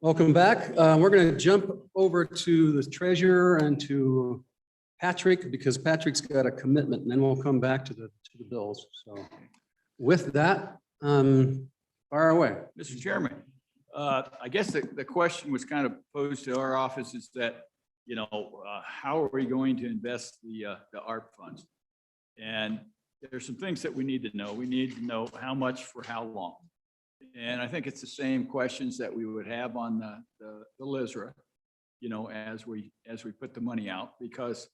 Welcome back. We're going to jump over to the treasurer and to Patrick because Patrick's got a commitment, and then we'll come back to the bills. So with that, fire away. Mr. Chairman, I guess the question was kind of posed to our office is that, how are we going to invest the ARP funds? And there's some things that we need to know. We need to know how much for how long. And I think it's the same questions that we would have on the LISRA, as we put the money out, because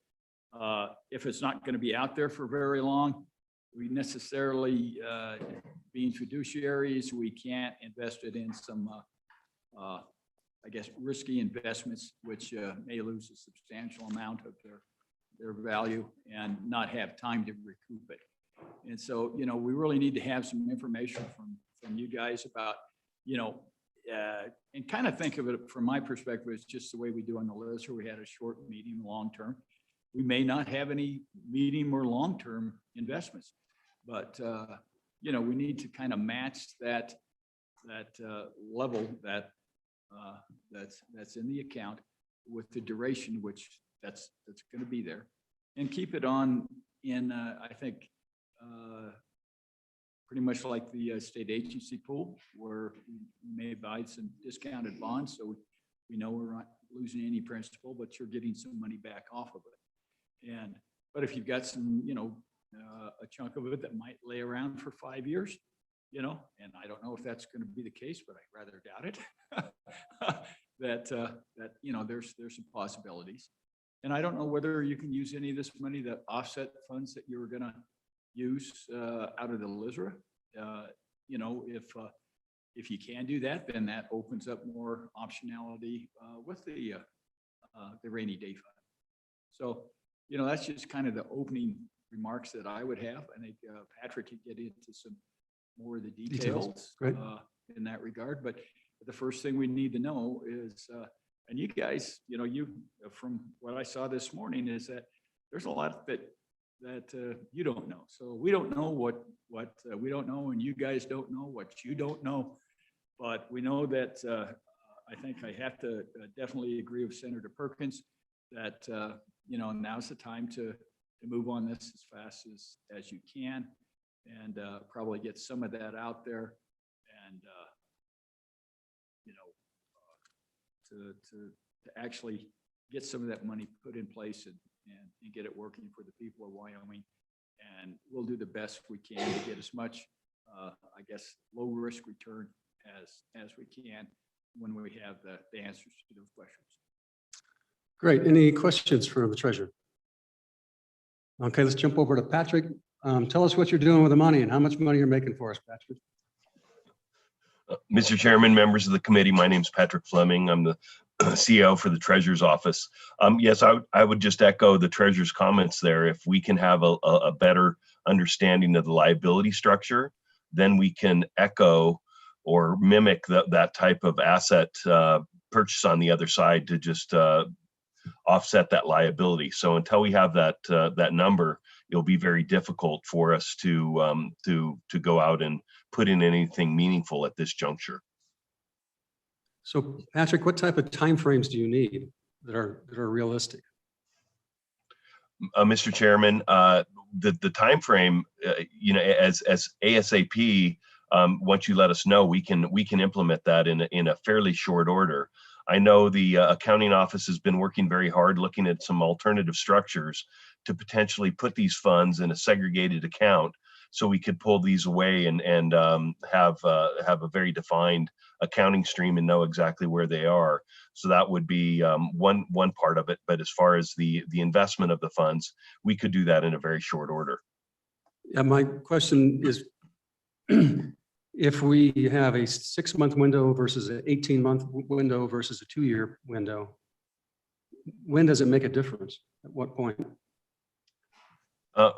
if it's not going to be out there for very long, we necessarily, being fiduciaries, we can't invest it in some, risky investments, which may lose a substantial amount of their value and not have time to recoup it. And so, we really need to have some information from you guys about, and kind of think of it from my perspective, it's just the way we do on the list, where we had a short, medium, long-term. We may not have any medium or long-term investments, but, we need to kind of match that level that's in the account with the duration, which that's going to be there, and keep it on in, I think, pretty much like the state agency pool, where we may buy some discounted bonds, so we know we're not losing any principal, but you're getting some money back off of it. But if you've got some, a chunk of it that might lay around for 5 years, and I don't know if that's going to be the case, but I rather doubt it. that there's some possibilities, and I don't know whether you can use any of this money to offset funds that you were going to use out of the LISRA. If you can do that, then that opens up more optionality with the rainy day fund. So, that's just kind of the opening remarks that I would have. I think Patrick could get into some more of the details in that regard. But the first thing we need to know is, and you guys, from what I saw this morning, is that there's a lot that you don't know. So we don't know what we don't know, and you guys don't know what you don't know. But we know that I think I have to definitely agree with Senator Perkins that now's the time to move on this as fast as you can, and probably get some of that out there, and to actually get some of that money put in place and get it working for the people of Wyoming. And we'll do the best we can to get as much, low risk return as we can when we have the answers to those questions. Great. Any questions for the treasurer? Okay, let's jump over to Patrick. Tell us what you're doing with the money and how much money you're making for us, Patrick. Mr. Chairman, members of the committee, my name is Patrick Fleming. I'm the CEO for the Treasurer's Office. Yes, I would just echo the Treasurer's comments there. If we can have a better understanding of the liability structure, then we can echo or mimic that type of asset purchase on the other side to just offset that liability. So until we have that number, it'll be very difficult for us to go out and put in anything meaningful at this juncture. So Patrick, what type of timeframes do you need that are realistic? Mr. Chairman, the time frame, as ASAP, once you let us know, we can implement that in a fairly short order. I know the accounting office has been working very hard looking at some alternative structures to potentially put these funds in a segregated account, so we could pull these away and have a very defined accounting stream and know exactly where they are. So that would be one part of it. But as far as the investment of the funds, we could do that in a very short order. Yeah, my question is, if we have a 6-month window versus an 18-month window versus a 2-year window, when does it make a difference? At what point?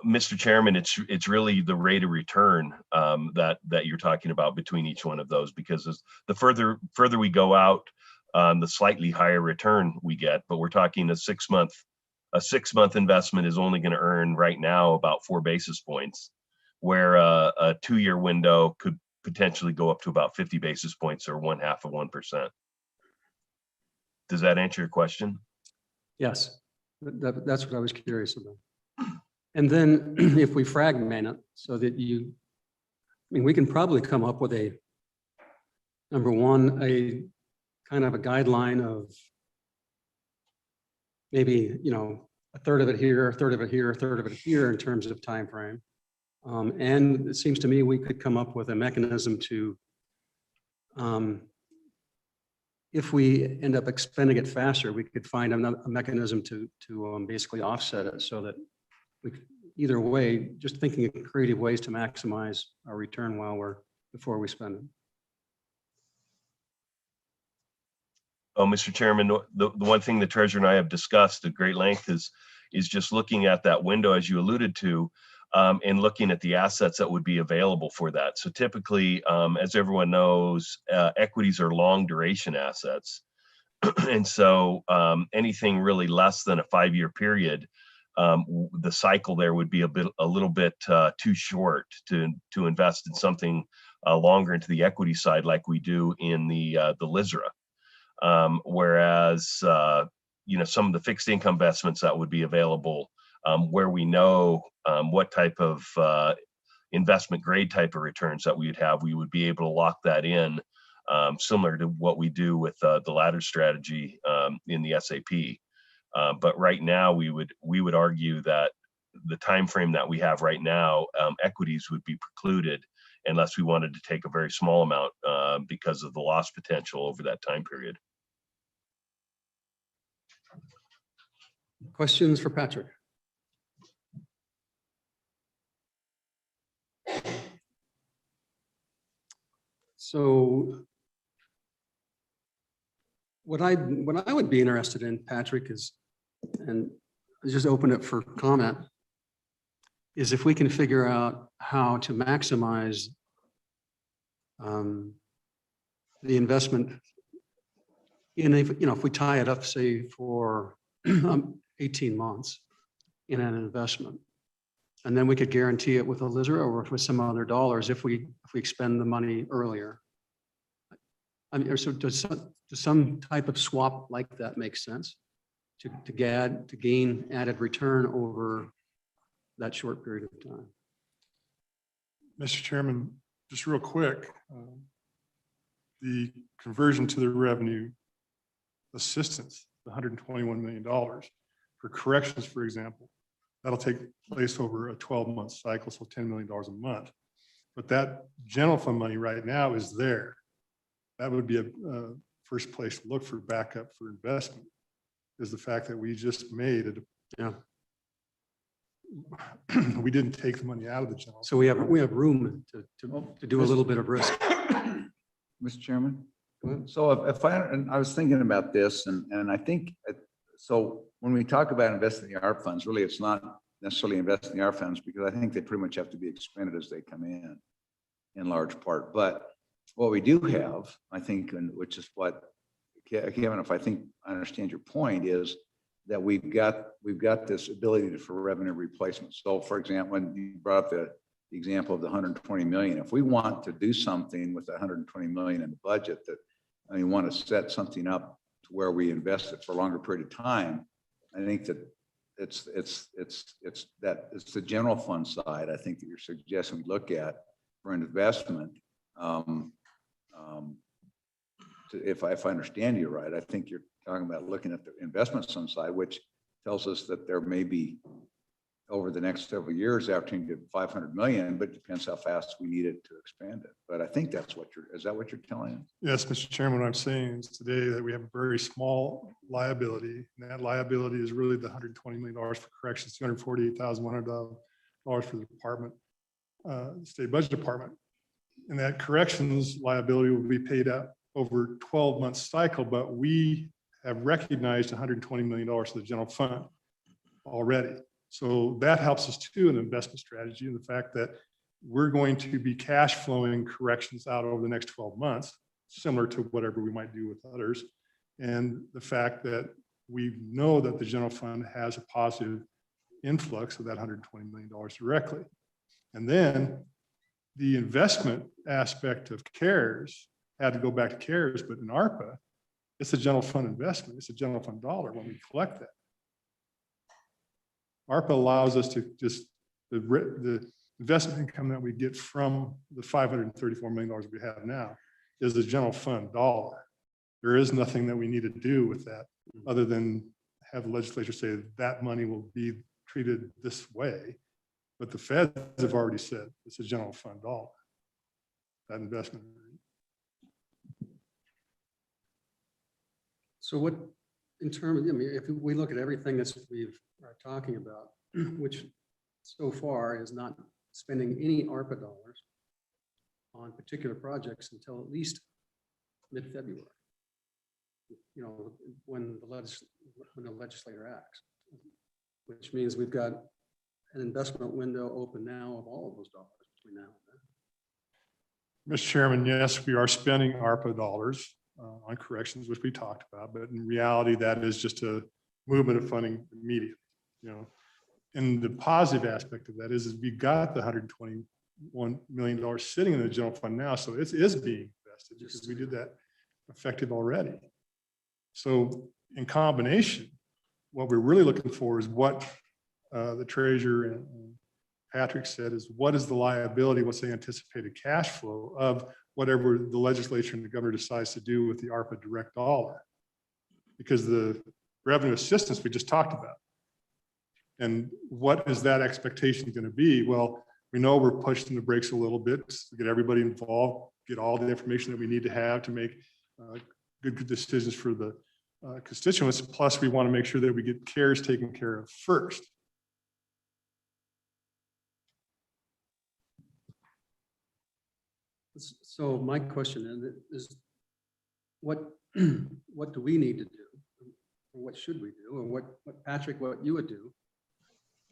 Mr. Chairman, it's really the rate of return that you're talking about between each one of those, because the further we go out, the slightly higher return we get. But we're talking a 6-month investment is only going to earn right now about 4 basis points, where a 2-year window could potentially go up to about 50 basis points, or 1/2 of 1%. Does that answer your question? Yes, that's what I was curious about. And then if we fragment it so that we can probably come up with number one, a kind of a guideline of maybe, a third of it here, a third of it here, a third of it here in terms of time frame. And it seems to me we could come up with a mechanism to, if we end up expending it faster, we could find a mechanism to basically offset it so that either way, just thinking of creative ways to maximize our return before we spend it. Oh, Mr. Chairman, the one thing the treasurer and I have discussed at great length is just looking at that window, as you alluded to, and looking at the assets that would be available for that. So typically, as everyone knows, equities are long duration assets. And so anything really less than a 5-year period, the cycle there would be a little bit too short to invest in something longer into the equity side like we do in the LISRA. Whereas, some of the fixed income investments that would be available where we know what type of investment grade type of returns that we would have, we would be able to lock that in similar to what we do with the ladder strategy in the SAP. But right now, we would argue that the time frame that we have right now, equities would be precluded unless we wanted to take a very small amount because of the loss potential over that time period. Questions for Patrick? So what I would be interested in, Patrick, is, and just open it for comment, is if we can figure out how to maximize the investment if we tie it up, say, for 18 months in an investment, and then we could guarantee it with a LISRA or with some other dollars if we expend the money earlier. I mean, so does some type of swap like that make sense to gain added return over that short period of time? Mr. Chairman, just real quick, the conversion to the revenue assistance, the $121 million for corrections, for example, that'll take place over a 12-month cycle, so $10 million a month. But that general fund money right now is there. That would be a first place to look for backup for investment, is the fact that we just made it. Yeah. We didn't take the money out of the general. So we have room to do a little bit of risk. Mr. Chairman, so and I was thinking about this, and I think, so when we talk about investing in the ARP funds, really it's not necessarily investing in the ARP funds, because I think they pretty much have to be expended as they come in large part. But what we do have, I think, and which is what, Kevin, if I think I understand your point, is that we've got this ability for revenue replacement. So for example, when you brought up the example of the 120 million, if we want to do something with the 120 million in the budget, that we want to set something up to where we invest it for a longer period of time, I think that it's the general fund side, I think, that you're suggesting we look at for an investment. If I understand you right, I think you're talking about looking at the investment side, which tells us that there may be over the next several years after you get 500 million, but it depends how fast we need it to expand it. But I think that's is that what you're telling us? Yes, Mr. Chairman, what I'm saying is today that we have a very small liability, and that liability is really the $120 million for corrections, $248,100 for the department, state budget department. And that corrections liability will be paid out over 12-month cycle, but we have recognized $120 million to the general fund already. So that helps us too in investment strategy, and the fact that we're going to be cash flowing corrections out over the next 12 months, similar to whatever we might do with others. And the fact that we know that the general fund has a positive influx of that $120 million directly. And then the investment aspect of CARES had to go back to CARES, but in ARPA, It's a general fund investment. It's a general fund dollar when we collect that. ARPA allows us to just, the investment income that we get from the $534 million we have now is a general fund dollar. There is nothing that we need to do with that other than have the legislature say that money will be treated this way. But the feds have already said it's a general fund dollar, that investment. So what, in terms, I mean, if we look at everything that we are talking about, which so far is not spending any ARPA dollars on particular projects until at least mid-February, you know, when the legislator acts, which means we've got an investment window open now of all of those dollars between now and then. Mr. Chairman, yes, we are spending ARPA dollars on corrections, which we talked about, but in reality, that is just a movement of funding immediately, you know. And the positive aspect of that is we got the $121 million sitting in the general fund now, so it is being invested because we did that effective already. So in combination, what we're really looking for is what the treasurer and Patrick said is what is the liability, what's the anticipated cash flow of whatever the legislature and the governor decides to do with the ARPA direct dollar. Because the revenue assistance we just talked about. And what is that expectation going to be? Well, we know we're pushing the brakes a little bit to get everybody involved, get all the information that we need to have to make good decisions for the constituents. Plus, we want to make sure that we get CARES taken care of first. So my question is what do we need to do? Or what should we do? Or what Patrick, what you would do?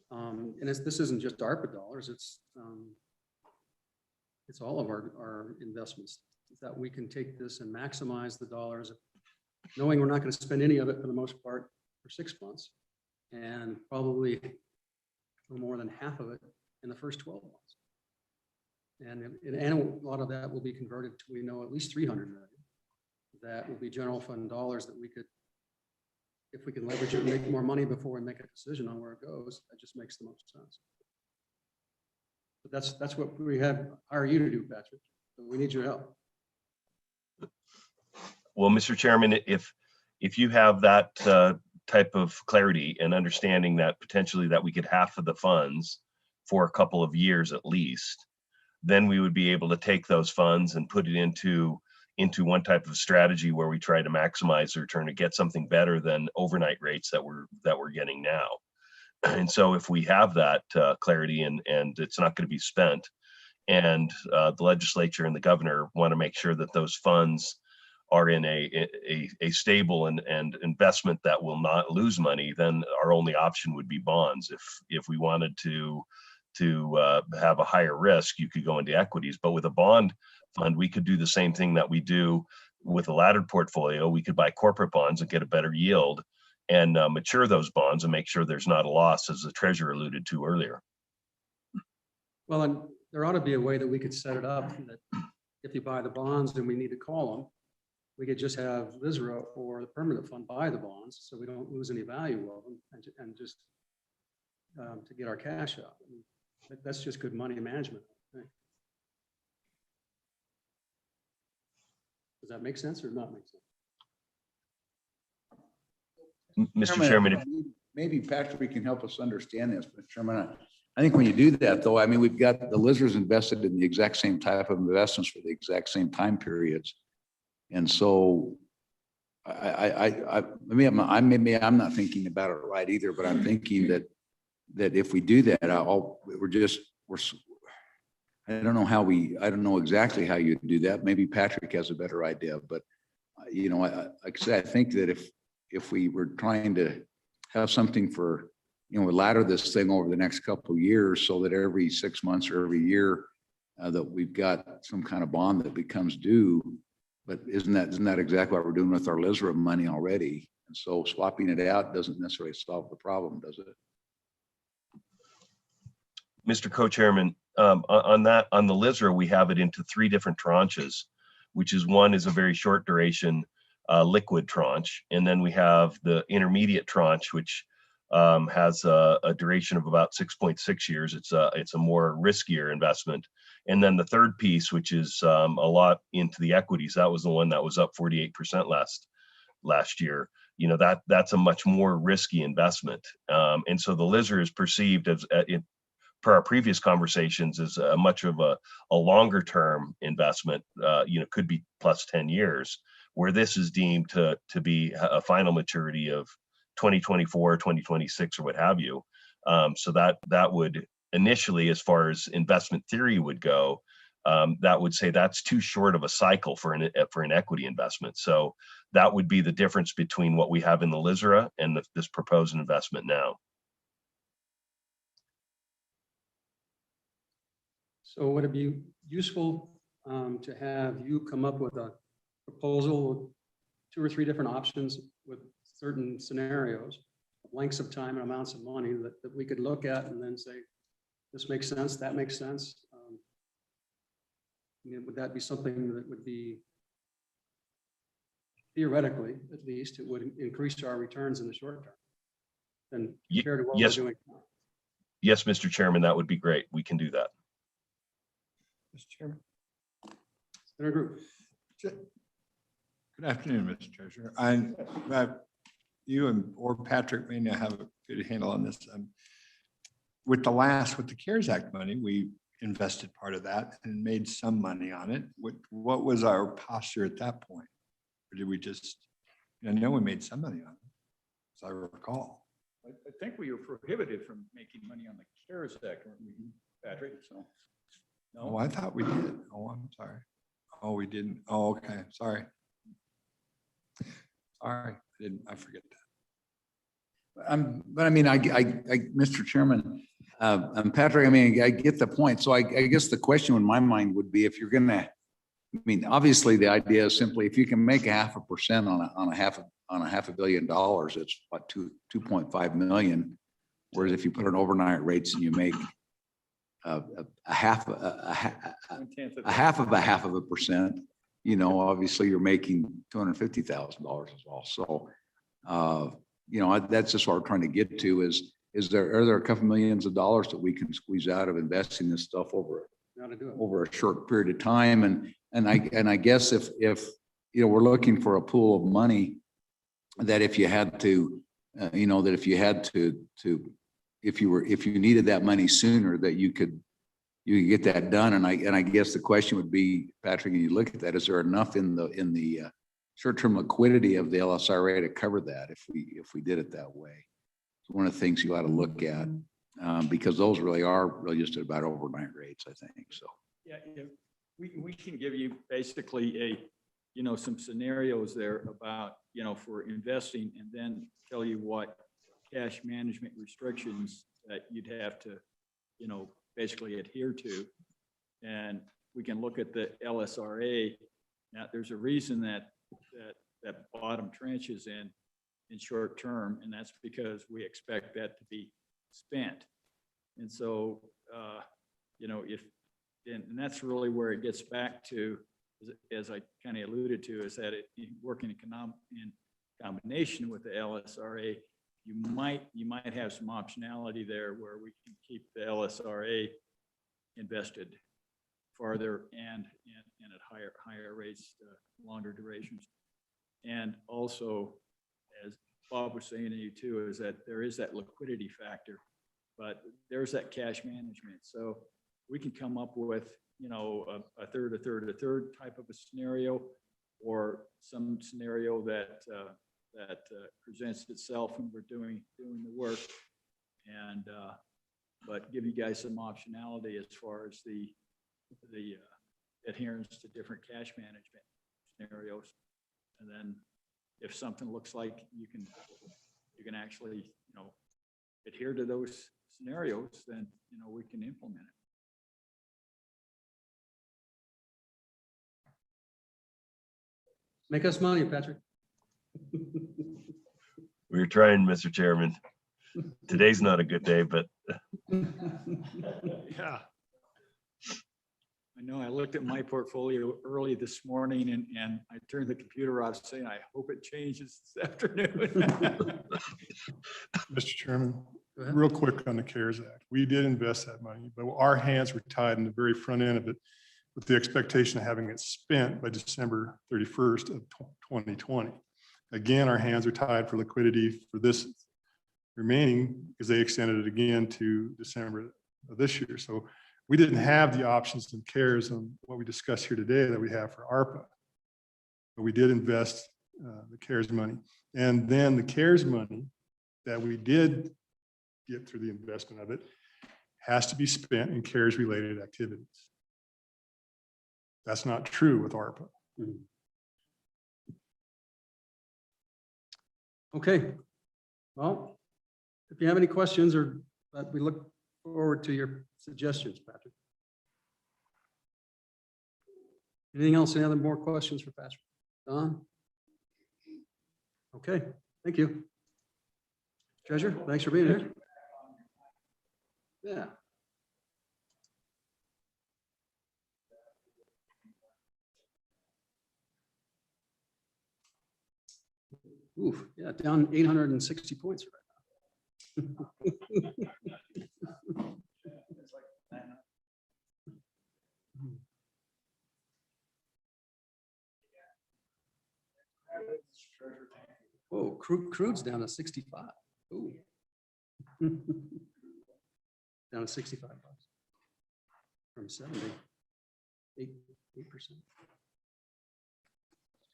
And this isn't just ARPA dollars, it's all of our investments that we can take this and maximize the dollars, knowing we're not going to spend any of it for the most part for 6 months, and probably no more than half of it in the first 12 months. And a lot of that will be converted to, we know, at least 300 million. That will be general fund dollars that we could, if we can leverage it and make more money before we make a decision on where it goes, that just makes the most sense. But that's what we hire you to do, Patrick. So we need your help. Well, Mr. Chairman, if you have that type of clarity and understanding that potentially that we get half of the funds for a couple of years at least, then we would be able to take those funds and put it into one type of strategy where we try to maximize the return to get something better than overnight rates that we're getting now. And so if we have that clarity and it's not going to be spent, and the legislature and the governor want to make sure that those funds are in a stable and investment that will not lose money, then our only option would be bonds. If we wanted to have a higher risk, you could go into equities. But with a bond fund, we could do the same thing that we do with a laddered portfolio. We could buy corporate bonds and get a better yield and mature those bonds and make sure there's not a loss, as the treasurer alluded to earlier. Well, and there ought to be a way that we could set it up that if you buy the bonds and we need to call them, we could just have LISRA or the permanent fund buy the bonds so we don't lose any value of them and just to get our cash out. I mean, that's just good money management, I think. Does that make sense or not make sense? Mr. Chairman, Maybe Patrick can help us understand this, but Chairman, I think when you do that though, I mean, we've got the LISRAs invested in the exact same type of investments for the exact same time periods. And so maybe I'm not thinking about it right either, but I'm thinking that if we do that, I don't know exactly how you do that. Maybe Patrick has a better idea, but you know, like I said, I think that if we were trying to have something for, you know, ladder this thing over the next couple of years so that every 6 months or every year that we've got some kind of bond that becomes due. But isn't that exactly what we're doing with our LISRA money already? And so swapping it out doesn't necessarily solve the problem, does it? Mr. Co-Chairman, on the LISRA, we have it into 3 different tranches, which is one is a very short duration liquid tranche. And then we have the intermediate tranche, which has a duration of about 6.6 years. It's a more riskier investment. And then the third piece, which is a lot into the equities, that was the one that was up 48% last year. You know, that's a much more risky investment. And so the lizard is perceived as, per our previous conversations, as much of a longer term investment, you know, could be plus 10 years, where this is deemed to be a final maturity of 2024, 2026, or what have you. So that would initially, as far as investment theory would go, that would say that's too short of a cycle for an equity investment. So that would be the difference between what we have in the LISRA and this proposed investment now. So would it be useful to have you come up with a proposal with 2 or 3 different options with certain scenarios, lengths of time and amounts of money that we could look at and then say, this makes sense, that makes sense? I mean, would that be something that would be, theoretically, at least, it would increase our returns in the short term than compared to what we're Yes. doing now? Yes, Mr. Chairman, that would be great. We can do that. Mr. Chairman. Senator Group. Good afternoon, Mr. Treasurer. You or Patrick may not have a good handle on this. With the CARES Act money, we invested part of that and made some money on it. What was our posture at that point? Or did we just, I know we made some money on it, as I recall. I think we were prohibited from making money on the CARES Act, weren't we, Patrick? So, Oh, no, I thought we did. Oh, I'm sorry. Oh, we didn't. Oh, okay. Sorry. Sorry, I forget that. But I mean, Mr. Chairman, Patrick, I mean, I get the point. So I guess the question in my mind would be, if you're gonna, I mean, obviously the idea is simply, if you can make 0.5% on a $500 million, it's what, 2.5 million. Whereas if you put an overnight rates and you make a half of a percent, you know, obviously you're making $250,000 as well. So, you know, that's just what we're trying to get to are there a couple millions of dollars that we can squeeze out of investing this stuff over a short period of time? And I guess if, you know, we're looking for a pool of money that if you had to, you know, that if you had to, if you needed that money sooner, that you could get that done. And I guess the question would be, Patrick, and you look at that, is there enough in the short-term liquidity of the LSRA to cover that if we did it that way? It's one of the things you ought to look at, because those really just about overnight rates, I think. So yeah, we can give you basically some scenarios there about, for investing, and then tell you what cash management restrictions that you'd have to, basically adhere to. And we can look at the LSRA. Now, there's a reason that bottom tranche is in short term, and that's because we expect that to be spent. And so, and that's really where it gets back to, as I kind of alluded to, is that working in combination with the LSRA, you might have some optionality there where we can keep the LSRA invested farther and at higher rates, longer durations. And also, as Bob was saying to you too, is that there is that liquidity factor, but there's that cash management. So we can come up with, a third type of a scenario, or some scenario that presents itself when we're doing the work, and but give you guys some optionality as far as the adherence to different cash management scenarios. And then if something looks like you can actually adhere to those scenarios, then we can implement it. Make us money, Patrick. We're trying, Mr. Chairman. Today's not a good day, but Yeah. I know I looked at my portfolio early this morning and I turned the computer off saying, I hope it changes this afternoon. Mr. Chairman, Go ahead. real quick on the CARES Act. We did invest that money, but our hands were tied in the very front end of it with the expectation of having it spent by December 31st of 2020. Again, our hands are tied for liquidity for this remaining because they extended it again to December of this year. So we didn't have the options in CARES on what we discussed here today that we have for ARPA. But we did invest the CARES money. And then the CARES money that we did get through the investment of it has to be spent in CARES related activities. That's not true with ARPA. Okay. Well, if you have any questions or we look forward to your suggestions, Patrick. Anything else? Any other more questions for Patrick? Don? Okay, thank you. Treasurer, thanks for being here. Yeah. Oof, yeah, down 860 points right now. Oh, crude's down to 65. Ooh. Down to 65 bucks from 70. 8%.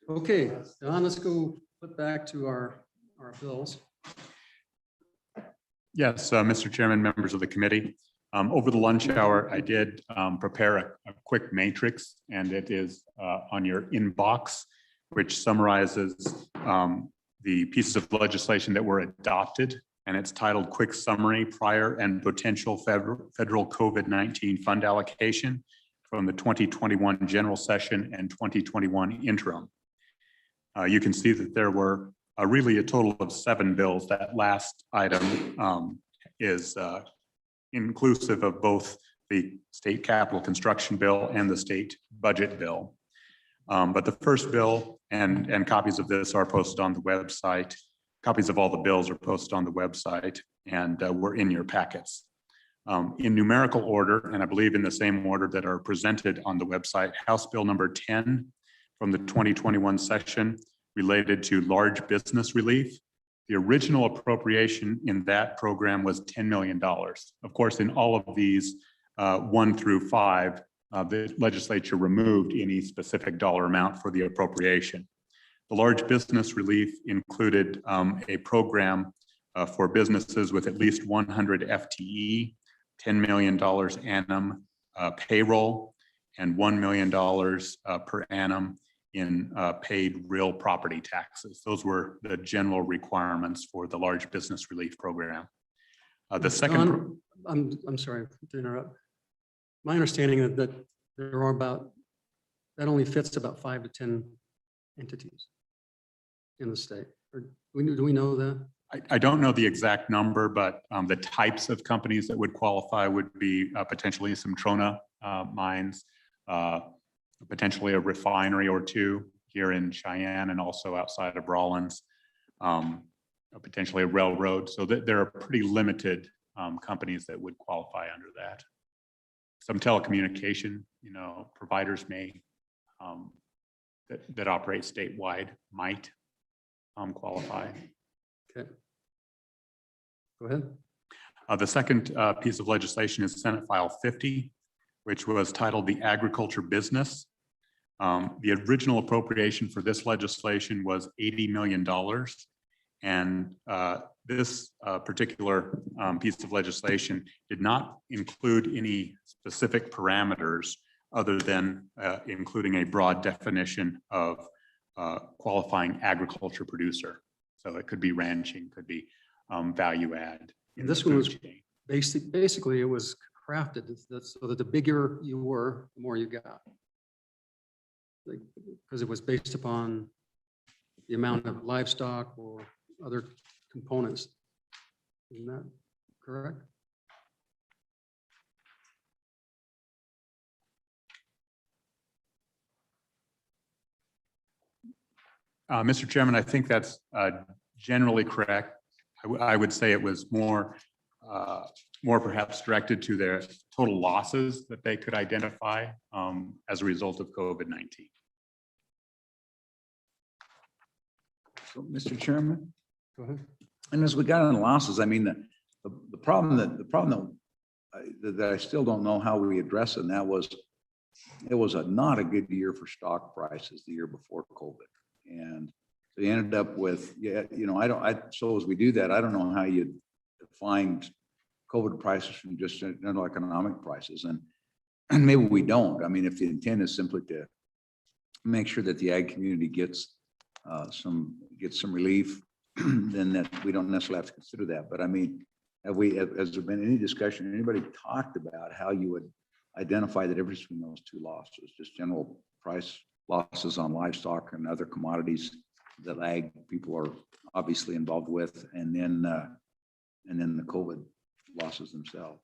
Okay, Don, let's go flip back to our bills. Yes, Mr. Chairman, members of the committee. Over the lunch hour, I did prepare a quick matrix, and it is on your inbox, which summarizes the pieces of legislation that were adopted, and it's titled Quick Summary Prior and Potential Federal COVID-19 Fund Allocation from the 2021 General Session and 2021 Interim. You can see that there were really a total of 7 bills. That last item is inclusive of both the state capital construction bill and the state budget bill. But the first bill and copies of this are posted on the website. Copies of all the bills are posted on the website and were in your packets. In numerical order, and I believe in the same order that are presented on the website, House Bill number 10 from the 2021 session related to large business relief. The original appropriation in that program was $10 million. Of course, in all of these 1 through 5, the legislature removed any specific dollar amount for the appropriation. The large business relief included a program for businesses with at least 100 FTE, $10 million annum payroll, and $1 million per annum in paid real property taxes. Those were the general requirements for the large business relief program. The second, I'm sorry to interrupt. My understanding is that there are that only fits about 5 to 10 entities in the state. Or do we know that? I don't know the exact number, but the types of companies that would qualify would be potentially some Trona mines, potentially a refinery or 2 here in Cheyenne and also outside of Rawlins, potentially a railroad. So there are pretty limited companies that would qualify under that. Some telecommunication, providers may that operate statewide might qualify. Okay. Go ahead. The second piece of legislation is Senate File 50, which was titled the Agriculture Business. The original appropriation for this legislation was $80 million. And this particular piece of legislation did not include any specific parameters other than including a broad definition of qualifying agriculture producer. So it could be ranching, could be value add. And this one was basically it was crafted so that the bigger you were, the more you got. Because it was based upon the amount of livestock or other components. Isn't that correct? Mr. Chairman, I think that's generally correct. I would say it was more perhaps directed to their total losses that they could identify as a result of COVID-19. So, Mr. Chairman, Go ahead. and as we got on losses, I mean, the problem that I still don't know how we address it, and that was, it was not a good year for stock prices the year before COVID. And they ended up with, so as we do that, I don't know how you define COVID prices from just general economic prices. And maybe we don't. I mean, if the intent is simply to make sure that the ag community gets some relief, then that we don't necessarily have to consider that. But I mean, has there been any discussion, anybody talked about how you would identify the difference between those two losses, just general price losses on livestock and other commodities that ag people are obviously involved with, and then the COVID losses themselves?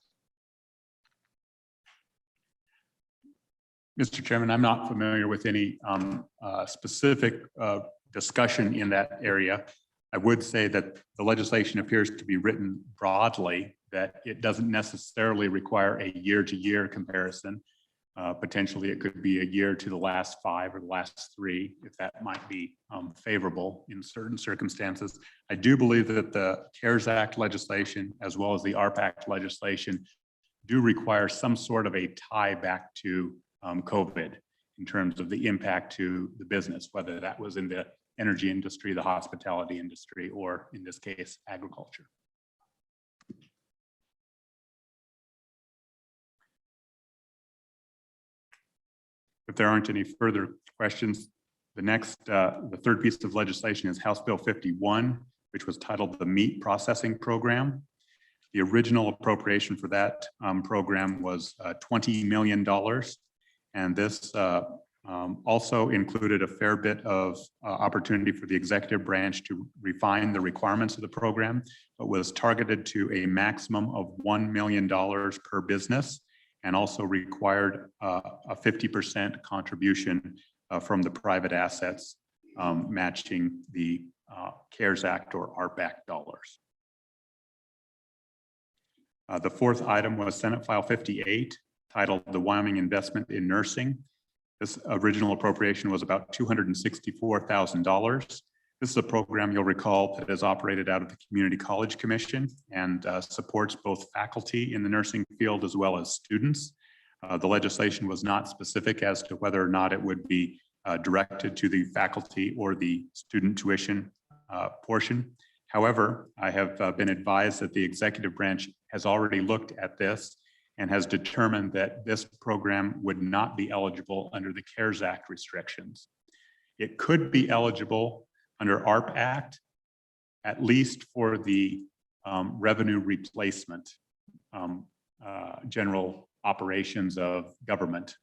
Mr. Chairman, I'm not familiar with any specific discussion in that area. I would say that the legislation appears to be written broadly, that it doesn't necessarily require a year-to-year comparison. Potentially, it could be a year to the last 5 or the last 3, if that might be favorable in certain circumstances. I do believe that the CARES Act legislation, as well as the ARP Act legislation, do require some sort of a tie back to COVID in terms of the impact to the business, whether that was in the energy industry, the hospitality industry, or in this case, agriculture. If there aren't any further questions, the third piece of legislation is House Bill 51, which was titled the Meat Processing Program. The original appropriation for that program was $20 million. And this also included a fair bit of opportunity for the executive branch to refine the requirements of the program, but was targeted to a maximum of $1 million per business, and also required a 50% contribution from the private assets, matching the CARES Act or ARP Act dollars. The fourth item was Senate File 58, titled the Wyoming Investment in Nursing. This original appropriation was about $264,000. This is a program, you'll recall, that is operated out of the Community College Commission and supports both faculty in the nursing field as well as students. The legislation was not specific as to whether or not it would be directed to the faculty or the student tuition portion. However, I have been advised that the executive branch has already looked at this and has determined that this program would not be eligible under the CARES Act restrictions. It could be eligible under ARP Act, at least for the revenue replacement, general operations of government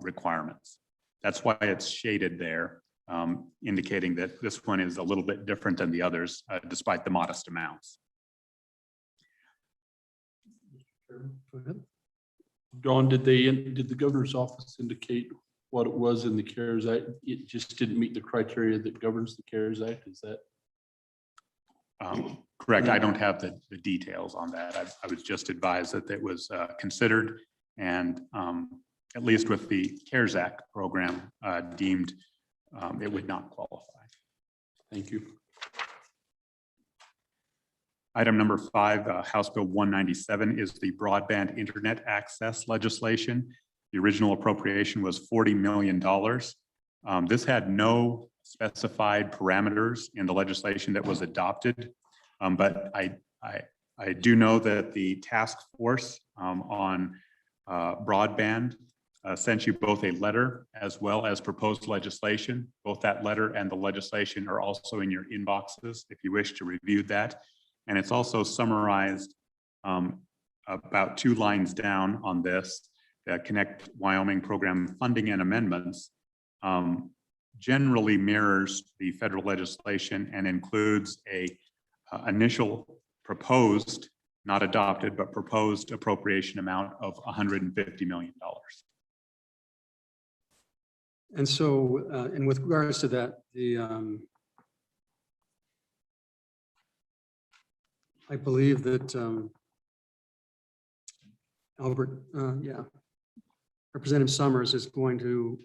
requirements. That's why it's shaded there, indicating that this one is a little bit different than the others, despite the modest amounts. Go ahead. Dawn, did the governor's office indicate what it was in the CARES Act? It just didn't meet the criteria that governs the CARES Act, is that? Correct. I don't have the details on that. I was just advised that it was considered, and at least with the CARES Act program, deemed it would not qualify. Thank you. Item number 5, House Bill 197, is the broadband internet access legislation. The original appropriation was $40 million. This had no specified parameters in the legislation that was adopted, but I do know that the task force on broadband sent you both a letter as well as proposed legislation. Both that letter and the legislation are also in your inboxes if you wish to review that. And it's also summarized about 2 lines down on this, that Connect Wyoming program funding and amendments generally mirrors the federal legislation and includes a initial proposed, not adopted, but proposed appropriation amount of $150 million. And so, and with regards to that, the I believe that Albert, Representative Summers is going to,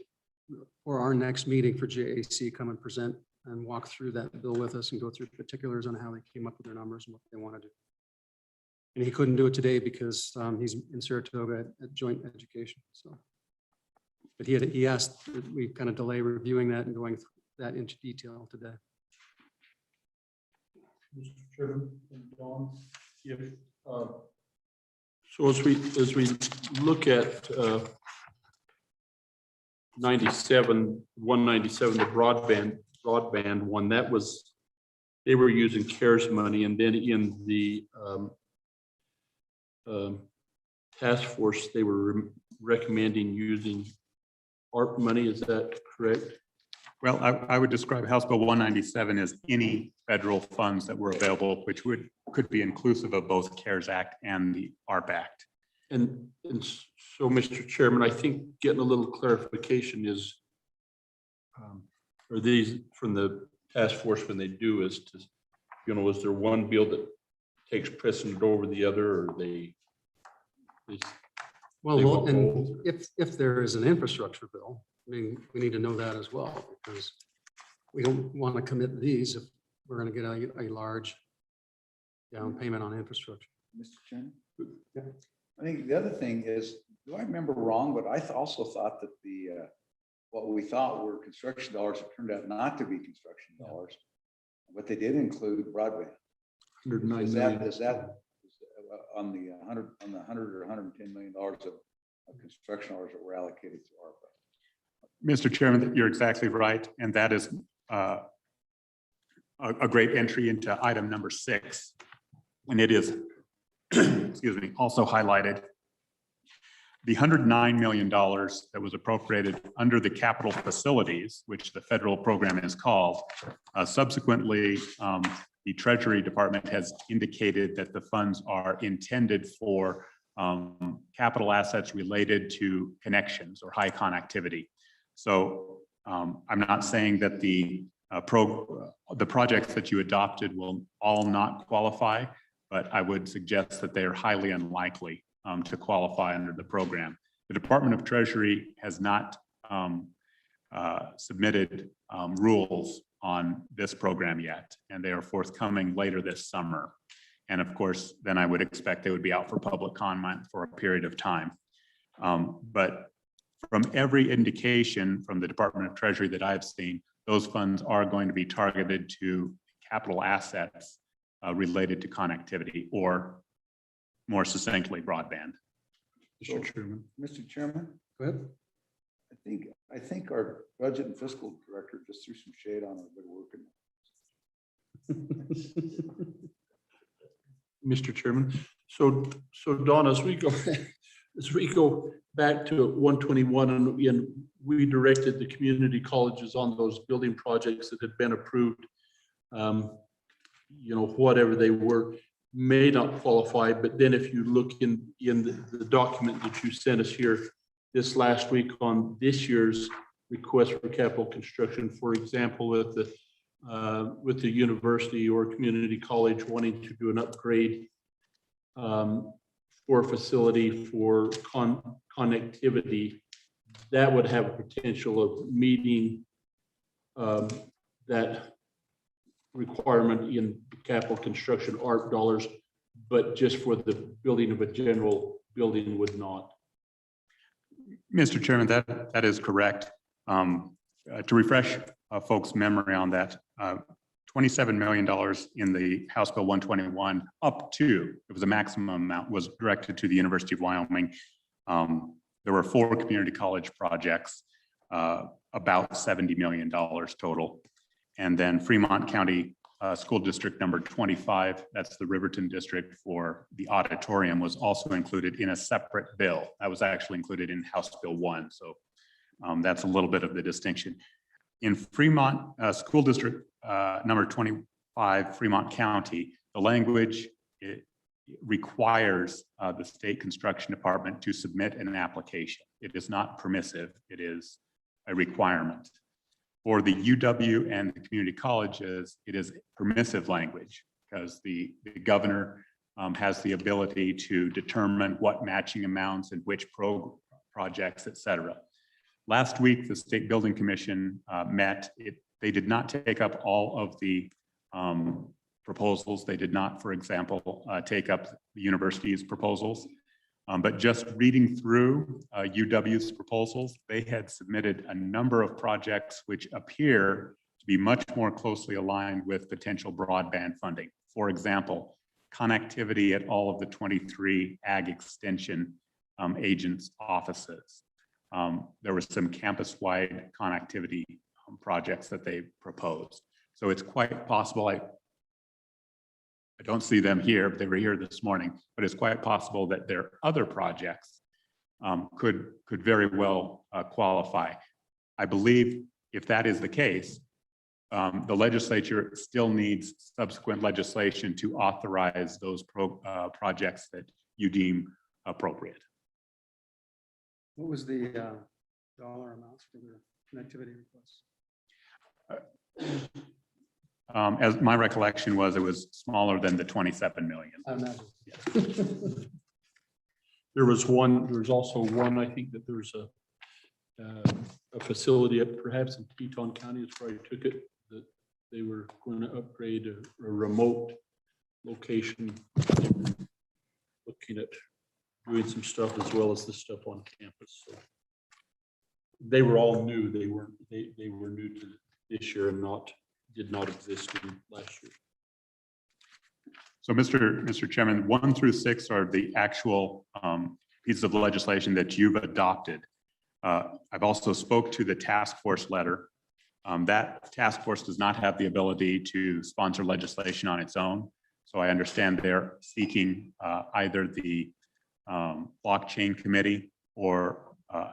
for our next meeting for JAC, come and present and walk through that bill with us and go through particulars on how they came up with their numbers and what they want to do. And he couldn't do it today because he's in Saratoga at Joint Education. So, but he asked that we kind of delay reviewing that and going through that into detail today. Mr. Chairman, and Dawn, if, so as we look at 197, the broadband one, that was, they were using CARES money, and then in the task force, they were recommending using ARP money. Is that correct? Well, I would describe House Bill 197 as any federal funds that were available, which could be inclusive of both CARES Act and the ARP Act. And so, Mr. Chairman, I think getting a little clarification is, are these from the task force when they do is to, you know, is there one bill that takes precedent over the other, or they Well, They well, want and if there is an infrastructure bill, I mean, we need to know that as well, because we don't want to commit these if we're going to get a large down payment on infrastructure. Mr. Chairman? Yeah. I think the other thing is, do I remember wrong, but I also thought that what we thought were construction dollars, it turned out not to be construction dollars. But they did include broadband. 109 Is million. that on the 100 or 110 million dollars of construction dollars that were allocated to ARPA? Mr. Chairman, you're exactly right. And that is a great entry into item number 6. And it is, excuse me, also highlighted. The $109 million that was appropriated under the capital facilities, which the federal program is called, subsequently, the Treasury Department has indicated that the funds are intended for capital assets related to connections or high connectivity. So I'm not saying that the projects that you adopted will all not qualify, but I would suggest that they are highly unlikely to qualify under the program. The Department of Treasury has not submitted rules on this program yet, and they are forthcoming later this summer. And of course, then I would expect they would be out for public comment for a period of time. But from every indication from the Department of Treasury that I've seen, those funds are going to be targeted to capital assets related to connectivity, or more succinctly, broadband. So, Mr. Chairman. Mr. Chairman, Go ahead. I think our budget and fiscal director just threw some shade on our good work. Mr. Chairman. So Dawn, as we go back to 121, and we directed the community colleges on those building projects that had been approved, you know, whatever they were, may not qualify. But then if you look in the document that you sent us here this last week on this year's request for capital construction, for example, with the university or community college wanting to do an upgrade for a facility for connectivity, that would have a potential of meeting that requirement in capital construction ARP dollars, but just for the building of a general building would not. Mr. Chairman, that is correct. To refresh folks' memory on that, $27 million in the House Bill 121 up to, it was a maximum amount, was directed to the University of Wyoming. There were 4 community college projects, about $70 million total. And then Fremont County School District number 25, that's the Riverton District, for the auditorium, was also included in a separate bill. That was actually included in House Bill 1. So that's a little bit of the distinction. In Fremont School District number 25, Fremont County, the language, it requires the state construction department to submit an application. It is not permissive, it is a requirement. For the UW and the community colleges, it is permissive language, because the governor has the ability to determine what matching amounts and which projects, et cetera. Last week, the State Building Commission met. They did not take up all of the proposals. They did not, for example, take up the university's proposals. But just reading through UW's proposals, they had submitted a number of projects which appear to be much more closely aligned with potential broadband funding. For example, connectivity at all of the 23 ag extension agents' offices. There was some campus-wide connectivity projects that they proposed. So it's quite possible, I don't see them here, they were here this morning, but it's quite possible that their other projects could very well qualify. I believe if that is the case, the legislature still needs subsequent legislation to authorize those projects that you deem appropriate. What was the dollar amounts for the connectivity requests? As my recollection was, it was smaller than the 27 million. I imagine. There was also one, I think that there's a facility up perhaps in Teton County, that's where I took it, that they were going to upgrade a remote location. They were looking at doing some stuff as well as the stuff on campus. So they were all new. They were new to this year and did not exist in last year. So Mr. Chairman, 1 through 6 are the actual pieces of legislation that you've adopted. I've also spoke to the task force letter. That task force does not have the ability to sponsor legislation on its own. So I understand they're seeking either the blockchain committee or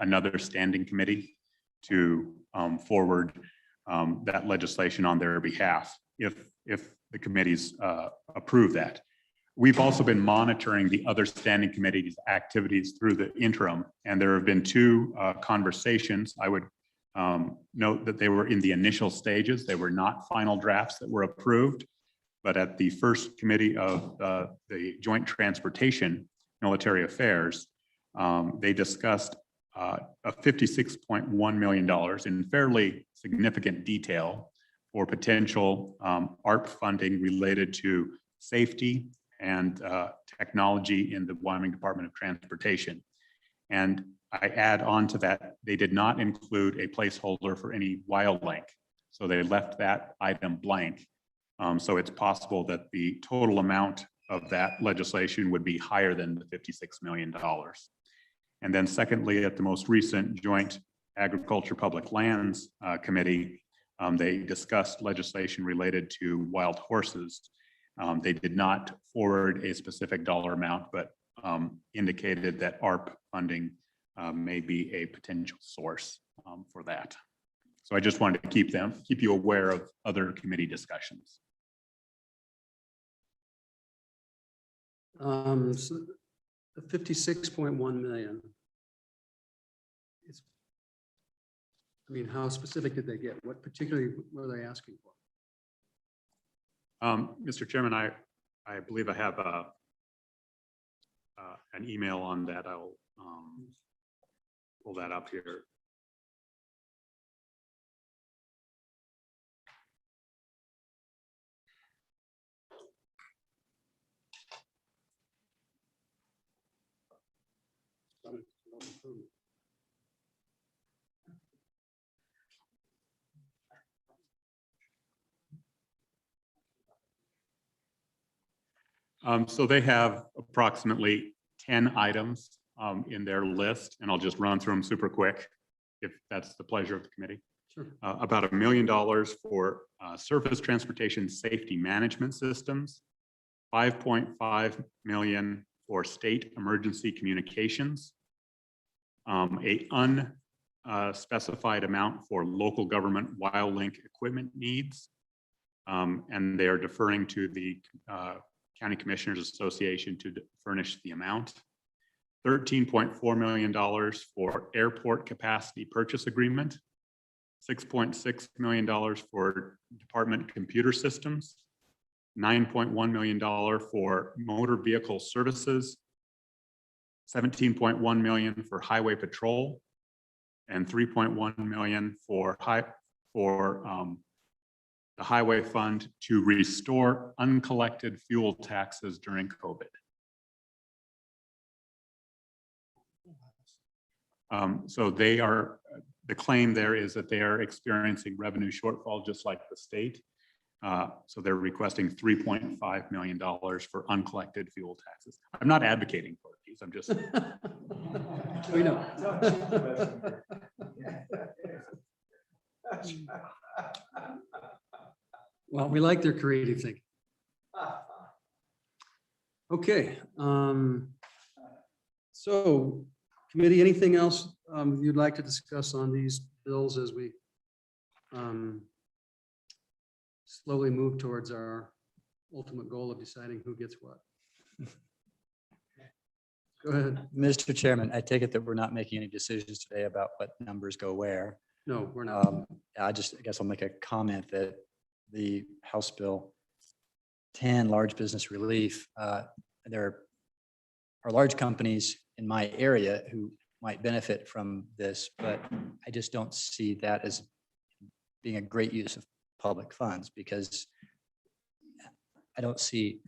another standing committee to forward that legislation on their behalf if the committees approve that. We've also been monitoring the other standing committees' activities through the interim, and there have been 2 conversations. I would note that they were in the initial stages. They were not final drafts that were approved, but at the first committee of the Joint Transportation Military Affairs, they discussed a $56.1 million in fairly significant detail for potential ARP funding related to safety and technology in the Wyoming Department of Transportation. And I add on to that, they did not include a placeholder for any WildLink. So they left that item blank. So it's possible that the total amount of that legislation would be higher than the $56 million. And then secondly, at the most recent Joint Agriculture Public Lands Committee, they discussed legislation related to wild horses. They did not forward a specific dollar amount, but indicated that ARP funding may be a potential source for that. So I just wanted to keep you aware of other committee discussions. So the 56.1 million. I mean, how specific did they get? What particularly were they asking for? Mr. Chairman, I believe I have an email on that. I'll pull that up here. So they have approximately 10 items in their list, and I'll just run through them super quick, if that's the pleasure of the committee. Sure. About $1 million for surface transportation safety management systems, 5.5 million for state emergency communications, a unspecified amount for local government WildLink equipment needs, and they are deferring to the County Commissioners Association to furnish the amount. $13.4 million for airport capacity purchase agreement, $6.6 million for department computer systems, $9.1 million for motor vehicle services, $17.1 million for highway patrol, and $3.1 million for the highway fund to restore uncollected fuel taxes during COVID. So they are, the claim there is that they are experiencing revenue shortfall just like the state. So they're requesting $3.5 million for uncollected fuel taxes. I'm not advocating for these, I'm just. We know. Well, we like their creative thinking. Okay. So committee, anything else you'd like to discuss on these bills as we slowly move towards our ultimate goal of deciding who gets what? Go ahead. Mr. Chairman, I take it that we're not making any decisions today about what numbers go where. No, we're not. I guess I'll make a comment that the House Bill 10, large business relief, there are large companies in my area who might benefit from this, but I just don't see that as being a great use of public funds, because I don't see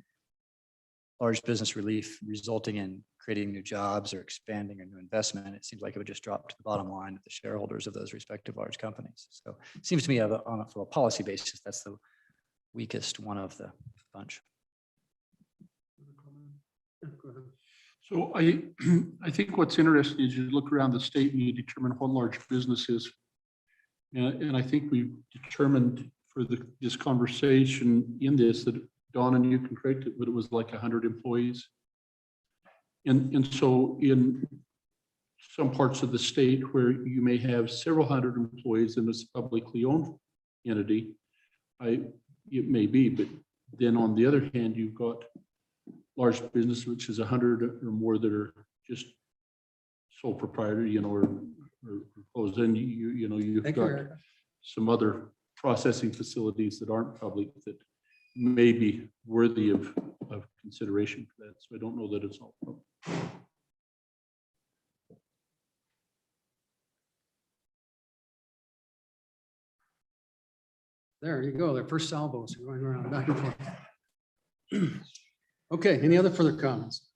large business relief resulting in creating new jobs or expanding or new investment. It seems like it would just drop to the bottom line of the shareholders of those respective large companies. So it seems to me from a policy basis, that's the weakest one of the bunch. So I think what's interesting is you look around the state and you determine what large business is. And I think we've determined for this conversation in this that Dawn, and you can correct it, but it was like 100 employees. And so in some parts of the state where you may have several hundred employees and it's a publicly owned entity, it may be, but then on the other hand, you've got large business, which is 100 or more that are just sole proprietor, or closed. Then you've Thank got you. some other processing facilities that aren't public that may be worthy of consideration for that. So I don't know that it's all public. There you go. Their first salvos going around back and forth. Okay, any other further comments?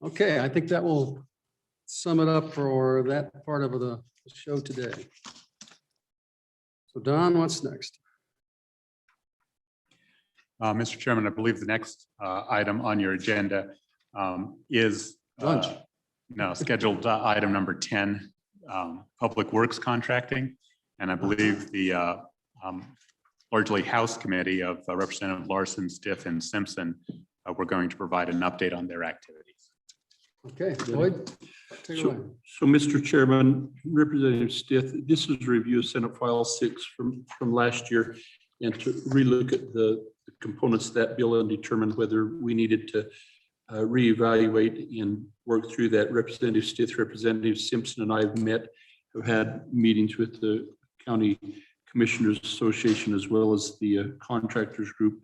Okay, I think that will sum it up for that part of the show today. So Don, what's next? Mr. Chairman, I believe the next item on your agenda is Lunch. scheduled item number 10, Public Works Contracting. And I believe the largely House Committee of Representative Larson, Stiff, and Simpson were going to provide an update on their activities. Okay, Lloyd, take it away. So Mr. Chairman, Representative Stith, this is a review of Senate File 6 from last year, and to relook at the components of that bill and determine whether we needed to reevaluate and work through that. Representative Stith, Representative Simpson, and I have had meetings with the County Commissioners Association as well as the Contractors Group.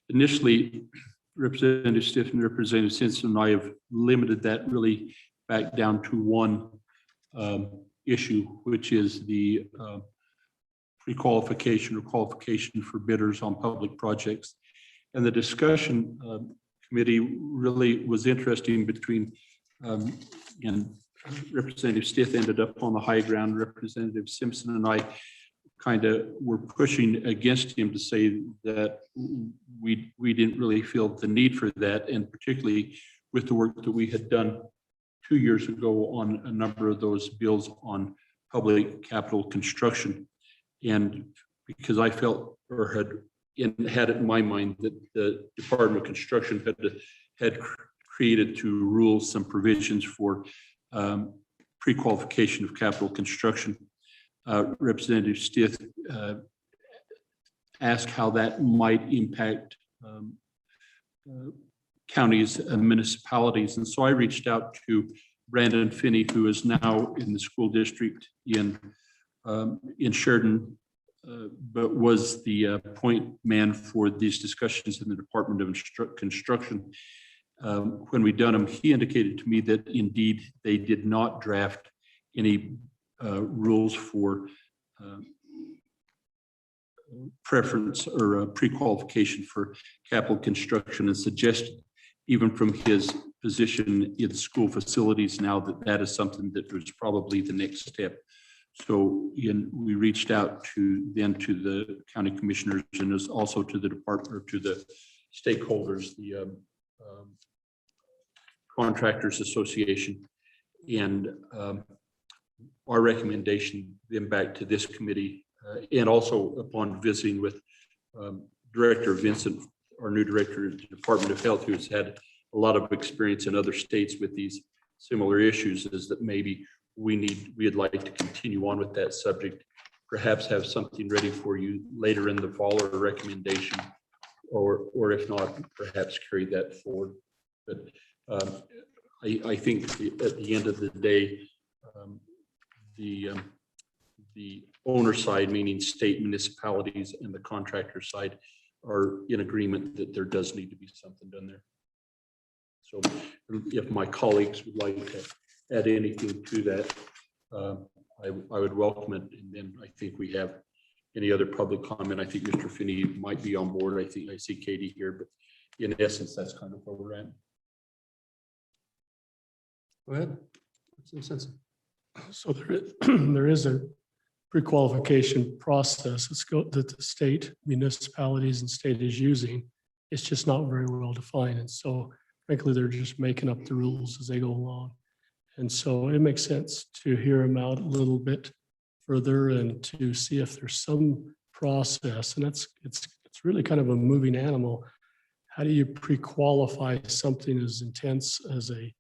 Initially, Representative Stiff and Representative Simpson and I have limited that really back down to one issue, which is the pre-qualification or qualification for bidders on public projects. And the discussion committee really was interesting between, and Representative Stith ended up on the high ground. Representative Simpson and I kind of were pushing against him to say that we didn't really feel the need for that, and particularly with the work that we had done 2 years ago on a number of those bills on public capital construction. And because I felt or had it in my mind that the Department of Construction had created to rules some provisions for pre-qualification of capital construction. Representative Stith asked how that might impact counties and municipalities. And so I reached out to Brandon Finney, who is now in the school district in Sheridan, but was the point man for these discussions in the Department of Construction. When we done them, he indicated to me that indeed they did not draft any rules for preference or pre-qualification for capital construction, and suggested, even from his position in school facilities now, that that is something that was probably the next step. So we reached out to the county commissioners and also to the department, or to the stakeholders, the Contractors Association, and our recommendation then back to this committee, and also upon visiting with Director Vincent, our new director of the Department of Health, who has had a lot of experience in other states with these similar issues, is that maybe we'd like to continue on with that subject, perhaps have something ready for you later in the fall, or a recommendation, or if not, perhaps carry that forward. But I think at the end of the day, the owner side, meaning state municipalities, and the contractor side are in agreement that there does need to be something done there. So if my colleagues would like to add anything to that, I would welcome it. And then I think we have any other public comment. I think Mr. Finney might be on board. I think I see Katie here, but in essence, that's kind of where we're at. Go ahead. Some sense. So there is a pre-qualification process that the state, municipalities and state is using. It's just not very well defined. And so frankly, they're just making up the rules as they go along. And so it makes sense to hear them out a little bit further and to see if there's some process. And it's really kind of a moving animal. How do you pre-qualify something as intense as a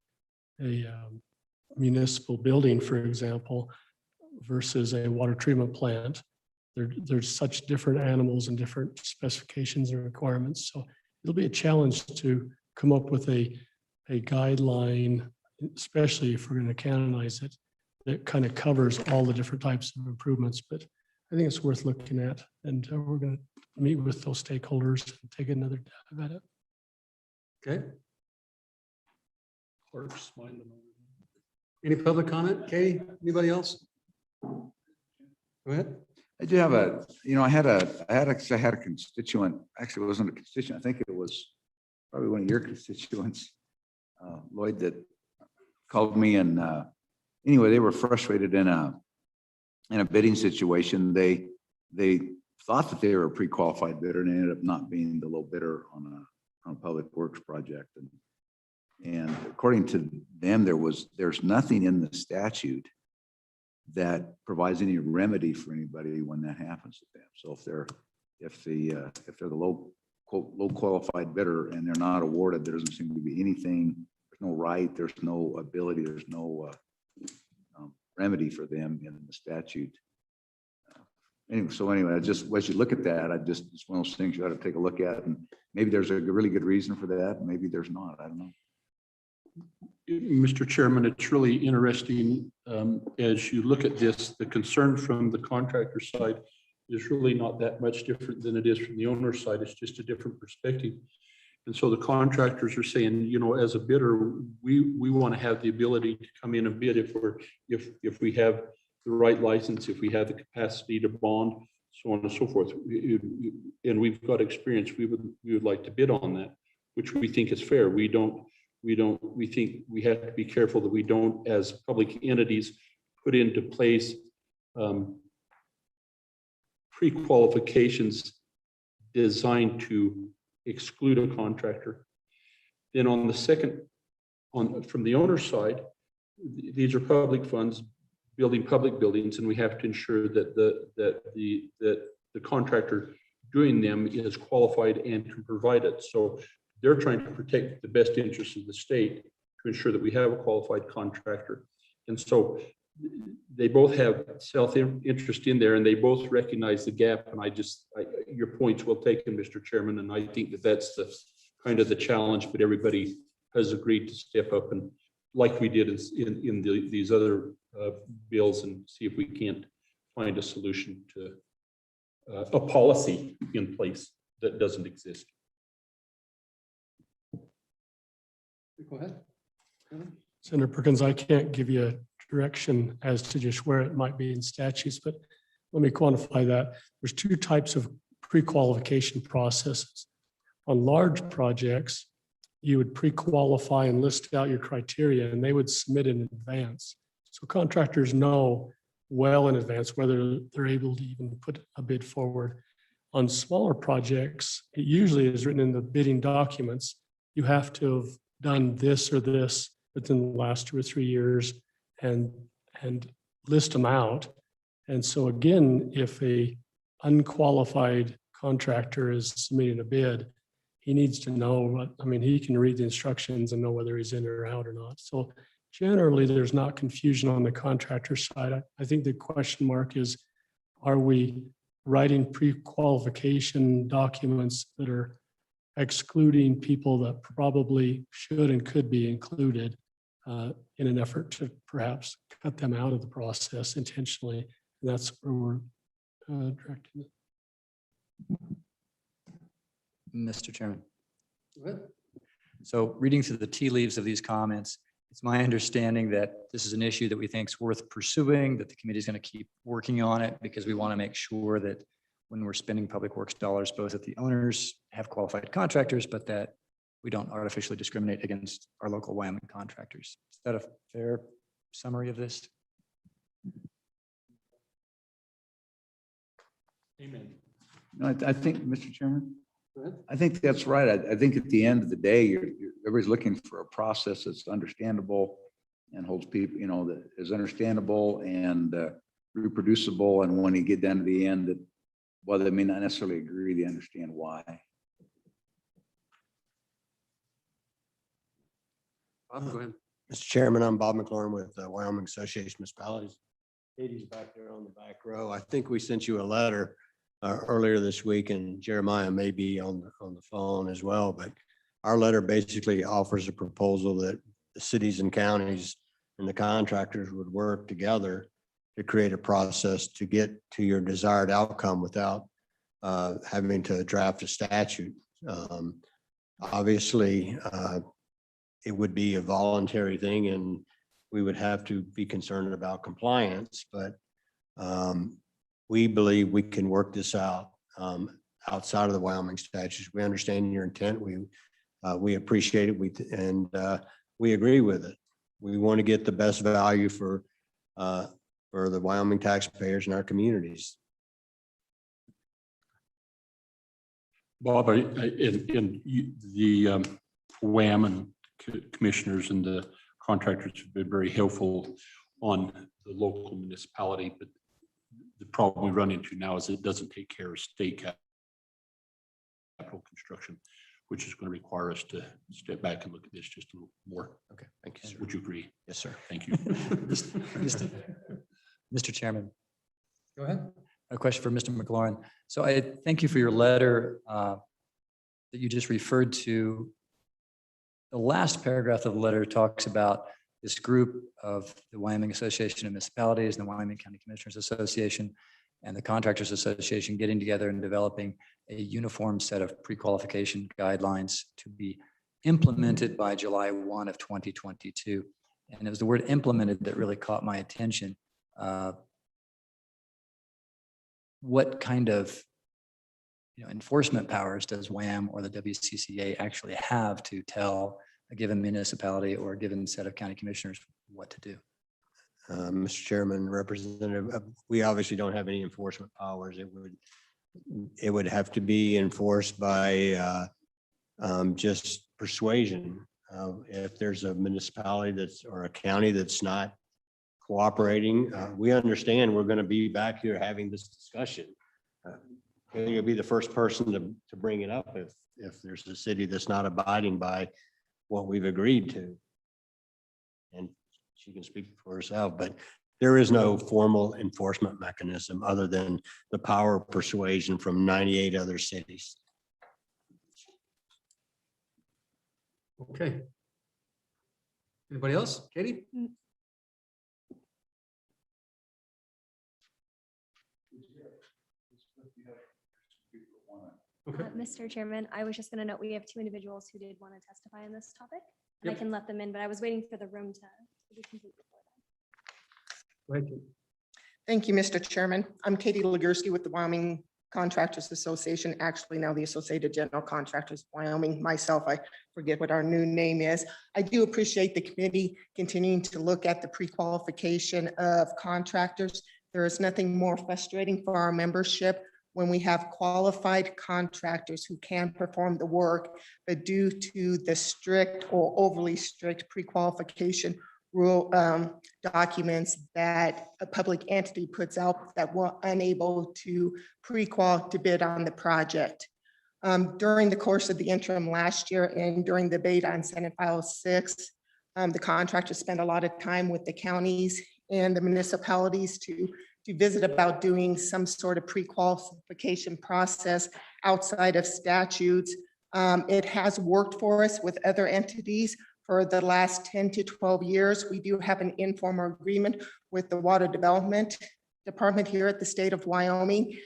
municipal building, for example, versus a water treatment plant? There's such different animals and different specifications and requirements. So it'll be a challenge to come up with a guideline, especially if we're going to canonize it, that kind of covers all the different types of improvements. But I think it's worth looking at, and we're going to meet with those stakeholders and take another dive at it. Okay. Clerk's smiling over Any public comment? Katie, anybody else? Go ahead. I do have I had a constituent, actually it wasn't a constituent, I think it was probably one of your constituents, Lloyd, that called me, and anyway, they were frustrated in a bidding situation. They thought that they were a pre-qualified bidder, and they ended up not being the low bidder on a public works project. And according to them, there's nothing in the statute that provides any remedy for anybody when that happens to them. So if they're the low qualified bidder and they're not awarded, there doesn't seem to be anything. There's no right. There's no ability. There's no remedy for them in the statute. Anyway, I just, as you look at that, it's one of those things you ought to take a look at, and maybe there's a really good reason for that. Maybe there's not. I don't know. Mr. Chairman, it's really interesting as you look at this, the concern from the contractor side is really not that much different than it is from the owner side. It's just a different perspective. And so the contractors are saying, as a bidder, we want to have the ability to come in and bid if we have the right license, if we have the capacity to bond, so on and so forth. And we've got experience. We would like to bid on that, which we think is fair. We think we have to be careful that we don't, as public entities, put into place pre-qualifications designed to exclude a contractor. Then on the second, from the owner side, these are public funds building public buildings, and we have to ensure that the contractor doing them is qualified and can provide it. So they're trying to protect the best interests of the state to ensure that we have a qualified contractor. And so they both have self-interest in there, and they both recognize the gap. And your point's well taken, Mr. Chairman. And I think that that's the kind of the challenge, but everybody has agreed to step up, and like we did in these other bills, and see if we can't find a solution to a policy in place that doesn't exist. Go ahead. Senator Perkins, I can't give you a direction as to just where it might be in statutes, but let me quantify that. There's two types of pre-qualification processes. On large projects, you would pre-qualify and list out your criteria, and they would submit in advance. So contractors know well in advance whether they're able to even put a bid forward. On smaller projects, it usually is written in the bidding documents. You have to have done this or this within the last 2 or 3 years and list them out. And so again, if a unqualified contractor is submitting a bid, he needs to know what, I mean, he can read the instructions and know whether he's in or out or not. So generally, there's not confusion on the contractor side. I think the question mark is, are we writing pre-qualification documents that are excluding people that probably should and could be included in an effort to perhaps cut them out of the process intentionally? And that's where we're directing it. Mr. Chairman. Go ahead. So reading through the tea leaves of these comments, it's my understanding that this is an issue that we think is worth pursuing, that the committee is going to keep working on it because we want to make sure that when we're spending public works dollars, both that the owners have qualified contractors, but that we don't artificially discriminate against our local Wyoming contractors. Is that a fair summary of this? Amen. No, I think, Mr. Chairman, Go ahead. I think that's right. I think at the end of the day, everybody's looking for a process that's understandable and holds people, that is understandable and reproducible. And when you get down to the end, that while they may not necessarily agree, they understand why. Bob, go ahead. Mr. Chairman, I'm Bob McLaurin with the Wyoming Association of Municipalities. Katie's back there on the back row. I think we sent you a letter earlier this week, and Jeremiah may be on the phone as well, but our letter basically offers a proposal that the cities and counties and the contractors would work together to create a process to get to your desired outcome without having to draft a statute. Obviously, it would be a voluntary thing and we would have to be concerned about compliance, but we believe we can work this out outside of the Wyoming statutes. We understand your intent. We appreciate it. We agree with it. We want to get the best value for the Wyoming taxpayers and our communities. Bob, the WAM and commissioners and the contractors have been very helpful on the local municipality, but the problem we run into now is it doesn't take care of state capital construction, which is going to require us to step back and look at this just a little more. Okay, thank you, sir. Would you agree? Yes, sir. Thank you. Mr. Chairman, Go ahead. a question for Mr. McLaurin. So I thank you for your letter that you just referred to. The last paragraph of the letter talks about this group of the Wyoming Association of Municipalities and the Wyoming County Commissioners Association and the Contractors Association getting together and developing a uniform set of pre-qualification guidelines to be implemented by July 1 of 2022. And it was the word implemented that really caught my attention. What kind of enforcement powers does WAM or the WCCA actually have to tell a given municipality or a given set of county commissioners what to do? Mr. Chairman, Representative, we obviously don't have any enforcement powers. It would have to be enforced by just persuasion. If there's a municipality or a county that's not cooperating, we understand we're going to be back here having this discussion. You'll be the first person to bring it up if there's a city that's not abiding by what we've agreed to. And she can speak for herself, but there is no formal enforcement mechanism other than the power of persuasion from 98 other cities. Okay. Anybody else? Katie? Mr. Chairman, I was just going to note, we have two individuals who did want to testify on this topic. And I Yep. can let them in, but I was waiting for the room to be complete before that. Go ahead, Kate. Thank you, Mr. Chairman. I'm Katie Legursky with the Wyoming Contractors Association, actually now the Associated General Contractors of Wyoming. Myself, I forget what our new name is. I do appreciate the committee continuing to look at the pre-qualification of contractors. There is nothing more frustrating for our membership when we have qualified contractors who can perform the work, but due to the strict or overly strict pre-qualification rule documents that a public entity puts out, that were unable to pre-qual to bid on the project. During the course of the interim last year and during the debate on Senate File 6, the contractor spent a lot of time with the counties and the municipalities to visit about doing some sort of pre-qualification process outside of statutes. It has worked for us with other entities for the last 10 to 12 years. We do have an informal agreement with the Water Development Department here at the state of Wyoming,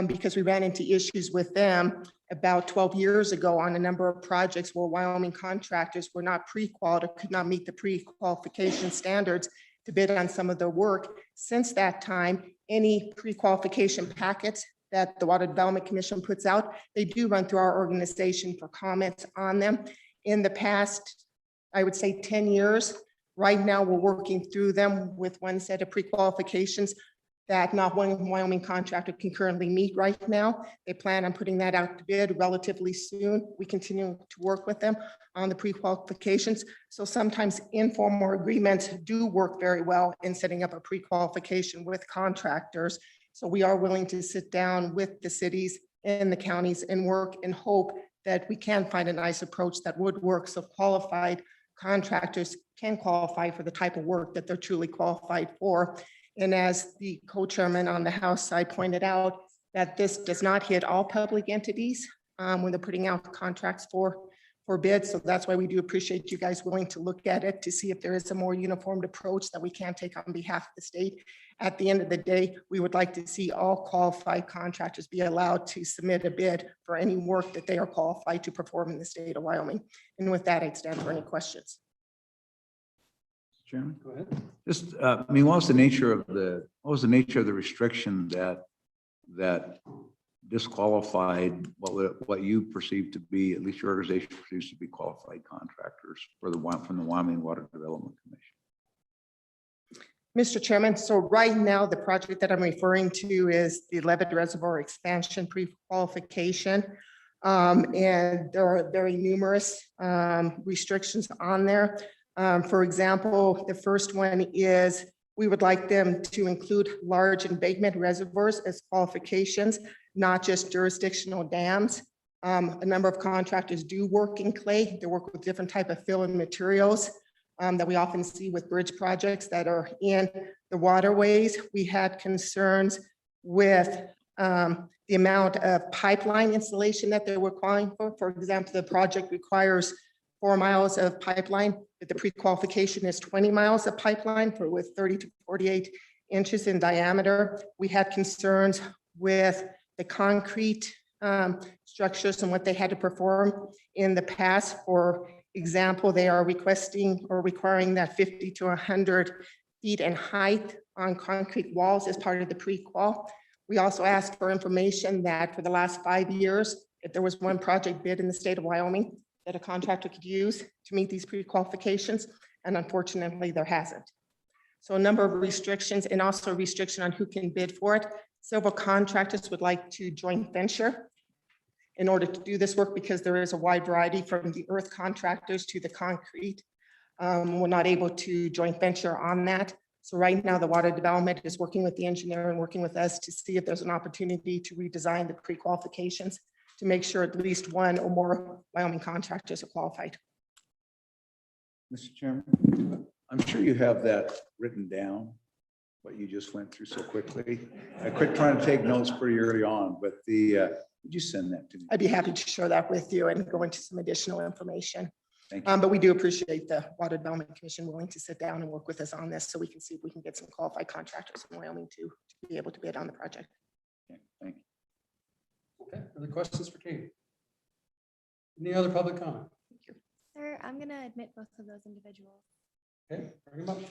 because we ran into issues with them about 12 years ago on a number of projects where Wyoming contractors were not pre-qualified or could not meet the pre-qualification standards to bid on some of their work. Since that time, any pre-qualification packets that the Water Development Commission puts out, they do run through our organization for comments on them. In the past, I would say 10 years, right now we're working through them with one set of pre-qualifications that not one Wyoming contractor can currently meet right now. They plan on putting that out to bid relatively soon. We continue to work with them on the pre-qualifications. So sometimes informal agreements do work very well in setting up a pre-qualification with contractors. So we are willing to sit down with the cities and the counties and work and hope that we can find a nice approach that would work so qualified contractors can qualify for the type of work that they're truly qualified for. And as the co-chairman on the House side pointed out, that this does not hit all public entities when they're putting out contracts for bids. So that's why we do appreciate you guys willing to look at it to see if there is a more uniformed approach that we can take on behalf of the state. At the end of the day, we would like to see all qualified contractors be allowed to submit a bid for any work that they are qualified to perform in the state of Wyoming. And with that, I'd stand for any questions. Chairman? Go ahead. Just, I mean, what was the nature of the restriction that disqualified what you perceive to be, at least your organization perceives to be qualified contractors from the Wyoming Water Development Commission? Mr. Chairman, so right now, the project that I'm referring to is the Levitt Reservoir Expansion Pre-qualification. And there are very numerous restrictions on there. For example, the first one is we would like them to include large embankment reservoirs as qualifications, not just jurisdictional dams. A number of contractors do work in clay. They work with different type of fill and materials that we often see with bridge projects that are in the waterways. We had concerns with the amount of pipeline installation that they were calling for. For example, the project requires 4 miles of pipeline, but the pre-qualification is 20 miles of pipeline with 30 to 48 inches in diameter. We had concerns with the concrete structures and what they had to perform in the past. For example, they are requesting or requiring that 50 to 100 feet in height on concrete walls as part of the pre-qual. We also asked for information that for the last 5 years, if there was one project bid in the state of Wyoming that a contractor could use to meet these pre-qualifications, and unfortunately there hasn't. So a number of restrictions and also a restriction on who can bid for it. Several contractors would like to joint venture in order to do this work because there is a wide variety from the earth contractors to the concrete. We're not able to joint venture on that. So right now the Water Development is working with the engineer and working with us to see if there's an opportunity to redesign the pre-qualifications to make sure at least one or more Wyoming contractors are qualified. Mr. Chairman, I'm sure you have that written down, what you just went through so quickly. I quit trying to take notes pretty early on, but would you send that to me? I'd be happy to share that with you and go into some additional information. Thank you. But we do appreciate the Water Development Commission willing to sit down and work with us on this so we can see if we can get some qualified contractors in Wyoming to be able to bid on the project. Okay, thank you. Okay, are Other questions for Katie? Any other public comment? Sir, I'm going to admit both of those individuals. Okay, bring them up.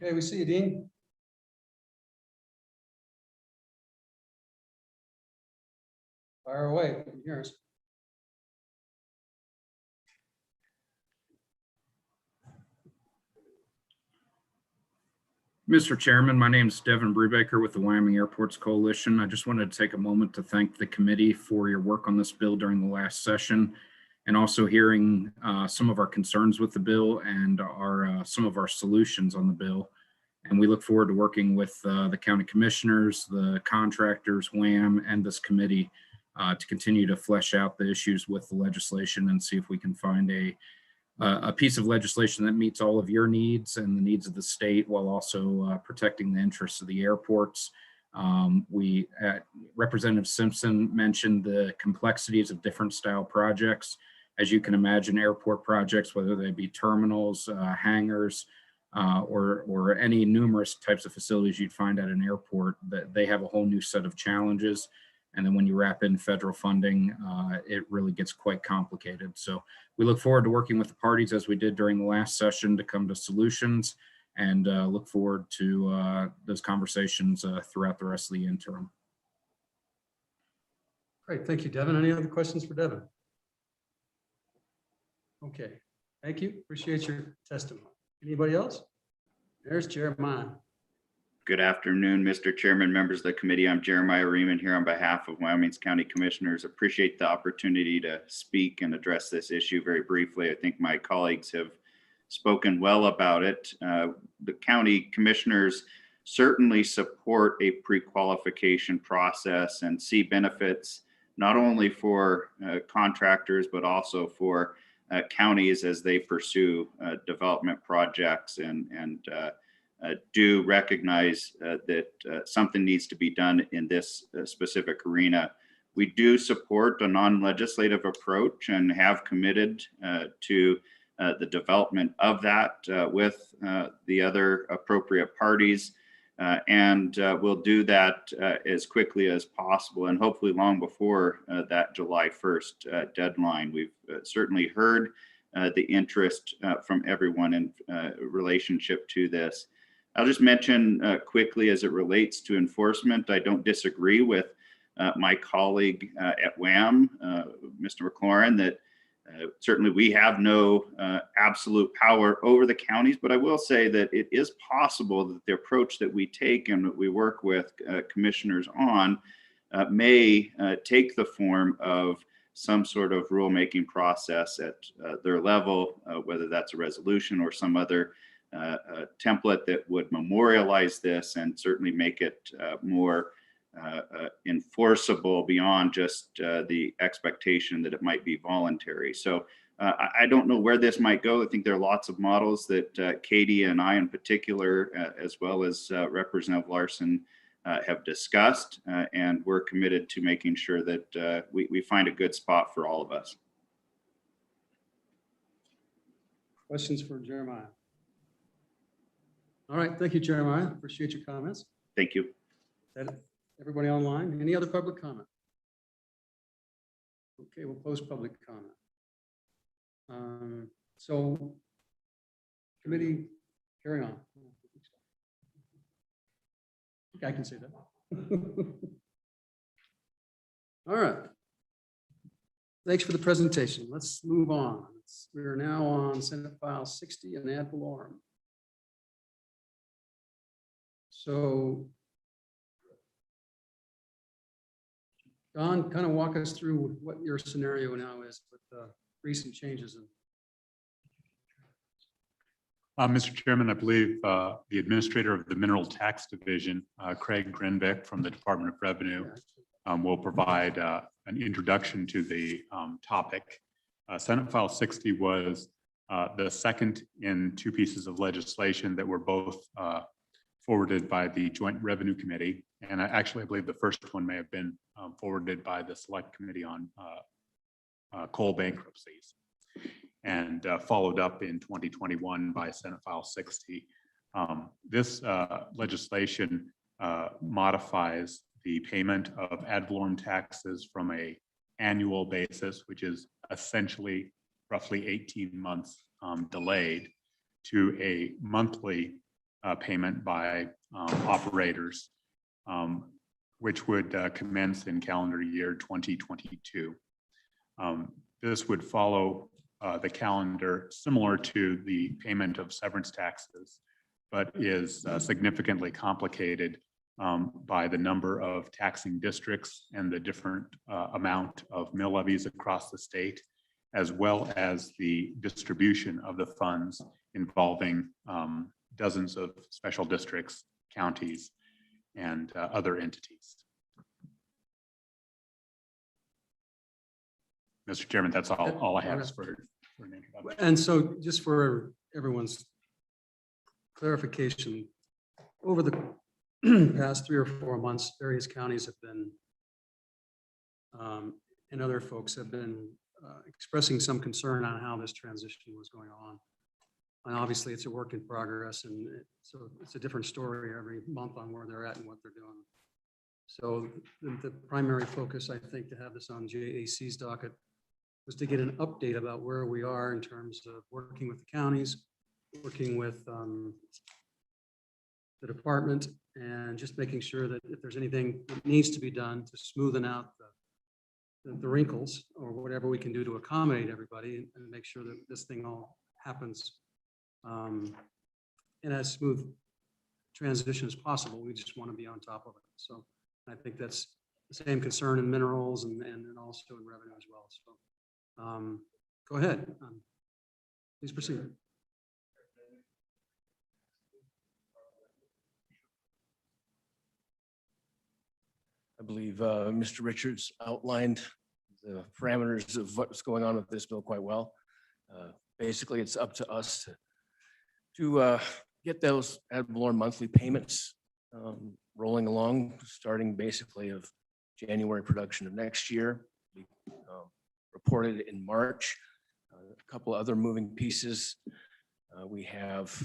Okay, we see you, Dean. Fire away, yours. Mr. Chairman, my name is Devin Brubaker with the Wyoming Airports Coalition. I just wanted to take a moment to thank the committee for your work on this bill during the last session, and also hearing some of our concerns with the bill and some of our solutions on the bill. And we look forward to working with the county commissioners, the contractors, WAM, and this committee to continue to flesh out the issues with the legislation and see if we can find a piece of legislation that meets all of your needs and the needs of the state while also protecting the interests of the airports. Representative Simpson mentioned the complexities of different style projects. As you can imagine, airport projects, whether they be terminals, hangars, or any numerous types of facilities you'd find at an airport, that they have a whole new set of challenges. And then when you wrap in federal funding, it really gets quite complicated. So we look forward to working with the parties as we did during the last session to come to solutions, and look forward to those conversations throughout the rest of the interim. Great, thank you, Devin. Any other questions for Devin? Okay, thank you. Appreciate your testimony. Anybody else? There's Jeremiah. Good afternoon, Mr. Chairman, members of the committee. I'm Jeremiah Riemann here on behalf of Wyoming's County Commissioners. Appreciate the opportunity to speak and address this issue very briefly. I think my colleagues have spoken well about it. The county commissioners certainly support a pre-qualification process and see benefits not only for contractors, but also for counties as they pursue development projects, and do recognize that something needs to be done in this specific arena. We do support a non-legislative approach and have committed to the development of that with the other appropriate parties, and we'll do that as quickly as possible, and hopefully long before that July 1st deadline. We've certainly heard the interest from everyone in relationship to this. I'll just mention quickly as it relates to enforcement, I don't disagree with my colleague at WAM, Mr. McLaurin, that certainly we have no absolute power over the counties, but I will say that it is possible that the approach that we take and that we work with commissioners on may take the form of some sort of rulemaking process at their level, whether that's a resolution or some other template that would memorialize this and certainly make it more enforceable beyond just the expectation that it might be voluntary. So I don't know where this might go. I think there are lots of models that Katie and I in particular, as well as Representative Larson, have discussed, and we're committed to making sure that we find a good spot for all of us. Questions for Jeremiah? All right, thank you, Jeremiah. Appreciate your comments. Thank you. Everybody online, any other public comment? Okay, we'll close public comment. So committee, carry on. Okay, I can say that. All right. Thanks for the presentation. Let's move on. We're now on Senate File 60 and ad valorem. So Don, kind of walk us through what your scenario now is with the recent changes. Mr. Chairman, I believe the administrator of the Mineral Tax Division, Craig Grenbeck from the Department of Revenue, will provide an introduction to the topic. Senate File 60 was the second in two pieces of legislation that were both forwarded by the Joint Revenue Committee. And I believe the first one may have been forwarded by the Select Committee on coal bankruptcies, and followed up in 2021 by Senate File 60. This legislation modifies the payment of ad valorem taxes from a annual basis, which is essentially roughly 18 months delayed, to a monthly payment by operators, which would commence in calendar year 2022. This would follow the calendar similar to the payment of severance taxes, but is significantly complicated by the number of taxing districts and the different amount of mill levies across the state, as well as the distribution of the funds involving dozens of special districts, counties, and other entities. Mr. Chairman, that's all I have for an introduction. And so just for everyone's clarification, over the past 3 or 4 months, various counties have been, and other folks have been expressing some concern on how this transition was going on. And obviously it's a work in progress, and so it's a different story every month on where they're at and what they're doing. So the primary focus, I think, to have this on JAC's docket was to get an update about where we are in terms of working with the counties, working with the department, and just making sure that if there's anything that needs to be done to smoothen out the wrinkles, or whatever we can do to accommodate everybody and make sure that this thing all happens in as smooth transition as possible. We just want to be on top of it. So I think that's the same concern in minerals and also in revenue as well. So go ahead. Please proceed. I believe Mr. Richards outlined the parameters of what's going on with this bill quite well. Basically, it's up to us to get those ad valorem monthly payments rolling along, starting basically of January production of next year. We reported in March. A couple other moving pieces. We have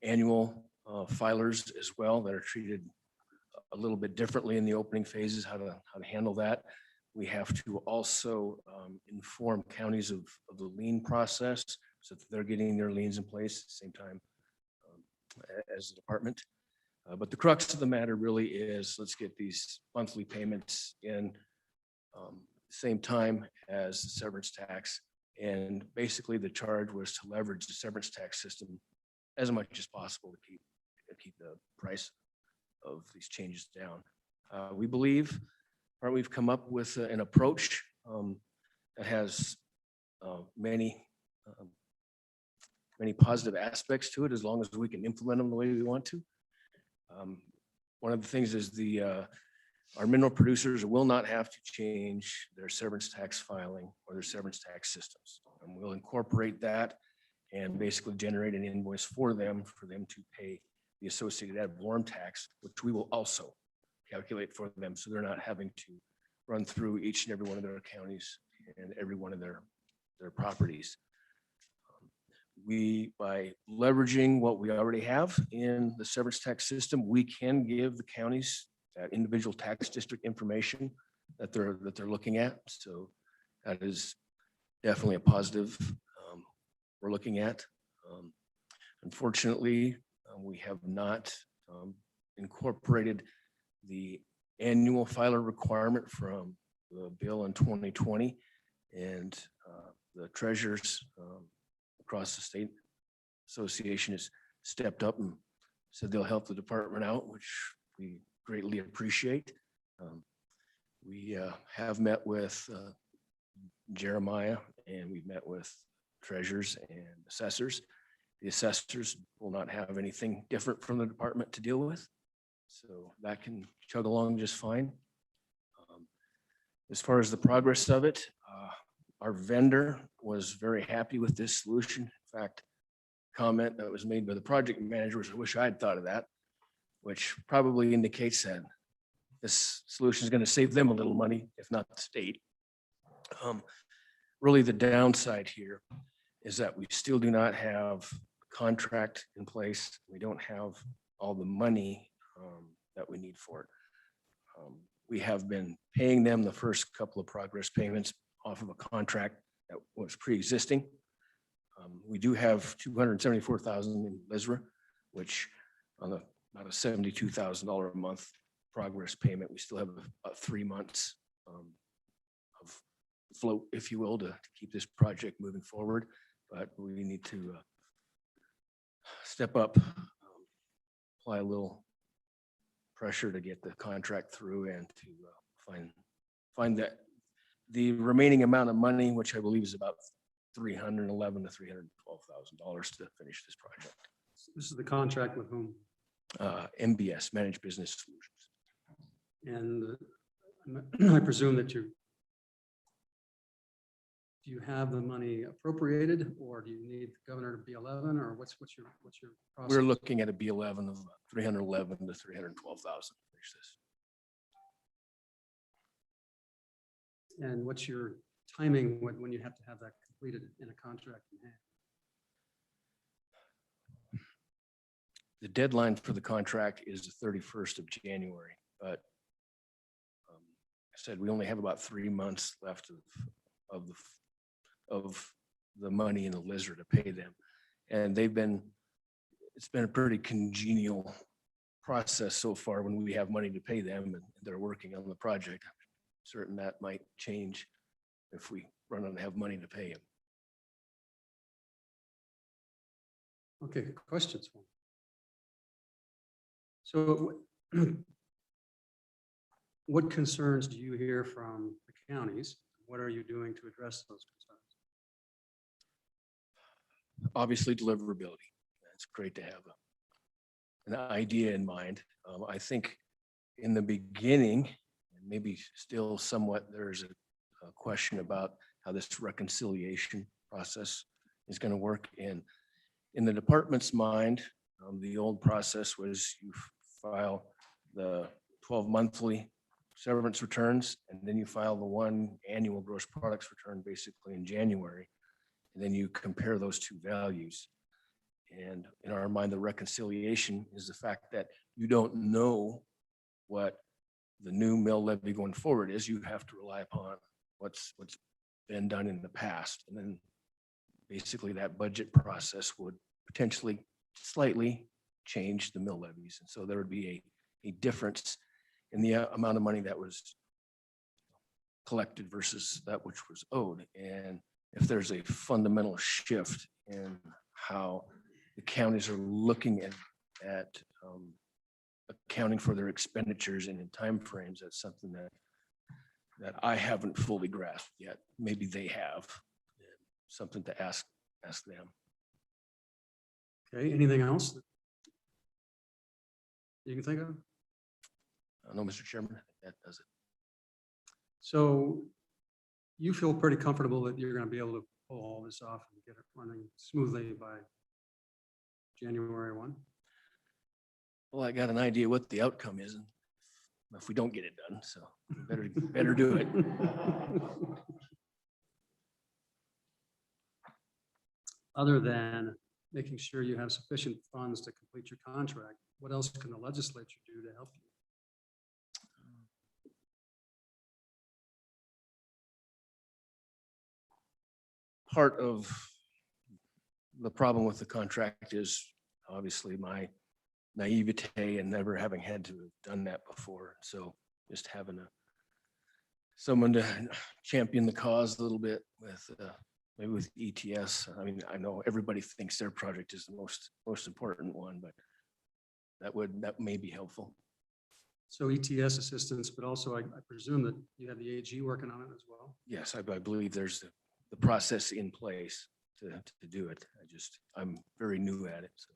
annual filers as well that are treated a little bit differently in the opening phases, how to handle that. We have to also inform counties of the lien process so that they're getting their liens in place at the same time as the department. But the crux of the matter really is, let's get these monthly payments in same time as the severance tax. And basically the charge was to leverage the severance tax system as much as possible to keep the price of these changes down. We believe we've come up with an approach that has many positive aspects to it, as long as we can implement them the way we want to. One of the things is our mineral producers will not have to change their severance tax filing or their severance tax systems. And we'll incorporate that and basically generate an invoice for them to pay the associated ad valorem tax, which we will also calculate for them, so they're not having to run through each and every one of their counties and every one of their properties. By leveraging what we already have in the severance tax system, we can give the counties that individual tax district information that they're looking at. So that is definitely a positive we're looking at. Unfortunately, we have not incorporated the annual filer requirement from the bill in 2020, and the treasurers across the state association has stepped up and said they'll help the department out, which we greatly appreciate. We have met with Jeremiah, and we've met with treasurers and assessors. The assessors will not have anything different from the department to deal with, so that can chug along just fine. As far as the progress of it, our vendor was very happy with this solution. In fact, comment that was made by the project manager was, I wish I had thought of that. which probably indicates that this solution is going to save them a little money, if not the state. Really, the downside here is that we still do not have a contract in place. We don't have all the money that we need for it. We have been paying them the first couple of progress payments off of a contract that was pre-existing. We do have $274,000 in LISRA, which on about a $72,000 a month progress payment, we still have about 3 months of float, if you will, to keep this project moving forward. But we need to step up, apply a little pressure to get the contract through and to find that the remaining amount of money, which I believe is about $311,000 to $312,000 to finish this project. This is the contract with whom? MBS, Managed Business Solutions. And I presume that do you have the money appropriated, or do you need the governor to be 11, or what's your process? We're looking at a B11 of $311,000 to $312,000 to finish this. And what's your timing when you have to have that completed in a contract in hand? The deadline for the contract is the 31st of January, but I said we only have about 3 months left of the money in the LISR to pay them. And it's been a pretty congenial process so far when we have money to pay them and they're working on the project. I'm certain that might change if we run out and have money to pay them. Okay, questions? So what concerns do you hear from the counties? What are you doing to address those concerns? Obviously, deliverability. It's great to have an idea in mind. I think in the beginning, and maybe still somewhat, there's a question about how this reconciliation process is going to work. And in the department's mind, the old process was you file the 12 monthly severance returns, and then you file the 1 annual gross products return basically in January. And then you compare those two values. And in our mind, the reconciliation is the fact that you don't know what the new mill levy going forward is. You have to rely upon what's been done in the past. And then basically that budget process would potentially slightly change the mill levies. And so there would be a difference in the amount of money that was collected versus that which was owed. And if there's a fundamental shift in how the counties are looking at accounting for their expenditures and in timeframes, that's something that I haven't fully grasped yet. Maybe they have. Something to ask them. Okay, anything else that you can think of? No, Mr. Chairman, that does it. So you feel pretty comfortable that you're going to be able to pull all this off and get it running smoothly by January 1? Well, I got an idea what the outcome is, and if we don't get it done, so better do it. Other than making sure you have sufficient funds to complete your contract, what else can the legislature do to help you? Part of the problem with the contract is obviously my naivete and never having had to have done that before. So just having someone to champion the cause a little bit with maybe with ETS. I mean, I know everybody thinks their project is the most important one, but that may be helpful. So ETS assistance, but also I presume that you have the AG working on it as well? Yes, I believe there's the process in place to do it. I'm very new at it, so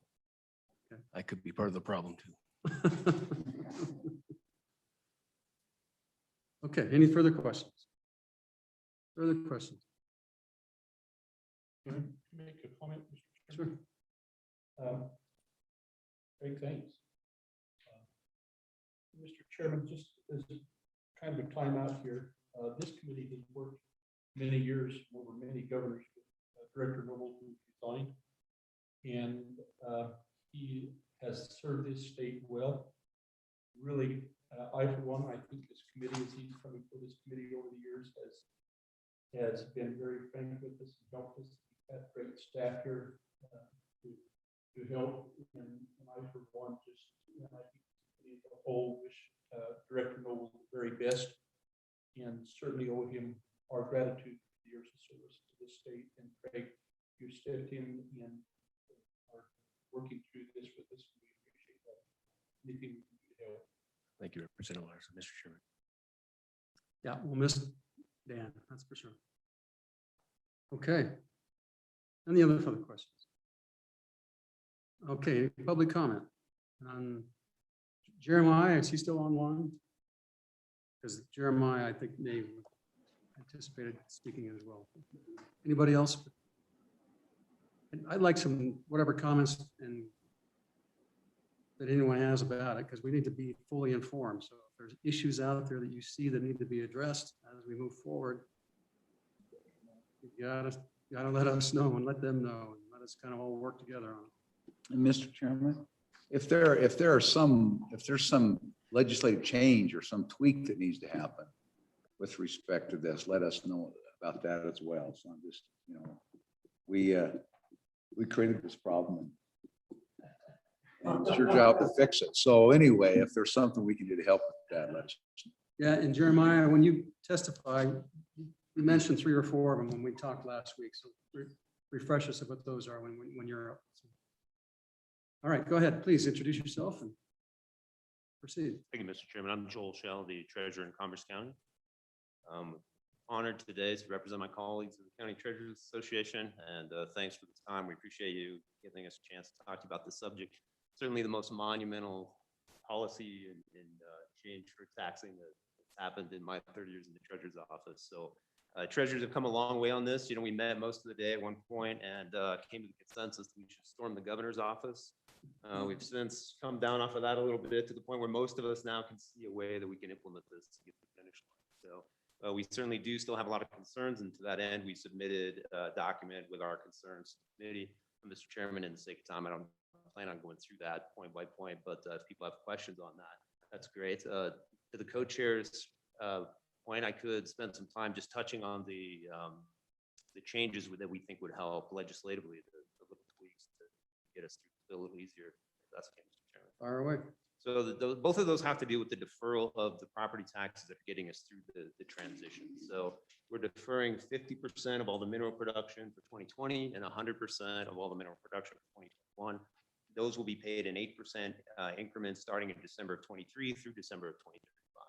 okay. I could be part of the problem too. Okay, any further questions? Further questions? Can I make a comment, Mr. Chairman? Sure. Great, thanks. Mr. Chairman, just as kind of a timeout here, this committee has worked many years over many governors with Director Noble, who resigned. And he has served his state well. Really, I, for one, I think this committee, as he's coming for this committee over the years, has been very frank with us and helped us. We've had great staff here to help. And I, for one, just, and I think the whole wish Director Noble the very best, and certainly owe him our gratitude for the years of service to the state. And Craig, you stepped in and are working through this with us. We appreciate that. Anything we can do to help. Thank you, Representative Larson, Mr. Chairman. Yeah, we'll miss Dan, that's for sure. Okay. Any other further questions? Okay, public comment on Jeremiah, is he still online? Because Jeremiah, I think, may have anticipated speaking as well. Anybody else? And I'd like some, whatever comments and that anyone has about it, because we need to be fully informed. So if there's issues out there that you see that need to be addressed as we move forward, you gotta let us know and let them know, and let us kind of all work together on it. And Mr. Chairman, if there's some legislative change or some tweak that needs to happen with respect to this, let us know about that as well. So I'm just, we created this problem and it's your job to fix it. So anyway, if there's something we can do to help with that, let's. Yeah, and Jeremiah, when you testify, you mentioned 3 or 4 of them when we talked last week. So refresh us of what those are when you're up. All right, go ahead. Please introduce yourself and proceed. Thank you, Mr. Chairman. I'm Joel Shell, the Treasurer in Commerce County. Honored today to represent my colleagues in the County Treasurers Association, and thanks for the time. We appreciate you giving us a chance to talk to you about this subject. Certainly the most monumental policy and change for taxing that's happened in my 30 years in the Treasurer's office. So treasurers have come a long way on this. We met most of the day at one point and came to the consensus that we should storm the governor's office. We've since come down off of that a little bit to the point where most of us now can see a way that we can implement this to get to the finish line. So we certainly do still have a lot of concerns, and to that end, we submitted a document with our concerns to the committee. Mr. Chairman, in the sake of time, I don't plan on going through that point by point, but if people have questions on that, that's great. To the co-chair's point, I could spend some time just touching on the changes that we think would help legislatively, the little tweaks to get us through a little easier. That's okay, Mr. Chairman. Fire away. So both of those have to do with the deferral of the property taxes that are getting us through the transition. So we're deferring 50% of all the mineral production for 2020 and 100% of all the mineral production for 2021. Those will be paid in 8% increments starting in December of 23 through December of 2035.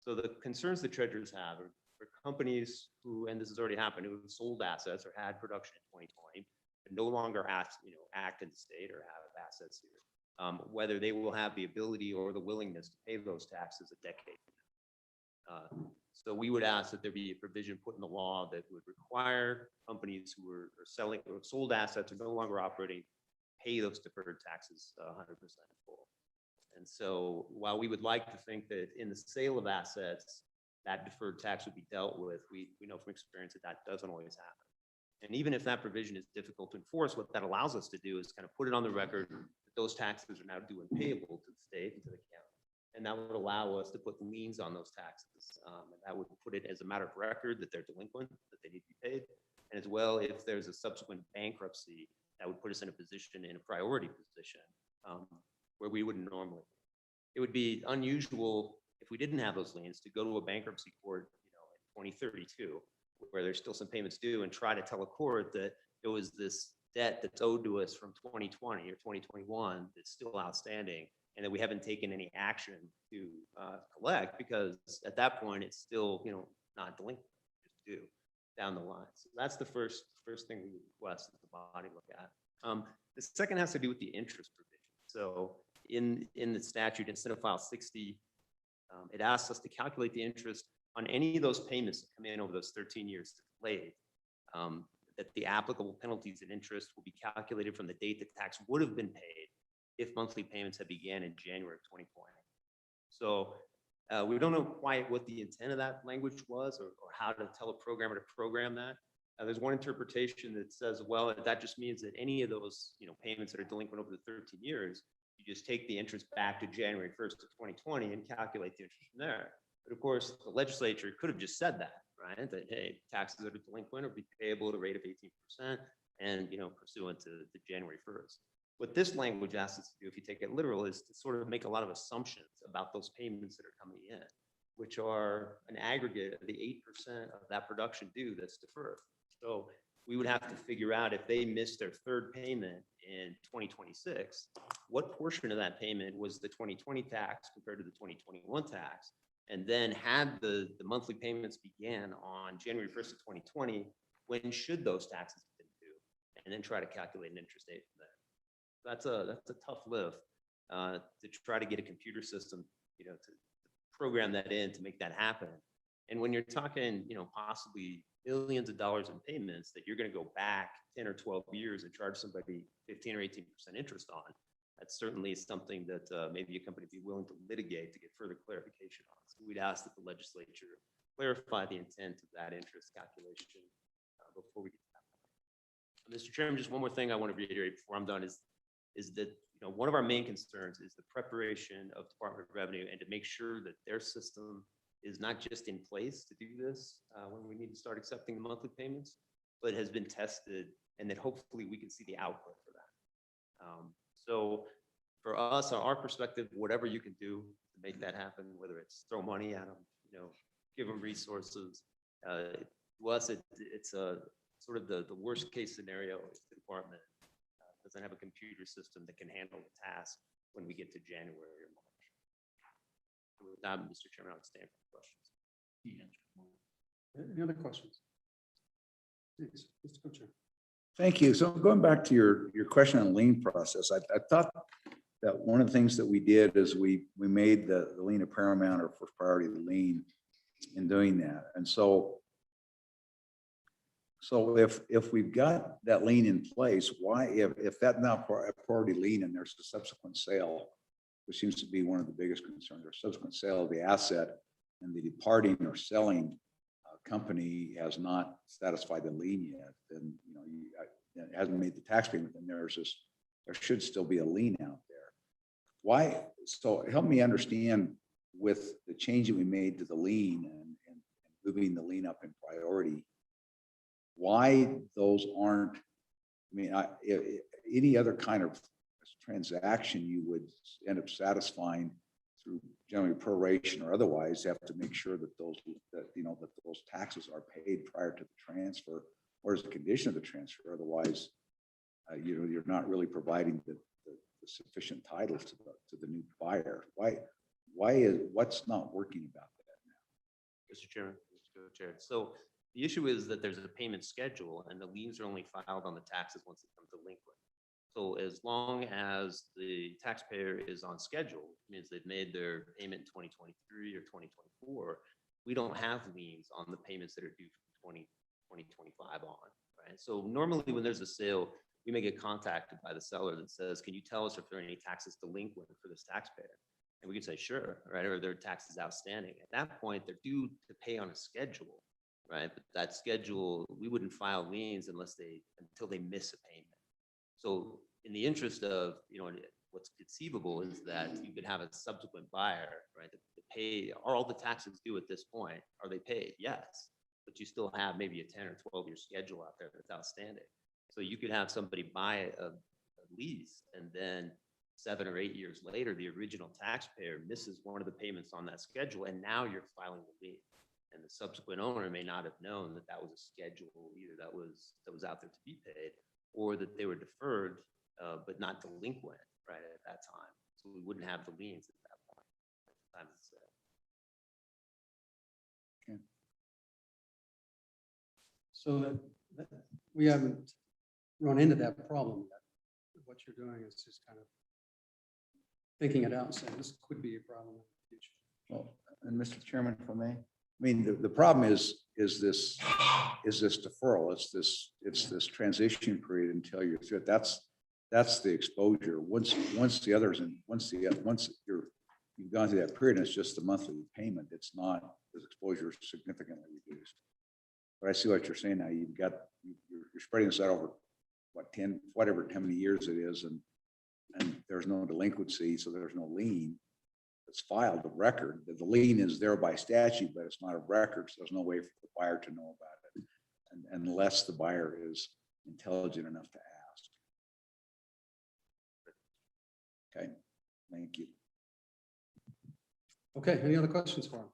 So the concerns the treasurers have are for companies who, and this has already happened, who have sold assets or had production in 2020, and no longer act in the state or have assets here. Whether they will have the ability or the willingness to pay those taxes a decade from now. So we would ask that there be a provision put in the law that would require companies who are selling or sold assets or no longer operating pay those deferred taxes 100% full. And so while we would like to think that in the sale of assets, that deferred tax would be dealt with, we know from experience that doesn't always happen. And even if that provision is difficult to enforce, what that allows us to do is kind of put it on the record that those taxes are now due and payable to the state and to the county. And that would allow us to put liens on those taxes. And that would put it as a matter of record that they're delinquent, that they need to be paid. And as well, if there's a subsequent bankruptcy, that would put us in a position, in a priority position, where we wouldn't normally. It would be unusual if we didn't have those liens to go to a bankruptcy court, in 2032, where there's still some payments due, and try to tell a court that there was this debt that's owed to us from 2020 or 2021 that's still outstanding, and that we haven't taken any action to collect, because at that point it's still not delinquent, it's due down the line. So that's the first thing we request that the body look at. The second has to do with the interest provision. So in the statute, in Senate File 60, it asks us to calculate the interest on any of those payments that come in over those 13 years delayed, that the applicable penalties and interest will be calculated from the date the tax would have been paid if monthly payments had began in January of 2020. So we don't know quite what the intent of that language was or how to tell a programmer to program that. There's one interpretation that says, well, that just means that any of those, payments that are delinquent over the 13 years, you just take the interest back to January 1st of 2020 and calculate the interest from there. But of course, the legislature could have just said that, right? That, hey, taxes that are delinquent are be payable at a rate of 18% and, pursuant to January 1st. What this language asks us to do, if you take it literal, is to sort of make a lot of assumptions about those payments that are coming in, which are an aggregate of the 8% of that production due that's deferred. So we would have to figure out if they missed their third payment in 2026, what portion of that payment was the 2020 tax compared to the 2021 tax? And then had the monthly payments began on January 1st of 2020, when should those taxes have been due? And then try to calculate an interest rate from there. That's a tough lift to try to get a computer system, to program that in to make that happen. And when you're talking, possibly billions of dollars in payments that you're going to go back 10 or 12 years and charge somebody 15 or 18% interest on, that's certainly something that maybe a company would be willing to litigate to get further clarification on. So we'd ask that the legislature clarify the intent of that interest calculation before we get to that point. Mr. Chairman, just one more thing I want to reiterate before I'm done is that one of our main concerns is the preparation of Department of Revenue and to make sure that their system is not just in place to do this when we need to start accepting the monthly payments, but has been tested and that hopefully we can see the output for that. So for us, on our perspective, whatever you can do to make that happen, whether it's throw money at them, give them resources, to us, it's a sort of the worst case scenario if the department doesn't have a computer system that can handle the task when we get to January or March. With that, Mr. Chairman, I would stand for questions. Any other questions? Please, Mr. Co-Chair. Thank you. So going back to your question on lien process, I thought that one of the things that we did is we made the lien a paramount or first priority of the lien in doing that. And so if we've got that lien in place, why, if that's not a priority lien and there's a subsequent sale, which seems to be one of the biggest concerns, or subsequent sale of the asset, and the departing or selling company has not satisfied the lien yet, then it hasn't made the tax payment, then there should still be a lien out there. Why? So help me understand with the change that we made to the lien and moving the lien up in priority, why those aren't, any other kind of transaction you would end up satisfying through generally proration or otherwise, have to make sure that those taxes are paid prior to the transfer or as a condition of the transfer. Otherwise, you're not really providing the sufficient titles to the new buyer. What's not working about that now? Mr. Chairman, Mr. Co-Chair. So the issue is that there's a payment schedule and the liens are only filed on the taxes once they become delinquent. So as long as the taxpayer is on schedule, which means they've made their payment in 2023 or 2024, we don't have liens on the payments that are due from 2025 on, right? So normally when there's a sale, we may get contacted by the seller that says, can you tell us if there are any taxes delinquent for this taxpayer? And we can say, sure, right? Or their taxes outstanding. At that point, they're due to pay on a schedule, right? But that schedule, we wouldn't file liens until they miss a payment. So in the interest of, what's conceivable is that you could have a subsequent buyer, right? To pay, are all the taxes due at this point? Are they paid? Yes. But you still have maybe a 10 or 12-year schedule out there that's outstanding. So you could have somebody buy a lease and then 7 or 8 years later, the original taxpayer misses one of the payments on that schedule, and now you're filing the lien. And the subsequent owner may not have known that that was a schedule either that was out there to be paid, or that they were deferred but not delinquent right at that time. So we wouldn't have the liens at that point at the time of the sale. Okay. So that we haven't run into that problem yet. What you're doing is just kind of thinking it out and saying this could be a problem in the future. Well, and Mr. Chairman, if I may, the problem is this deferral. It's this transition period until you're through it. That's the exposure. Once the others and once you're you've gone through that period, and it's just the monthly payment. It's not, this exposure is significantly reduced. But I see what you're saying now. You're spreading this out over what, 10, whatever, how many years it is, and there's no delinquency, so there's no lien. It's filed a record. The lien is there by statute, but it's not a record, so there's no way for the buyer to know about it, unless the buyer is intelligent enough to ask. Okay, thank you. Okay, any other questions for him?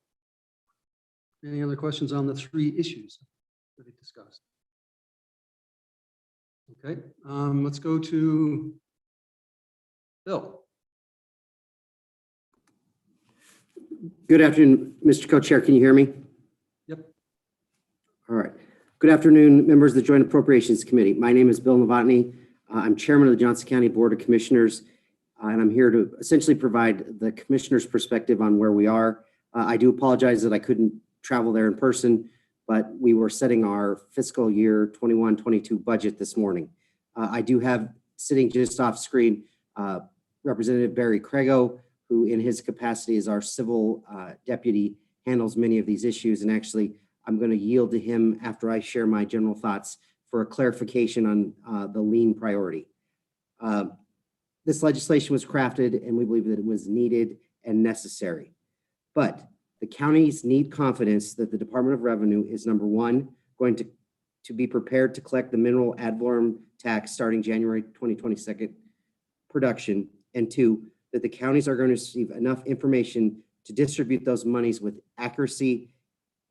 Any other questions on the three issues that he discussed? Okay, let's go to Bill. Good afternoon, Mr. Co-Chair. Can you hear me? Yep. All right. Good afternoon, members of the Joint Appropriations Committee. My name is Bill Novotny. I'm Chairman of the Johnson County Board of Commissioners, and I'm here to essentially provide the Commissioner's perspective on where we are. I do apologize that I couldn't travel there in person, but we were setting our fiscal year 21-22 budget this morning. I do have sitting just off screen Representative Barry Crego, who in his capacity as our civil deputy handles many of these issues. And actually, I'm going to yield to him after I share my general thoughts for a clarification on the lien priority. This legislation was crafted and we believe that it was needed and necessary. But the counties need confidence that the Department of Revenue is, number one, going to be prepared to collect the mineral ad valorem tax starting January 2022 production, and two, that the counties are going to receive enough information to distribute those monies with accuracy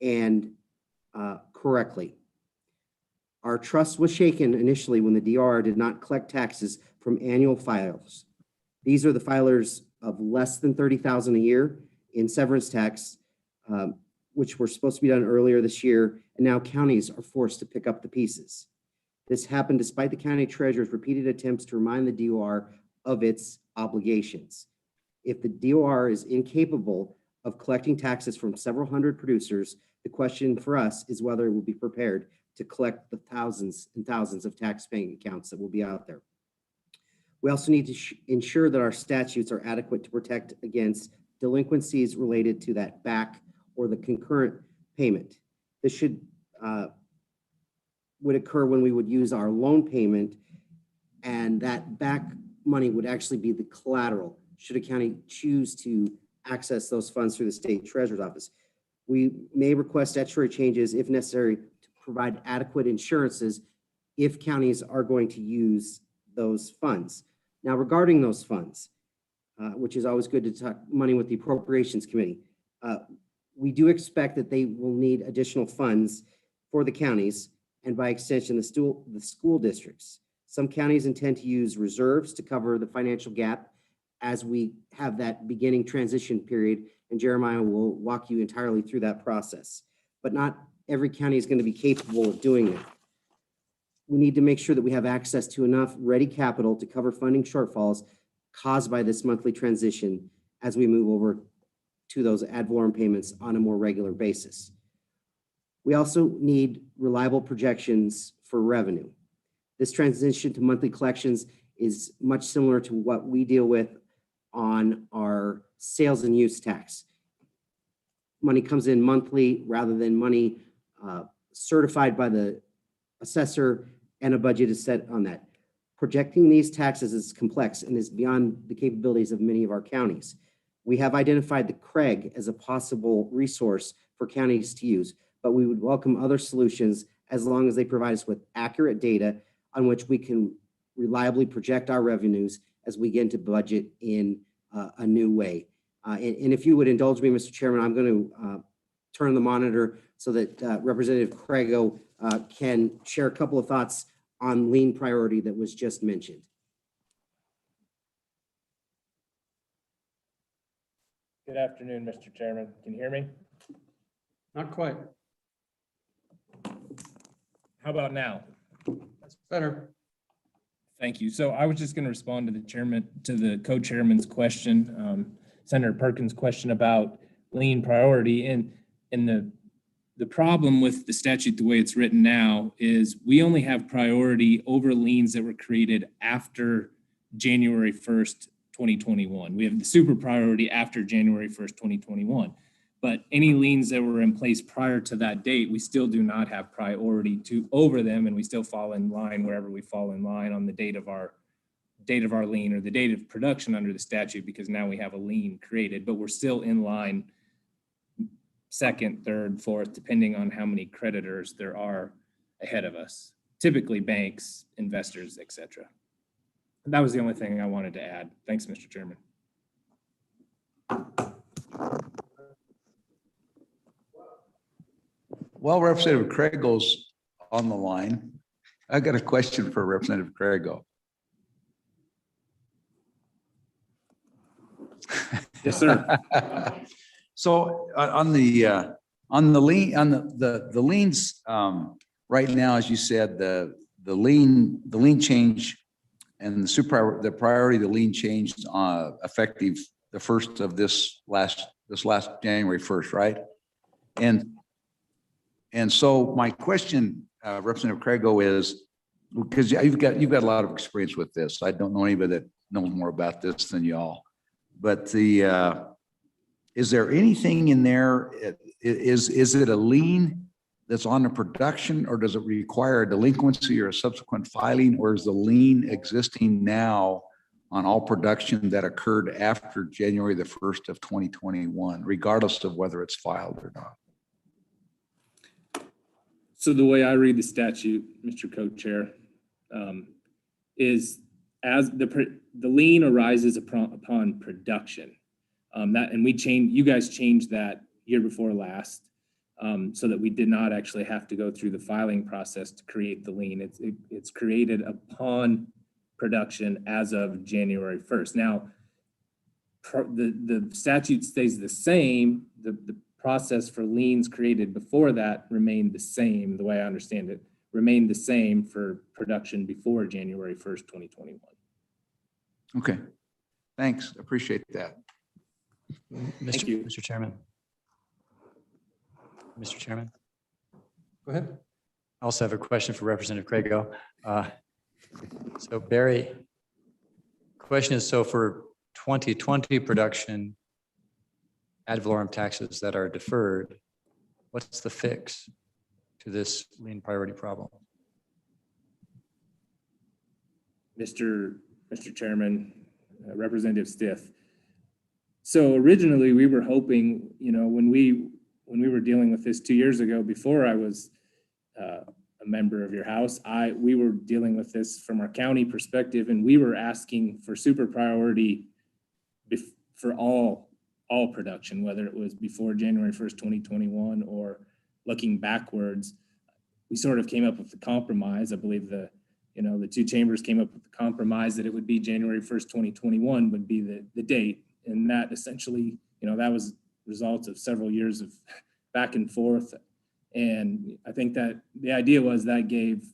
and correctly. Our trust was shaken initially when the DRR did not collect taxes from annual filers. These are the filers of less than $30,000 a year in severance tax, which were supposed to be done earlier this year, and now counties are forced to pick up the pieces. This happened despite the county treasurer's repeated attempts to remind the DOR of its obligations. If the DOR is incapable of collecting taxes from several hundred producers, the question for us is whether it will be prepared to collect the thousands and thousands of tax-paying accounts that will be out there. We also need to ensure that our statutes are adequate to protect against delinquencies related to that back or the concurrent payment. This would occur when we would use our loan payment, and that back money would actually be the collateral should a county choose to access those funds through the state treasurer's office. We may request statutory changes if necessary to provide adequate insurances if counties are going to use those funds. Now, regarding those funds, which is always good to talk money with the Appropriations Committee, we do expect that they will need additional funds for the counties and by extension, the school districts. Some counties intend to use reserves to cover the financial gap as we have that beginning transition period, and Jeremiah will walk you entirely through that process. But not every county is going to be capable of doing it. We need to make sure that we have access to enough ready capital to cover funding shortfalls caused by this monthly transition as we move over to those ad valorem payments on a more regular basis. We also need reliable projections for revenue. This transition to monthly collections is much similar to what we deal with on our sales and use tax. Money comes in monthly rather than money certified by the assessor, and a budget is set on that. Projecting these taxes is complex and is beyond the capabilities of many of our counties. We have identified the CREG as a possible resource for counties to use, but we would welcome other solutions as long as they provide us with accurate data on which we can reliably project our revenues as we get into budget in a new way. And if you would indulge me, Mr. Chairman, I'm going to turn the monitor so that Representative Crego can share a couple of thoughts on lien priority that was just mentioned. Good afternoon, Mr. Chairman. Can you hear me? Not quite. How about now? That's better. Thank you. So I was just going to respond to the co-chairman's question, Senator Perkins' question about lien priority. And the problem with the statute, the way it's written now, is we only have priority over liens that were created after January 1st 2021. We have the super priority after January 1st, 2021. But any liens that were in place prior to that date, we still do not have priority over them, and we still fall in line wherever we fall in line on the date of our lien or the date of production under the statute, because now we have a lien created, but we're still in line second, third, fourth, depending on how many creditors there are ahead of us, typically banks, investors, etc. That was the only thing I wanted to add. Thanks, Mr. Chairman. While Representative Craig's on the line, I got a question for Representative Craigo. Yes, sir. So on the liens, right now, as you said, the lien change and the priority of the lien changed effective the first of this last January 1st, right? And so my question, Representative Craigo, is because you've got a lot of experience with this. I don't know anybody that knows more about this than y'all. But is there anything in there? Is it a lien that's on the production, or does it require a delinquency or a subsequent filing, or is the lien existing now on all production that occurred after January the 1st of 2021, regardless of whether it's filed or not? So the way I read the statute, Mr. Co-Chair, is as the lien arises upon production. You guys changed that year before last, so that we did not actually have to go through the filing process to create the lien. It's created upon production as of January 1st. Now, the statute stays the same. The process for liens created before that remained the same, the way I understand it, remained the same for production before January 1st, 2021. Okay, thanks. Appreciate that. Thank you. Mr. Chairman. Mr. Chairman. Go ahead. I also have a question for Representative Craigo. So Barry, question is, so for 2020 production, ad valorem taxes that are deferred, what's the fix to this lien priority problem? Mr. Chairman, Representative Stiff. So originally we were hoping, when we were dealing with this 2 years ago, before I was a member of your house, we were dealing with this from our county perspective, and we were asking for super priority for all production, whether it was before January 1st, 2021, or looking backwards. We sort of came up with the compromise. I believe the two chambers came up with the compromise that it would be January 1st, 2021 would be the date. And that essentially, that was results of several years of back and forth. And I think that the idea was that gave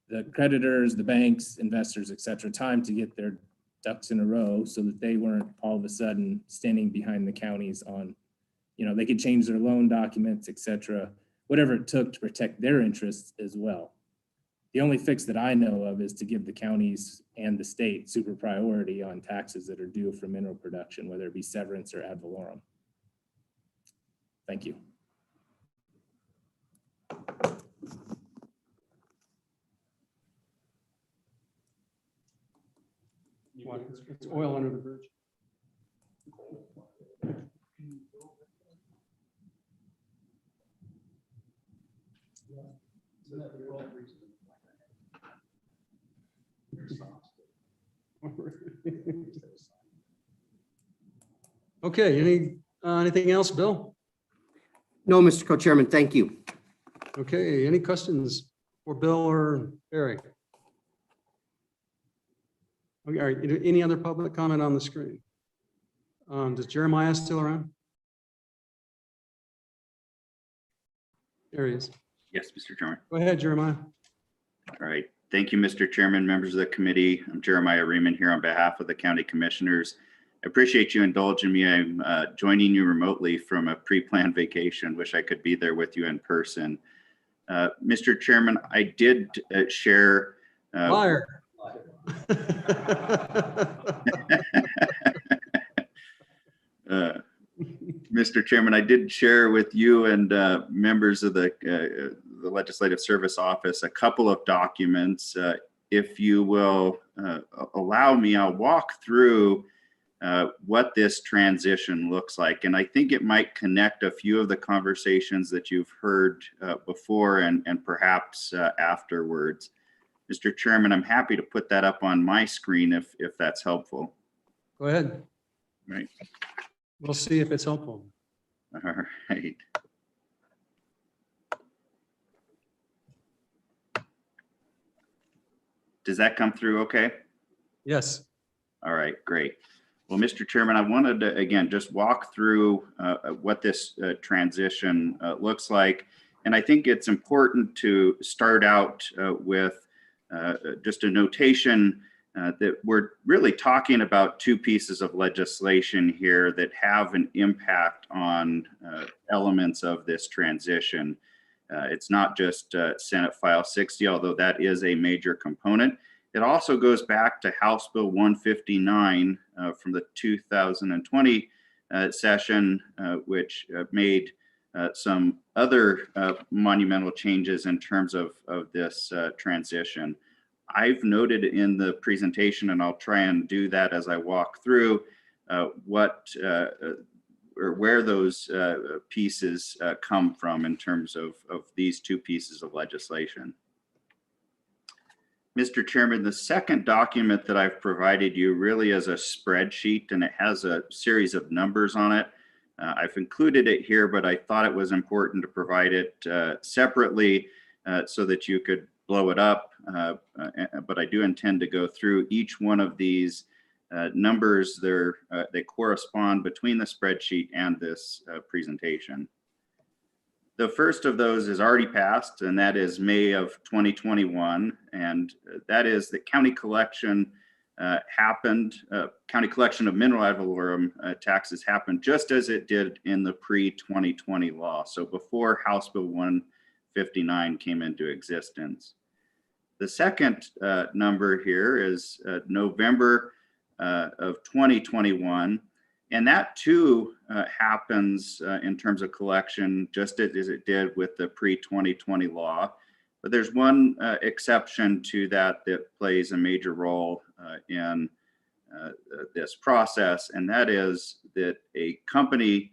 the creditors, the banks, investors, et cetera, time to get their ducks in a row so that they weren't all of a sudden standing behind the counties on, they could change their loan documents, et cetera, whatever it took to protect their interests as well. The only fix that I know of is to give the counties and the state super priority on taxes that are due for mineral production, whether it be severance or ad valorem. Thank you. It's oil under the bridge. Okay, anything else, Bill? No, Mr. Co-Chairman, thank you. Okay, any questions for Bill or Barry? Okay, all right, any other public comment on the screen? Does Jeremiah still around? There he is. Yes, Mr. Chairman. Go ahead, Jeremiah. All right. Thank you, Mr. Chairman, members of the committee. I'm Jeremiah Riemann here on behalf of the county commissioners. I appreciate you indulging me. I'm joining you remotely from a pre-planned vacation. Wish I could be there with you in person. Mr. Chairman, I did share. Liar. Mr. Chairman, I did share with you and members of the Legislative Service Office a couple of documents. If you will allow me, I'll walk through what this transition looks like. And I think it might connect a few of the conversations that you've heard before and perhaps afterwards. Mr. Chairman, I'm happy to put that up on my screen if that's helpful. Go ahead. Right. We'll see if it's helpful. All right. Does that come through okay? Yes. All right, great. Well, Mr. Chairman, I wanted to, again, just walk through what this transition looks like. And I think it's important to start out with just a notation that we're really talking about two pieces of legislation here that have an impact on elements of this transition. It's not just Senate File 60, although that is a major component. It also goes back to House Bill 159 from the 2020 session, which made some other monumental changes in terms of this transition. I've noted in the presentation, and I'll try and do that as I walk through what or where those pieces come from in terms of these two pieces of legislation. Mr. Chairman, the second document that I've provided you really is a spreadsheet, and it has a series of numbers on it. I've included it here, but I thought it was important to provide it separately so that you could blow it up. But I do intend to go through each one of these numbers. They correspond between the spreadsheet and this presentation. The first of those is already passed, and that is May of 2021. And that is that county collection happened, county collection of mineral ad valorem taxes happened just as it did in the pre-2020 law. So before House Bill 159 came into existence. The second number here is November of 2021. And that too happens in terms of collection, just as it did with the pre-2020 law. But there's one exception to that that plays a major role in this process, and that is that a company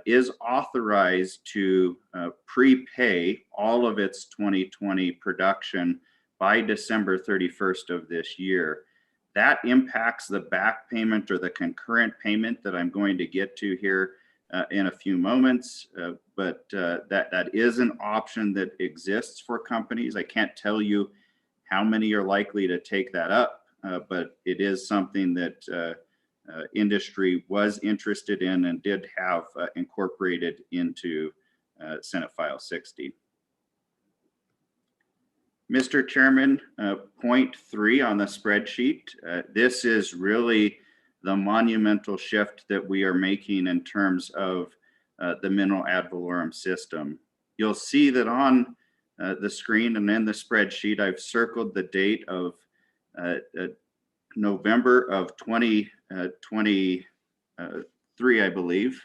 is authorized to prepay all of its 2020 production by December 31st of this year. That impacts the back payment or the concurrent payment that I'm going to get to here in a few moments. But that is an option that exists for companies. I can't tell you how many are likely to take that up, but it is something that industry was interested in and did have incorporated into Senate File 60. Mr. Chairman, point 3 on the spreadsheet. This is really the monumental shift that we are making in terms of the mineral ad valorem system. You'll see that on the screen and in the spreadsheet, I've circled the date of November of 2023, I believe.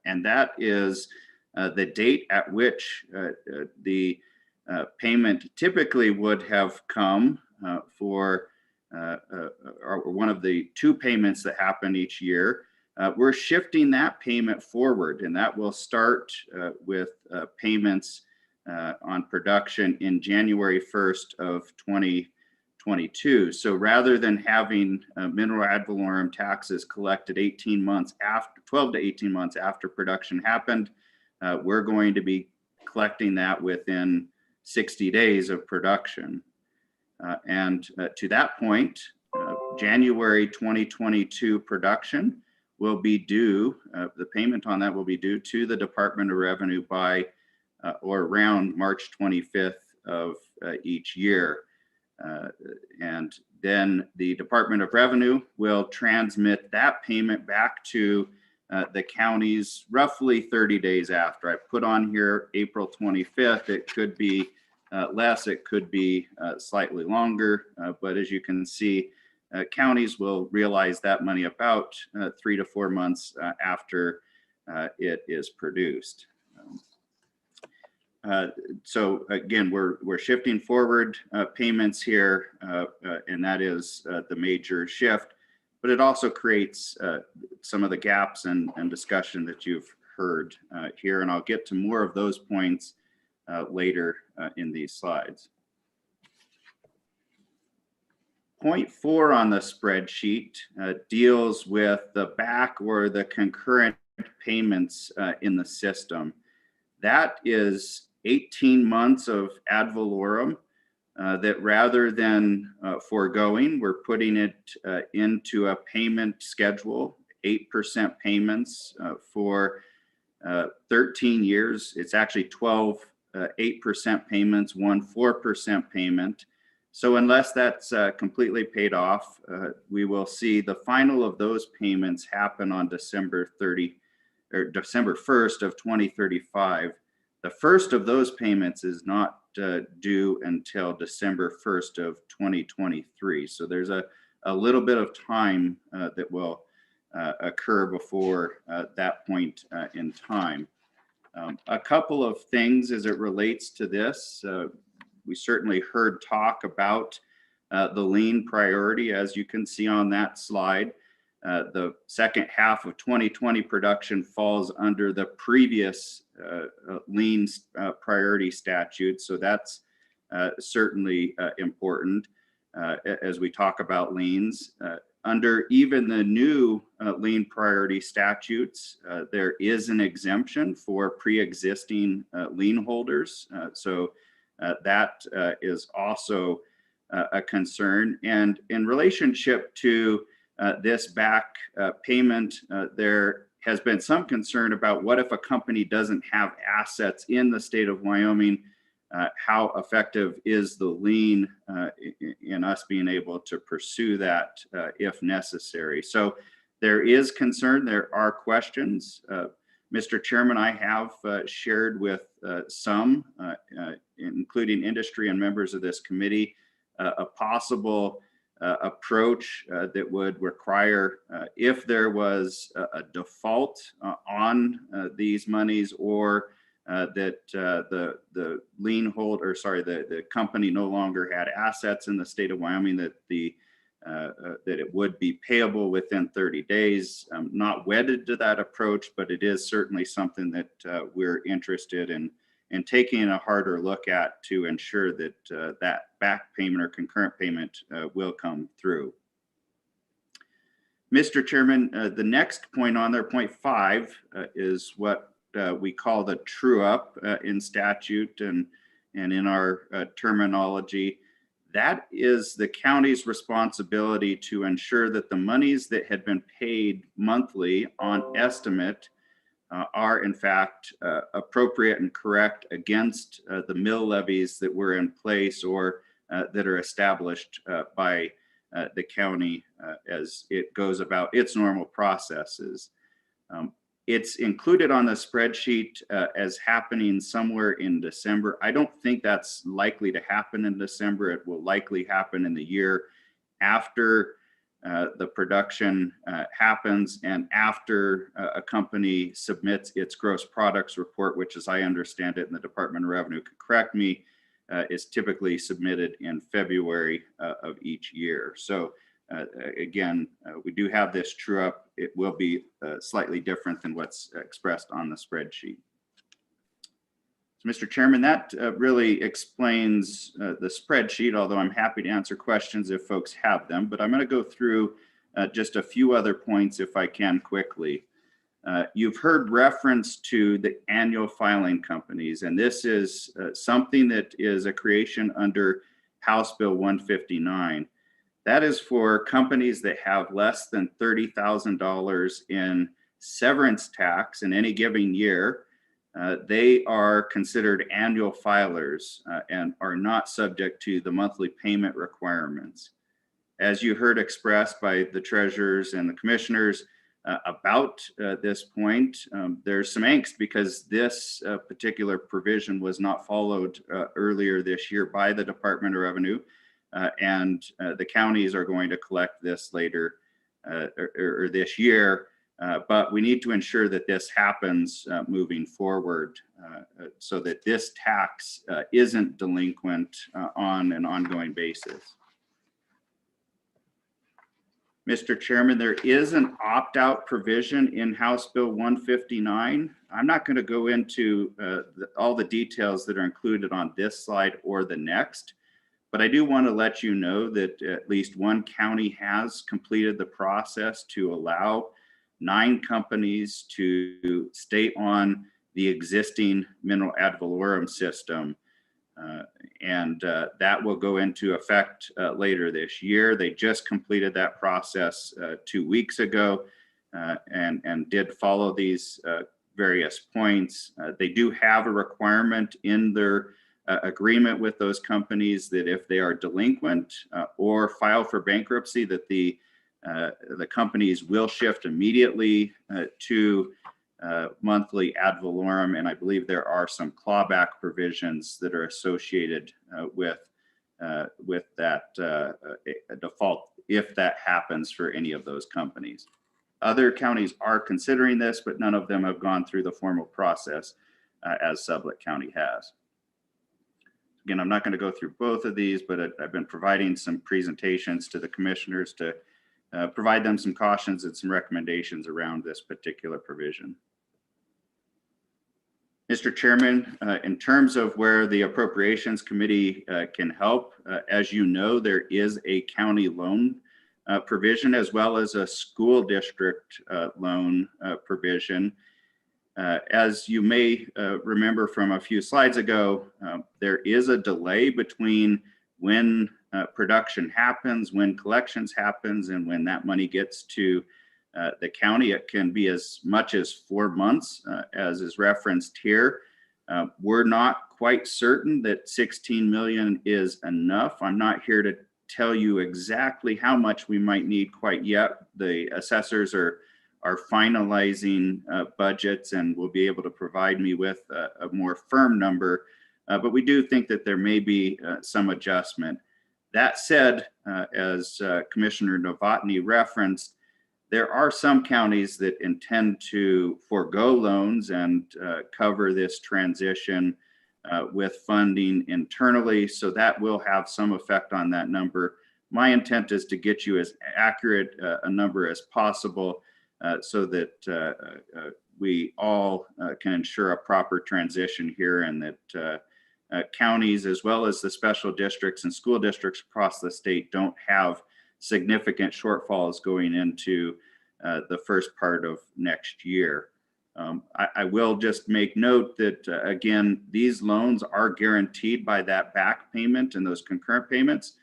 And that is the date at which the payment typically would have come for one of the 2 payments that happen each year. We're shifting that payment forward, and that will start with payments on production in January 1st of 2022. So rather than having mineral ad valorem taxes collected 18 months after, 12 to 18 months after production happened, we're going to be collecting that within 60 days of production. And to that point, January 2022 production will be due, the payment on that will be due to the Department of Revenue by or around March 25th of each year. And then the Department of Revenue will transmit that payment back to the counties roughly 30 days after. I put on here April 25th. It could be less, it could be slightly longer, but as you can see, counties will realize that money about 3 to 4 months after it is produced. So again, we're shifting forward payments here, and that is the major shift. But it also creates some of the gaps and discussion that you've heard here, and I'll get to more of those points later in these slides. Point 4 on the spreadsheet deals with the back or the concurrent payments in the system. That is 18 months of ad valorem that rather than foregoing, we're putting it into a payment schedule, 8% payments for 13 years. It's actually 12 8% payments, 1 4% payment. So unless that's completely paid off, we will see the final of those payments happen on December 1st of 2035. The first of those payments is not due until December 1st of 2023. So there's a little bit of time that will occur before that point in time. A couple of things as it relates to this. We certainly heard talk about the lien priority, as you can see on that slide. The second half of 2020 production falls under the previous lien priority statute. So that's certainly important as we talk about liens. Under even the new lien priority statutes, there is an exemption for pre-existing lien holders. So that is also a concern. And in relationship to this back payment, there has been some concern about what if a company doesn't have assets in the state of Wyoming, how effective is the lien in us being able to pursue that if necessary. So there is concern, there are questions. Mr. Chairman, I have shared with some, including industry and members of this committee, a possible approach that would require, if there was a default on these monies, or that the lien holder, the company no longer had assets in the state of Wyoming, that that it would be payable within 30 days. I'm not wedded to that approach, but it is certainly something that we're interested in taking a harder look at to ensure that that back payment or concurrent payment will come through. Mr. Chairman, the next point on there, point 5, is what we call the true up in statute and in our terminology. That is the county's responsibility to ensure that the monies that had been paid monthly on estimate are in fact appropriate and correct against the mill levies that were in place or that are established by the county as it goes about its normal processes. It's included on the spreadsheet as happening somewhere in December. I don't think that's likely to happen in December. It will likely happen in the year after the production happens and after a company submits its gross products report, which, as I understand it, and the Department of Revenue could correct me, is typically submitted in February of each year. So again, we do have this true up. It will be slightly different than what's expressed on the spreadsheet. So, Mr. Chairman, that really explains the spreadsheet, although I'm happy to answer questions if folks have them. But I'm going to go through just a few other points if I can quickly. You've heard reference to the annual filing companies, and this is something that is a creation under House Bill 159. That is for companies that have less than $30,000 in severance tax in any given year. They are considered annual filers and are not subject to the monthly payment requirements. As you heard expressed by the treasurers and the commissioners about this point, there's some angst because this particular provision was not followed earlier this year by the Department of Revenue. and the counties are going to collect this later or this year. But we need to ensure that this happens moving forward so that this tax isn't delinquent on an ongoing basis. Mr. Chairman, there is an opt-out provision in House Bill 159. I'm not going to go into all the details that are included on this slide or the next, but I do want to let you know that at least one county has completed the process to allow 9 companies to stay on the existing mineral ad valorem system. And that will go into effect later this year. They just completed that process 2 weeks ago and did follow these various points. They do have a requirement in their agreement with those companies that if they are delinquent or file for bankruptcy, that the companies will shift immediately to monthly ad valorem, and I believe there are some clawback provisions that are associated with that default if that happens for any of those companies. Other counties are considering this, but none of them have gone through the formal process as Sublette County has. Again, I'm not going to go through both of these, but I've been providing some presentations to the commissioners to provide them some cautions and some recommendations around this particular provision. Mr. Chairman, in terms of where the Appropriations Committee can help, as you know, there is a county loan provision as well as a school district loan provision. As you may remember from a few slides ago, there is a delay between when production happens, when collections happens, and when that money gets to the county. It can be as much as 4 months, as is referenced here. We're not quite certain that 16 million is enough. I'm not here to tell you exactly how much we might need quite yet. The assessors are finalizing budgets and will be able to provide me with a more firm number, but we do think that there may be some adjustment. That said, as Commissioner Novotny referenced, there are some counties that intend to forego loans and cover this transition with funding internally, so that will have some effect on that number. My intent is to get you as accurate a number as possible so that we all can ensure a proper transition here, and that counties as well as the special districts and school districts across the state don't have significant shortfalls going into the first part of next year. I will just make note that, again, these loans are guaranteed by that back payment and those concurrent payments.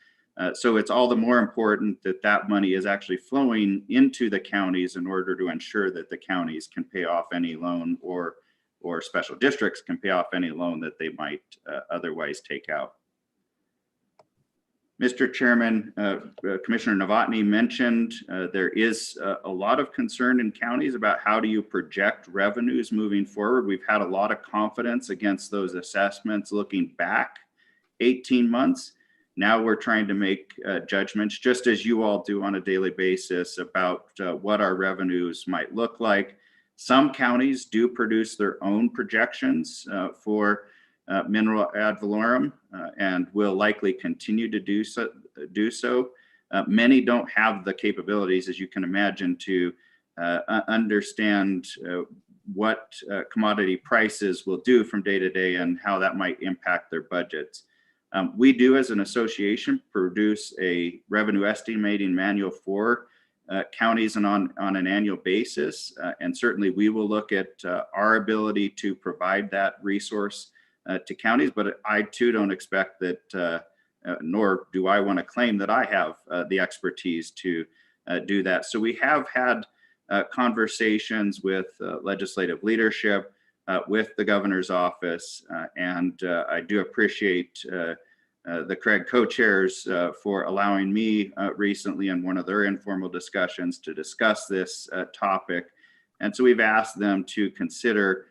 So it's all the more important that that money is actually flowing into the counties in order to ensure that the counties can pay off any loan or special districts can pay off any loan that they might otherwise take out. Mr. Chairman, Commissioner Novotny mentioned there is a lot of concern in counties about how do you project revenues moving forward. We've had a lot of confidence against those assessments looking back 18 months. Now we're trying to make judgments, just as you all do on a daily basis, about what our revenues might look like. Some counties do produce their own projections for mineral ad valorem and will likely continue to do so. Many don't have the capabilities, as you can imagine, to understand what commodity prices will do from day to day and how that might impact their budgets. We do, as an association, produce a revenue estimating manual for counties and on an annual basis. And certainly we will look at our ability to provide that resource to counties, but I too don't expect that, nor do I want to claim that I have the expertise to do that. So we have had conversations with legislative leadership, with the governor's office, and I do appreciate the Craig co-chairs for allowing me recently in one of their informal discussions to discuss this topic. And so we've asked them to consider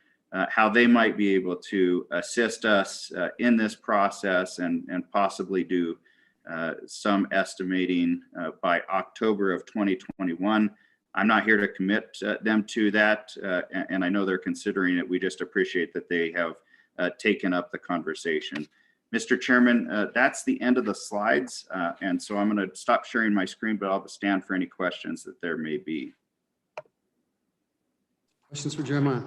how they might be able to assist us in this process and possibly do some estimating by October of 2021. I'm not here to commit them to that, and I know they're considering it. We just appreciate that they have taken up the conversation. Mr. Chairman, that's the end of the slides, and so I'm going to stop sharing my screen, but I'll stand for any questions that there may be. Questions for Jeremiah?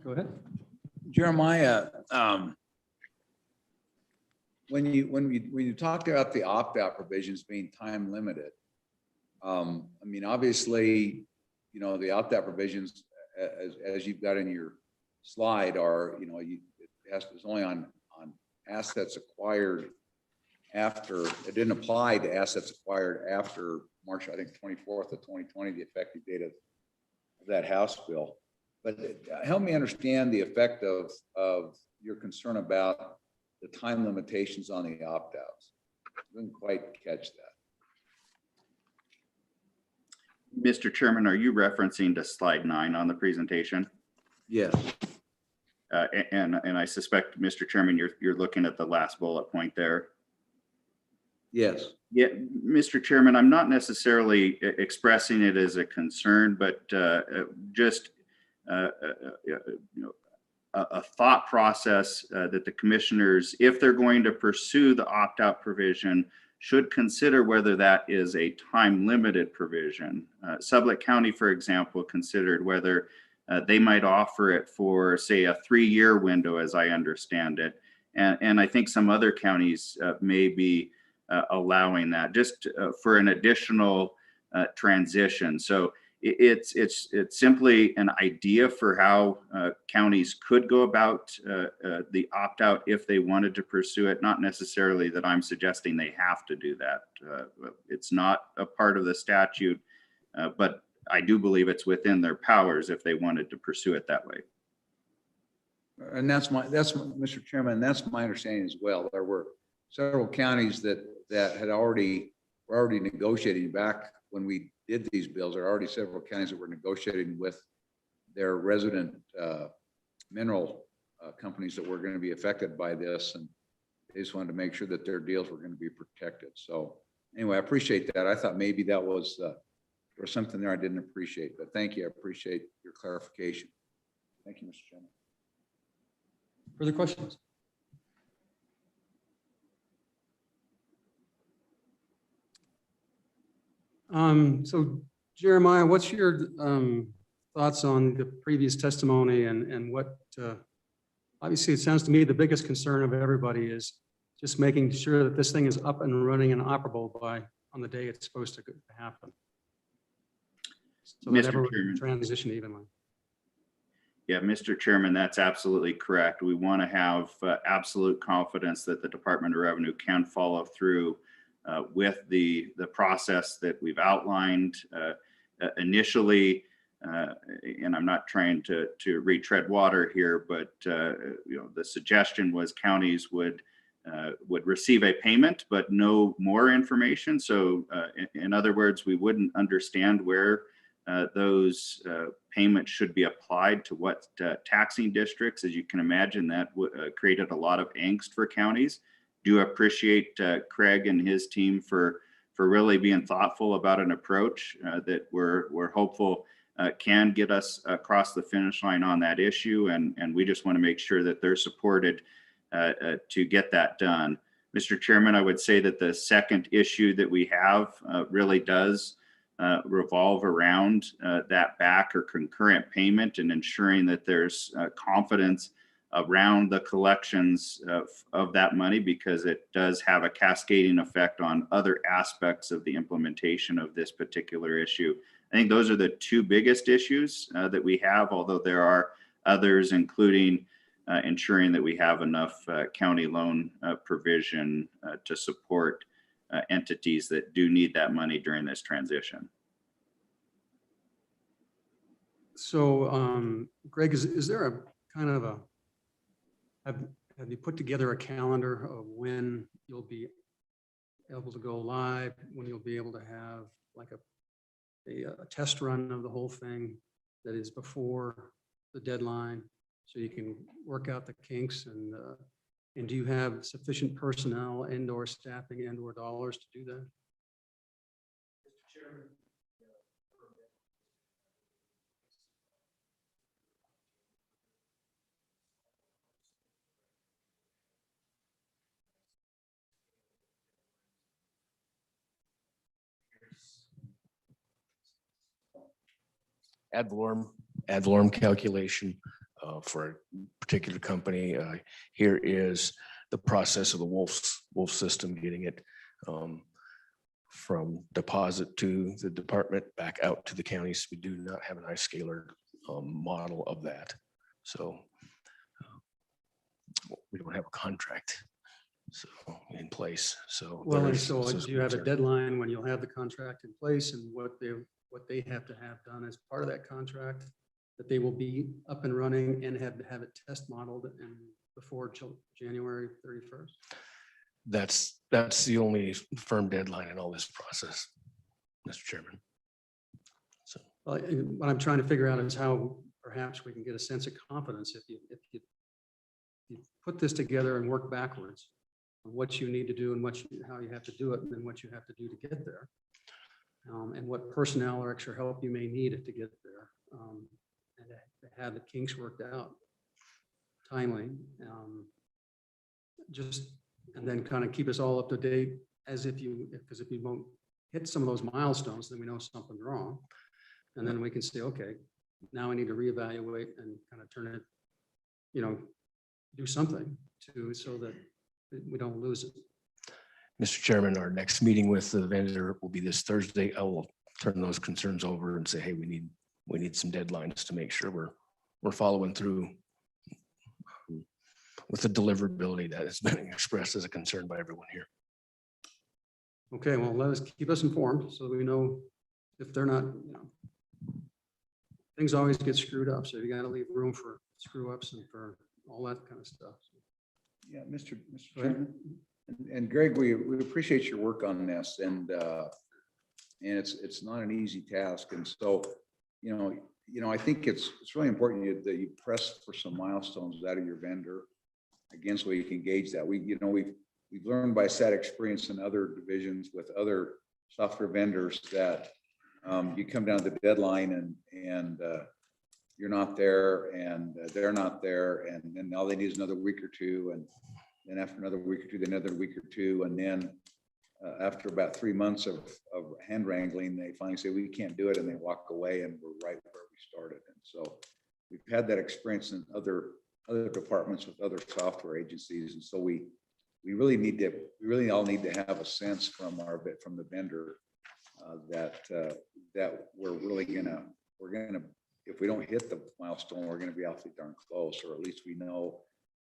Go ahead. Jeremiah, when you talked about the opt-out provisions being time limited, I mean, obviously, you know, the opt-out provisions, as you've got in your slide, are, you know, it's only on assets acquired after, it didn't apply to assets acquired after March, I think, 24th of 2020, the effective date of that House bill. But help me understand the effect of your concern about the time limitations on the opt-outs. I didn't quite catch that. Mr. Chairman, are you referencing to slide 9 on the presentation? Yes. And I suspect, Mr. Chairman, you're looking at the last bullet point there. Yes. Yeah, Mr. Chairman, I'm not necessarily expressing it as a concern, but just a thought process that the commissioners, if they're going to pursue the opt-out provision, should consider whether that is a time-limited provision. Sublette County, for example, considered whether they might offer it for, say, a 3-year window, as I understand it. And I think some other counties may be allowing that just for an additional transition. So it's simply an idea for how counties could go about the opt-out if they wanted to pursue it. Not necessarily that I'm suggesting they have to do that. It's not a part of the statute, but I do believe it's within their powers if they wanted to pursue it that way. And that's Mr. Chairman, that's my understanding as well. There were several counties that were already negotiating back when we did these bills. There are already several counties that were negotiating with their resident mineral companies that were going to be affected by this, and they just wanted to make sure that their deals were going to be protected. So anyway, I appreciate that. I thought maybe that was there was something there I didn't appreciate, but thank you. I appreciate your clarification. Thank you, Mr. Chairman. Further questions? So Jeremiah, what's your thoughts on the previous testimony and what, obviously it sounds to me the biggest concern of everybody is just making sure that this thing is up and running and operable on the day it's supposed to happen. So that everyone can transition evenly. Yeah, Mr. Chairman, that's absolutely correct. We want to have absolute confidence that the Department of Revenue can follow through with the process that we've outlined initially. And I'm not trying to retread water here, but the suggestion was counties would receive a payment, but no more information. So in other words, we wouldn't understand where those payments should be applied to what taxing districts. As you can imagine, that created a lot of angst for counties. Do appreciate Craig and his team for really being thoughtful about an approach that we're hopeful can get us across the finish line on that issue. And we just want to make sure that they're supported to get that done. Mr. Chairman, I would say that the second issue that we have really does revolve around that back or concurrent payment and ensuring that there's confidence around the collections of that money, because it does have a cascading effect on other aspects of the implementation of this particular issue. I think those are the two biggest issues that we have, although there are others, including ensuring that we have enough county loan provision to support entities that do need that money during this transition. So Greg, is there a kind of a, have you put together a calendar of when you'll be able to go live, when you'll be able to have like a test run of the whole thing that is before the deadline, so you can work out the kinks and And do you have sufficient personnel and or staffing and or dollars to do that? Ad valorem calculation for a particular company. Here is the process of the wolf system, getting it from deposit to the department back out to the counties. We do not have an iScaler model of that. So we don't have a contract in place. So Well, there and is so some do you have a concern. deadline when you'll have the contract in place and what they have to have done as part of that contract? That they will be up and running and have to have it test modeled and before January 31st? That's the only firm deadline in all this process, Mr. Chairman. So Well, what I'm trying to figure out is how perhaps we can get a sense of confidence if you put this together and work backwards on what you need to do and how you have to do it, and then what you have to do to get there. And what personnel or extra help you may need to get there. And to have the kinks worked out timely. And then kind of keep us all up to date because if you won't hit some of those milestones, then we know something's wrong. And then we can say, okay, now I need to reevaluate and kind of turn it, do something so that we don't lose it. Mr. Chairman, our next meeting with the vendor will be this Thursday. I will turn those concerns over and say, hey, we need some deadlines to make sure we're following through with the deliverability that has been expressed as a concern by everyone here. Okay, well, keep us informed so we know if they're not, things always get screwed up. So you got to leave room for screw ups and for all that kind of stuff. Yeah, Mr. Chairman. And Greg, we appreciate your work on this, and it's not an easy task. And so, I think it's really important that you press for some milestones out of your vendor, again, so you can gauge that. We've learned by sad experience in other divisions with other software vendors that you come down to the deadline and you're not there and they're not there, and then all they need is another week or two, and then after another week or two, then another week or two, and then after about 3 months of hand wrangling, they finally say we can't do it, and they walk away, and we're right where we started. And so we've had that experience in other departments with other software agencies, and so we really all need to have a sense from the vendor that we're gonna if we don't hit the milestone, we're gonna be awfully darn close, or at least we know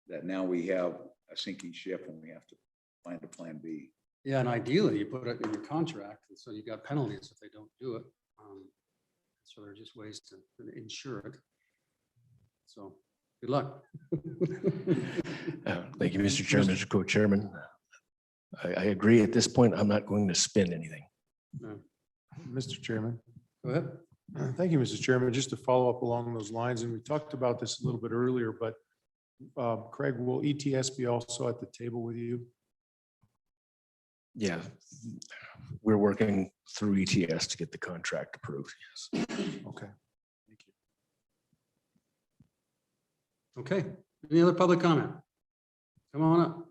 that now we have a sinking ship and we have to find a plan B. Yeah, and ideally you put it in your contract, and so you got penalties if they don't do it. So there are just ways to ensure it. So good luck. Thank you, Mr. Chairman, Mr. Co-Chairman. I agree at this point, I'm not going to spend anything. No. Mr. Chairman. Go ahead. Thank you, Mr. Chairman. Just to follow up along those lines, and we talked about this a little bit earlier, but Craig, will ETS be also at the table with you? Yeah, we're working through ETS to get the contract approved. Yes. Okay. Thank you. Okay. Any other public comment? Come on up.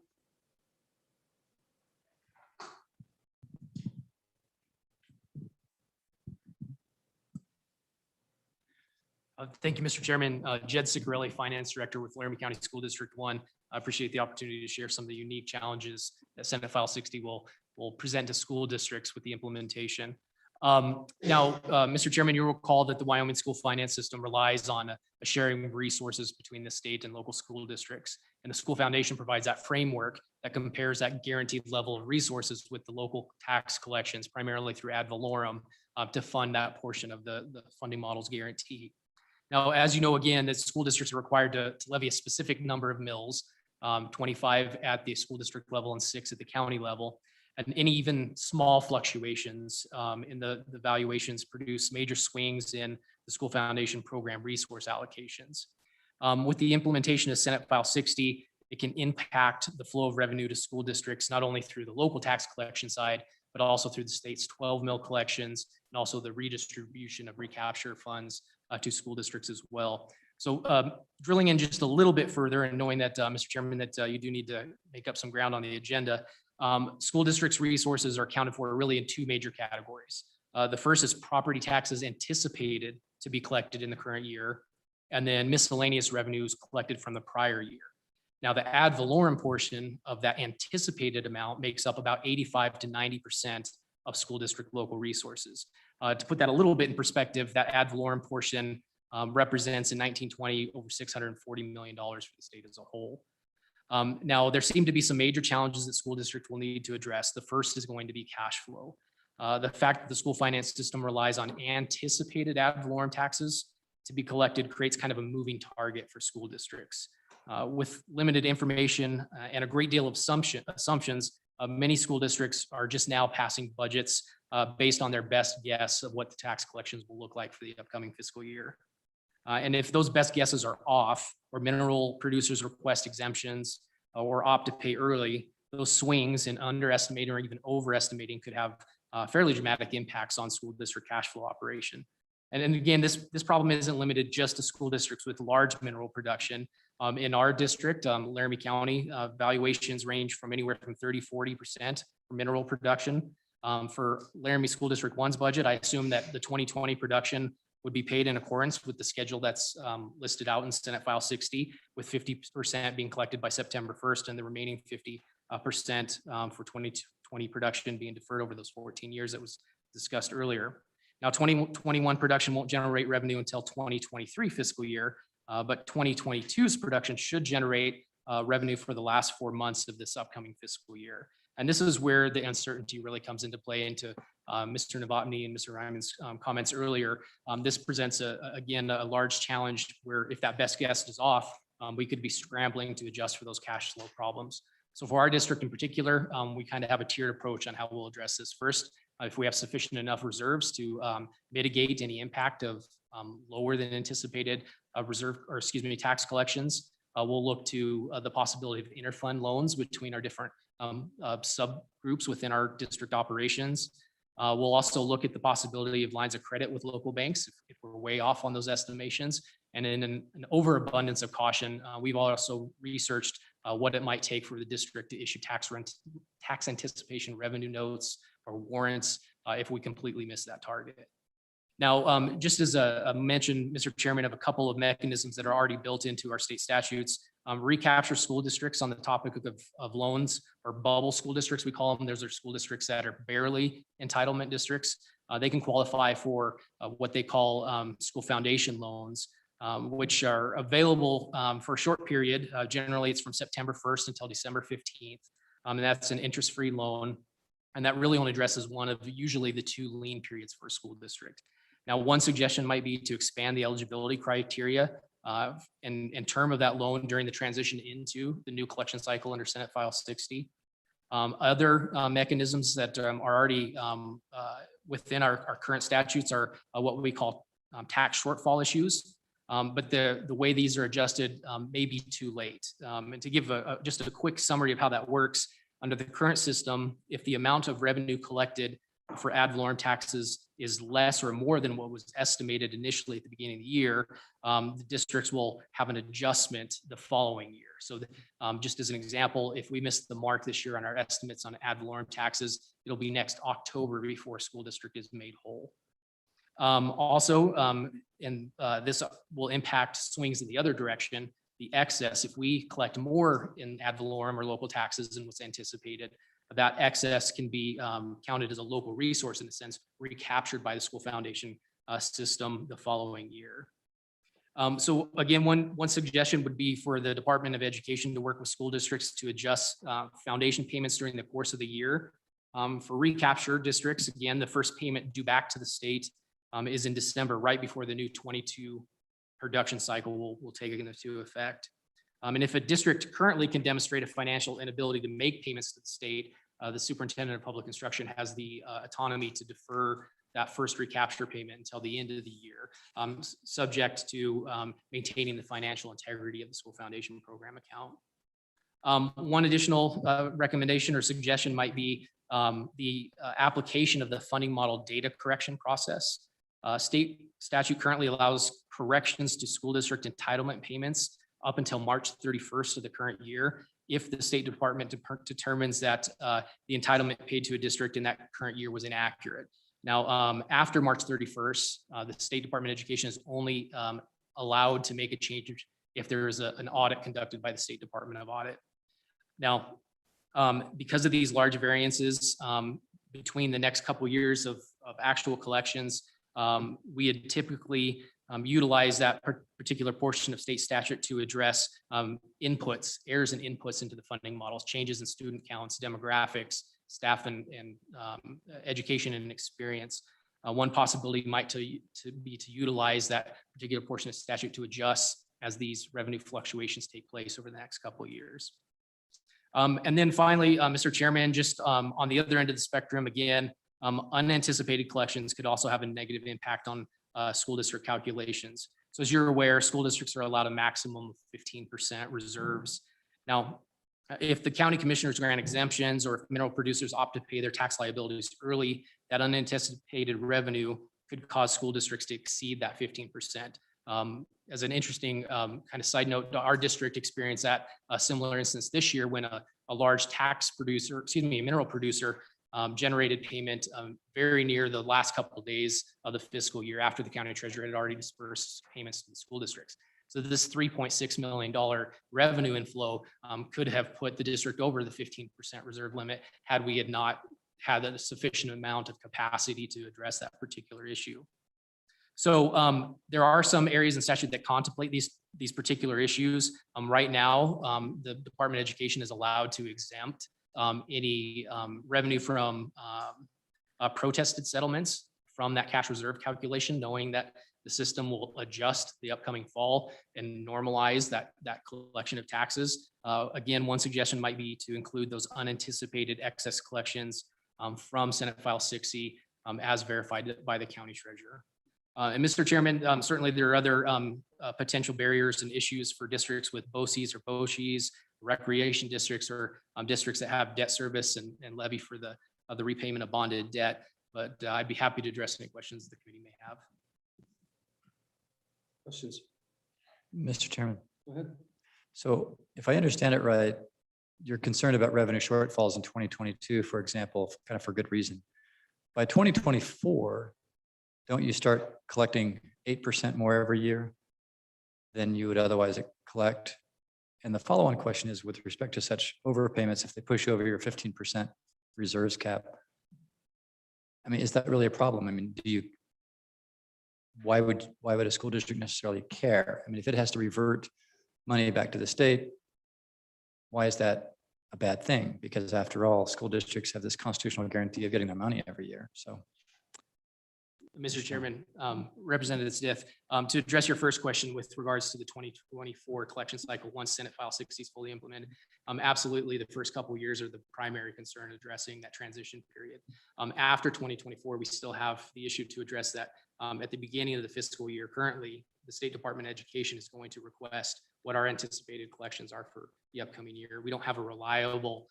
Thank you, Mr. Chairman. Jed Sicarelli, Finance Director with Laramie County School District 1. I appreciate the opportunity to share some of the unique challenges that Senate File 60 will present to school districts with the implementation. Now, Mr. Chairman, you'll recall that the Wyoming school finance system relies on a sharing of resources between the state and local school districts. And the school foundation provides that framework that compares that guaranteed level of resources with the local tax collections, primarily through ad valorem, to fund that portion of the funding model's guarantee. Now, as you know, again, that school districts are required to levy a specific number of mills, 25 at the school district level and 6 at the county level. And any even small fluctuations in the valuations produce major swings in the school foundation program resource allocations. With the implementation of Senate File 60, it can impact the flow of revenue to school districts, not only through the local tax collection side, but also through the state's 12 mil collections and also the redistribution of recapture funds to school districts as well. So drilling in just a little bit further and knowing that, Mr. Chairman, that you do need to make up some ground on the agenda, school districts' resources are accounted for really in two major categories. The first is property taxes anticipated to be collected in the current year, and then miscellaneous revenues collected from the prior year. Now, the ad valorem portion of that anticipated amount makes up about 85 to 90% of school district local resources. To put that a little bit in perspective, that ad valorem portion represents in 1920 over $640 million for the state as a whole. Now, there seem to be some major challenges that school districts will need to address. The first is going to be cash flow. The fact that the school finance system relies on anticipated ad valorem taxes to be collected creates kind of a moving target for school districts. With limited information and a great deal of assumptions, many school districts are just now passing budgets based on their best guess of what the tax collections will look like for the upcoming fiscal year. And if those best guesses are off, or mineral producers request exemptions or opt to pay early, those swings in underestimating or even overestimating could have fairly dramatic impacts on school district cash flow operation. And again, this problem isn't limited just to school districts with large mineral production. In our district, Laramie County, valuations range from anywhere from 30–40% for mineral production. For Laramie School District 1's budget, I assume that the 2020 production would be paid in accordance with the schedule that's listed out in Senate File 60, with 50% being collected by September 1st and the remaining 50% for 2020 production being deferred over those 14 years that was discussed earlier. Now, 2021 production won't generate revenue until 2023 fiscal year, but 2022's production should generate revenue for the last 4 months of this upcoming fiscal year. And this is where the uncertainty really comes into play. Into Mr. Novotny and Mr. Ryman's comments earlier, this presents again a large challenge where if that best guess is off, we could be scrambling to adjust for those cash flow problems. So for our district in particular, we kind of have a tiered approach on how we'll address this. First, if we have sufficient enough reserves to mitigate any impact of lower than anticipated tax collections, we'll look to the possibility of interfund loans between our different subgroups within our district operations. We'll also look at the possibility of lines of credit with local banks if we're way off on those estimations. And in an overabundance of caution, we've also researched what it might take for the district to issue tax anticipation revenue notes or warrants if we completely miss that target. Now, just as a mention, Mr. Chairman, of a couple of mechanisms that are already built into our state statutes, recapture school districts on the topic of loans, or bubble school districts, we call them. Those are school districts that are barely entitlement districts. They can qualify for what they call school foundation loans, which are available for a short period. Generally, it's from September 1st until December 15th. And that's an interest-free loan. And that really only addresses one of usually the 2 lien periods for a school district. Now, one suggestion might be to expand the eligibility criteria and term of that loan during the transition into the new collection cycle under Senate File 60. Other mechanisms that are already within our current statutes are what we call tax shortfall issues. But the way these are adjusted may be too late. And to give just a quick summary of how that works, under the current system, if the amount of revenue collected for ad valorem taxes is less or more than what was estimated initially at the beginning of the year, the districts will have an adjustment the following year. So just as an example, if we missed the mark this year on our estimates on ad valorem taxes, it'll be next October before a school district is made whole. This will impact swings in the other direction. The excess, if we collect more in ad valorem or local taxes than what's anticipated, that excess can be counted as a local resource, in a sense, recaptured by the school foundation system the following year. So again, one suggestion would be for the Department of Education to work with school districts to adjust foundation payments during the course of the year. For recapture districts, again, the first payment due back to the state is in December, right before the new 22 production cycle will take into effect. And if a district currently can demonstrate a financial inability to make payments to the state, the superintendent of public instruction has the autonomy to defer that first recapture payment until the end of the year, subject to maintaining the financial integrity of the school foundation program account. One additional recommendation or suggestion might be the application of the funding model data correction process. State statute currently allows corrections to school district entitlement payments up until March 31st of the current year, if the State Department determines that the entitlement paid to a district in that current year was inaccurate. Now, after March 31st, the State Department of Education is only allowed to make a change if there is an audit conducted by the State Department of Audit. Now, because of these large variances between the next couple of years of actual collections, we had typically utilize that particular portion of state statute to address inputs, errors and inputs into the funding models, changes in student counts, demographics, staff and education and experience. One possibility might be to utilize that particular portion of statute to adjust as these revenue fluctuations take place over the next couple of years. And then finally, Mr. Chairman, just on the other end of the spectrum, again, unanticipated collections could also have a negative impact on school district calculations. So as you're aware, school districts are allowed a maximum of 15% reserves. Now, if the county commissioners grant exemptions or if mineral producers opt to pay their tax liabilities early, that unanticipated revenue could cause school districts to exceed that 15%. As an interesting kind of side note, our district experienced that a similar instance this year when a large a mineral producer generated payment very near the last couple of days of the fiscal year after the county treasurer had already dispersed payments to the school districts. So this $3.6 million revenue inflow could have put the district over the 15% reserve limit had we had not had a sufficient amount of capacity to address that particular issue. So there are some areas in statute that contemplate these particular issues. Right now, the Department of Education is allowed to exempt any revenue from protested settlements from that cash reserve calculation, knowing that the system will adjust the upcoming fall and normalize that collection of taxes. Again, one suggestion might be to include those unanticipated excess collections from Senate File 60 as verified by the county treasurer. And Mr. Chairman, certainly there are other potential barriers and issues for districts with BOCES or BOSHES, recreation districts or districts that have debt service and levy for the repayment of bonded debt. But I'd be happy to address any questions the committee may have. Questions? Mr. Chairman. Go ahead. So if I understand it right, you're concerned about revenue shortfalls in 2022, for example, kind of for good reason. By 2024, don't you start collecting 8% more every year than you would otherwise collect? And the follow-on question is, with respect to such overpayments, if they push over your 15% reserves cap, I mean, is that really a problem? I mean, why would a school district necessarily care? I mean, if it has to revert money back to the state, why is that a bad thing? Because after all, school districts have this constitutional guarantee of getting their money every year. So. Mr. Chairman, Representative Stiff, to address your first question with regards to the 2024 collection cycle, once Senate File 60 is fully implemented, absolutely the first couple of years are the primary concern addressing that transition period. After 2024, we still have the issue to address that at the beginning of the fiscal year. Currently, the State Department of Education is going to request what our anticipated collections are for the upcoming year. We don't have a reliable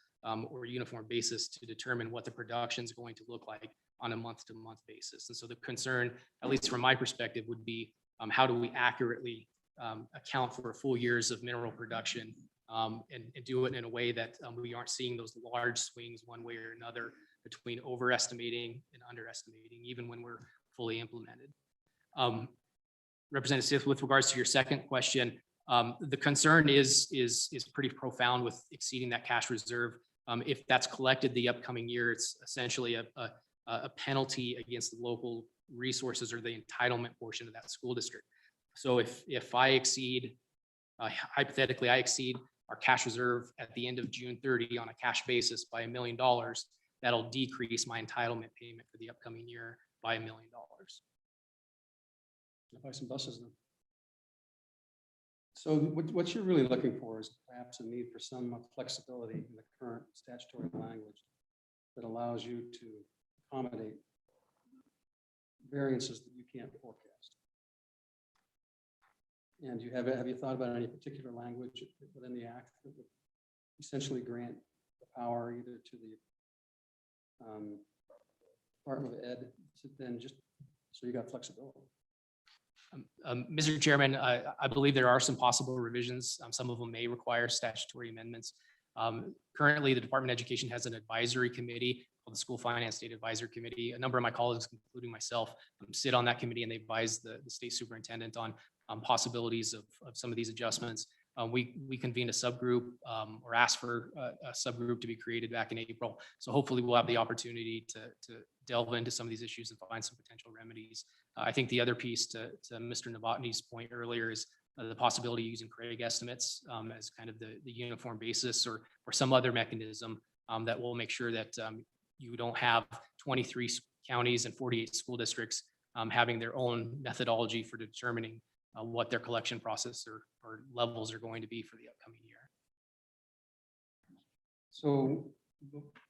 or uniform basis to determine what the production is going to look like on a month-to-month basis. And so the concern, at least from my perspective, would be how do we accurately account for full years of mineral production and do it in a way that we aren't seeing those large swings one way or another between overestimating and underestimating, even when we're fully implemented. Representative Smith, with regards to your second question, the concern is pretty profound with exceeding that cash reserve. If that's collected the upcoming year, it's essentially a penalty against the local resources or the entitlement portion of that school district. So if I exceed, hypothetically, I exceed our cash reserve at the end of June 30 on a cash basis by $1 million, that'll decrease my entitlement payment for the upcoming year by $1 million. Buy some buses then. So what you're really looking for is perhaps a need for some flexibility in the current statutory language that allows you to accommodate variances that you can't forecast. And have you thought about any particular language within the act that would essentially grant the power either to the Department of Ed to then just, so you got flexibility. Mr. Chairman, I believe there are some possible revisions. Some of them may require statutory amendments. Currently, the Department of Education has an advisory committee called the School Finance State Advisory Committee. A number of my colleagues, including myself, sit on that committee, and they advise the state superintendent on possibilities of some of these adjustments. We convened a subgroup or asked for a subgroup to be created back in April. So hopefully we'll have the opportunity to delve into some of these issues and find some potential remedies. I think the other piece to Mr. Novotny's point earlier is the possibility of using Craig estimates as kind of the uniform basis or some other mechanism that will make sure that you don't have 23 counties and 48 school districts having their own methodology for determining what their collection process or levels are going to be for the upcoming year. So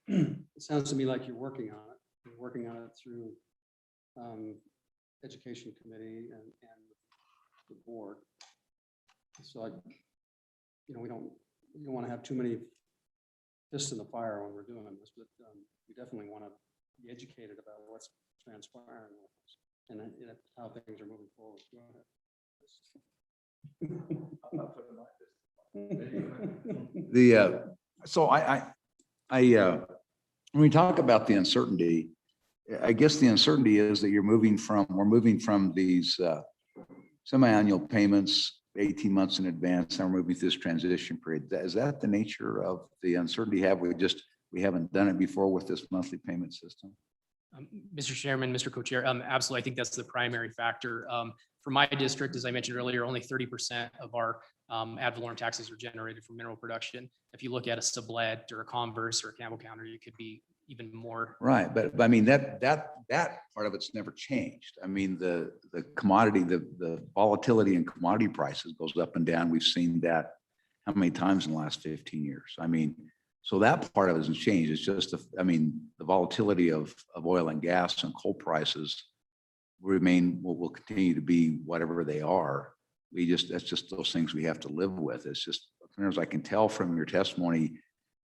it sounds to me like you're working on it. You're working on it through Education Committee and the board. So we don't want to have too many fists in the fire when we're doing this, but we definitely want to be educated about what's transpiring and how things are moving forward. Go ahead. So when we talk about the uncertainty, I guess the uncertainty is that we're moving from these semi-annual payments 18 months in advance, and we're moving through this transition period. Is that the nature of the uncertainty? We haven't done it before with this monthly payment system? Mr. Chairman, Mr. Co-Chair, absolutely. I think that's the primary factor. For my district, as I mentioned earlier, only 30% of our ad valorem taxes are generated from mineral production. If you look at a Sublette or a Converse or a Campbell County, you could be even more. Right, but I mean, that part of it's never changed. I mean, the commodity, the volatility in commodity prices goes up and down. We've seen that how many times in the last 15 years? I mean, so that part of it hasn't changed. It's just, the volatility of oil and gas and coal prices will continue to be whatever they are. That's just those things we have to live with. It's just, as far as I can tell from your testimony,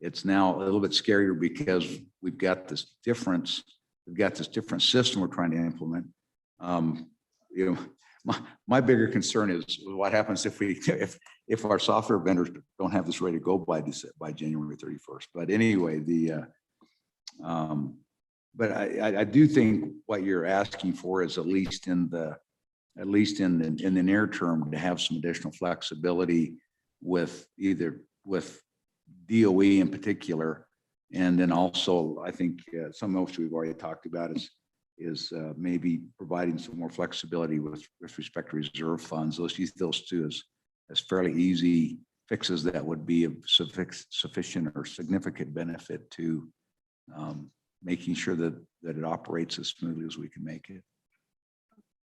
it's now a little bit scarier because we've got this different system we're trying to implement. My bigger concern is what happens if our software vendors don't have this ready to go by January 31st. But anyway, but I do think what you're asking for is at least in the near term to have some additional flexibility with DOE in particular. And then also, I think some of which we've already talked about is maybe providing some more flexibility with respect to reserve funds. Let's use those two as fairly easy fixes that would be of sufficient or significant benefit to making sure that it operates as smoothly as we can make it.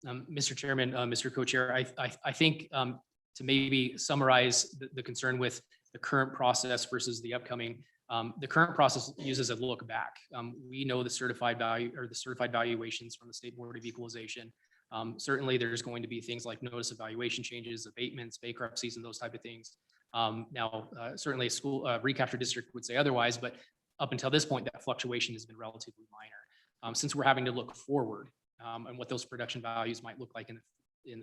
Mr. Chairman, Mr. Co-Chair, I think to maybe summarize the concern with the current process versus the upcoming, the current process uses a look back. We know the certified value or the certified valuations from the State Board of Equalization. Certainly there's going to be things like notice of valuation changes, abatements, bankruptcies, and those type of things. Now, certainly a school recapture district would say otherwise, but up until this point, that fluctuation has been relatively minor. Since we're having to look forward and what those production values might look like in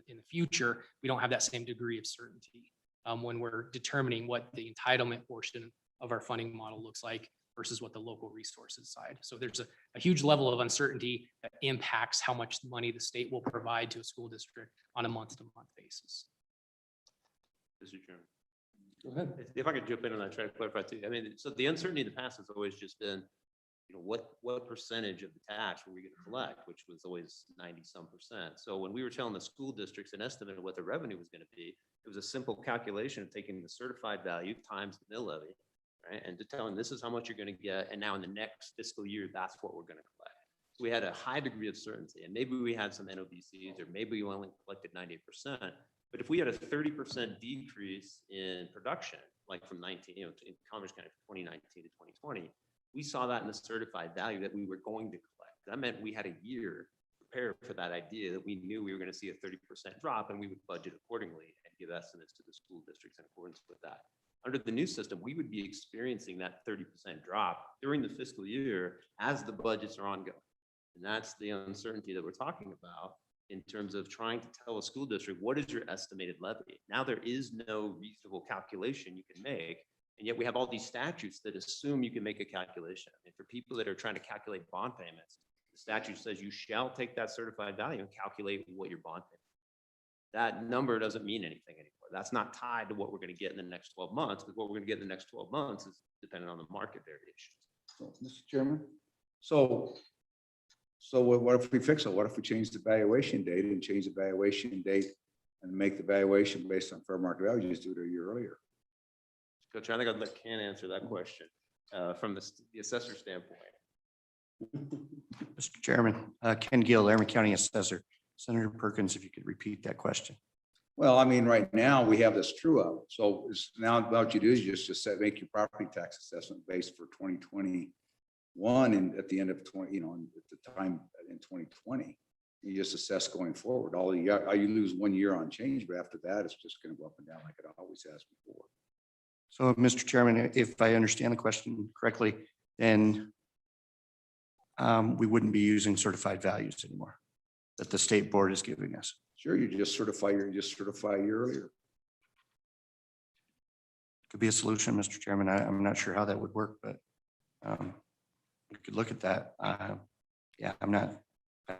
the future, we don't have that same degree of certainty when we're determining what the entitlement portion of our funding model looks like versus what the local resources side. So there's a huge level of uncertainty that impacts how much money the state will provide to a school district on a month-to-month basis. Mr. Chairman. Go ahead. If I could jump in on that, try to clarify too. I mean, so the uncertainty in the past has always just been, what percentage of the tax were we going to collect, which was always 90-some%. So when we were telling the school districts an estimate of what the revenue was going to be, it was a simple calculation of taking the certified value times the mill levy, right? And to tell them this is how much you're going to get. And now in the next fiscal year, that's what we're going to collect. So we had a high degree of certainty, and maybe we had some NOBCs, or maybe we only collected 98%. But if we had a 30% decrease in production, like from in Commerce County from 2019 to 2020, we saw that in the certified value that we were going to collect. That meant we had a year to prepare for that idea that we knew we were going to see a 30% drop, and we would budget accordingly and give estimates to the school districts in accordance with that. Under the new system, we would be experiencing that 30% drop during the fiscal year as the budgets are ongoing. And that's the uncertainty that we're talking about in terms of trying to tell a school district, what is your estimated levy? Now there is no reasonable calculation you can make. And yet we have all these statutes that assume you can make a calculation. And for people that are trying to calculate bond payments, the statute says you shall take that certified value and calculate what your bond payment. That number doesn't mean anything anymore. That's not tied to what we're going to get in the next 12 months, because what we're going to get in the next 12 months is dependent on the market variations. So, Mr. Chairman, so what if we fix it? What if we change the valuation date and change the valuation date and make the valuation based on fair market value? Just do it a year earlier. Coach, I think I'd let Ken answer that question from the assessor standpoint. Mr. Chairman, Ken Gill, Laramie County Assessor. Senator Perkins, if you could repeat that question. Well, I mean, right now we have this true up. So it's now what you do is you just make your property tax assessment based for 2021 and at the end of 20, at the time in 2020, you just assess going forward. All you lose 1 year on change, but after that, it's just going to go up and down like it always has before. So, Mr. Chairman, if I understand the question correctly, then we wouldn't be using certified values anymore that the state board is giving us. Sure, you just certify a year earlier. Could be a solution, Mr. Chairman. I'm not sure how that would work, but we could look at that. Yeah, I'd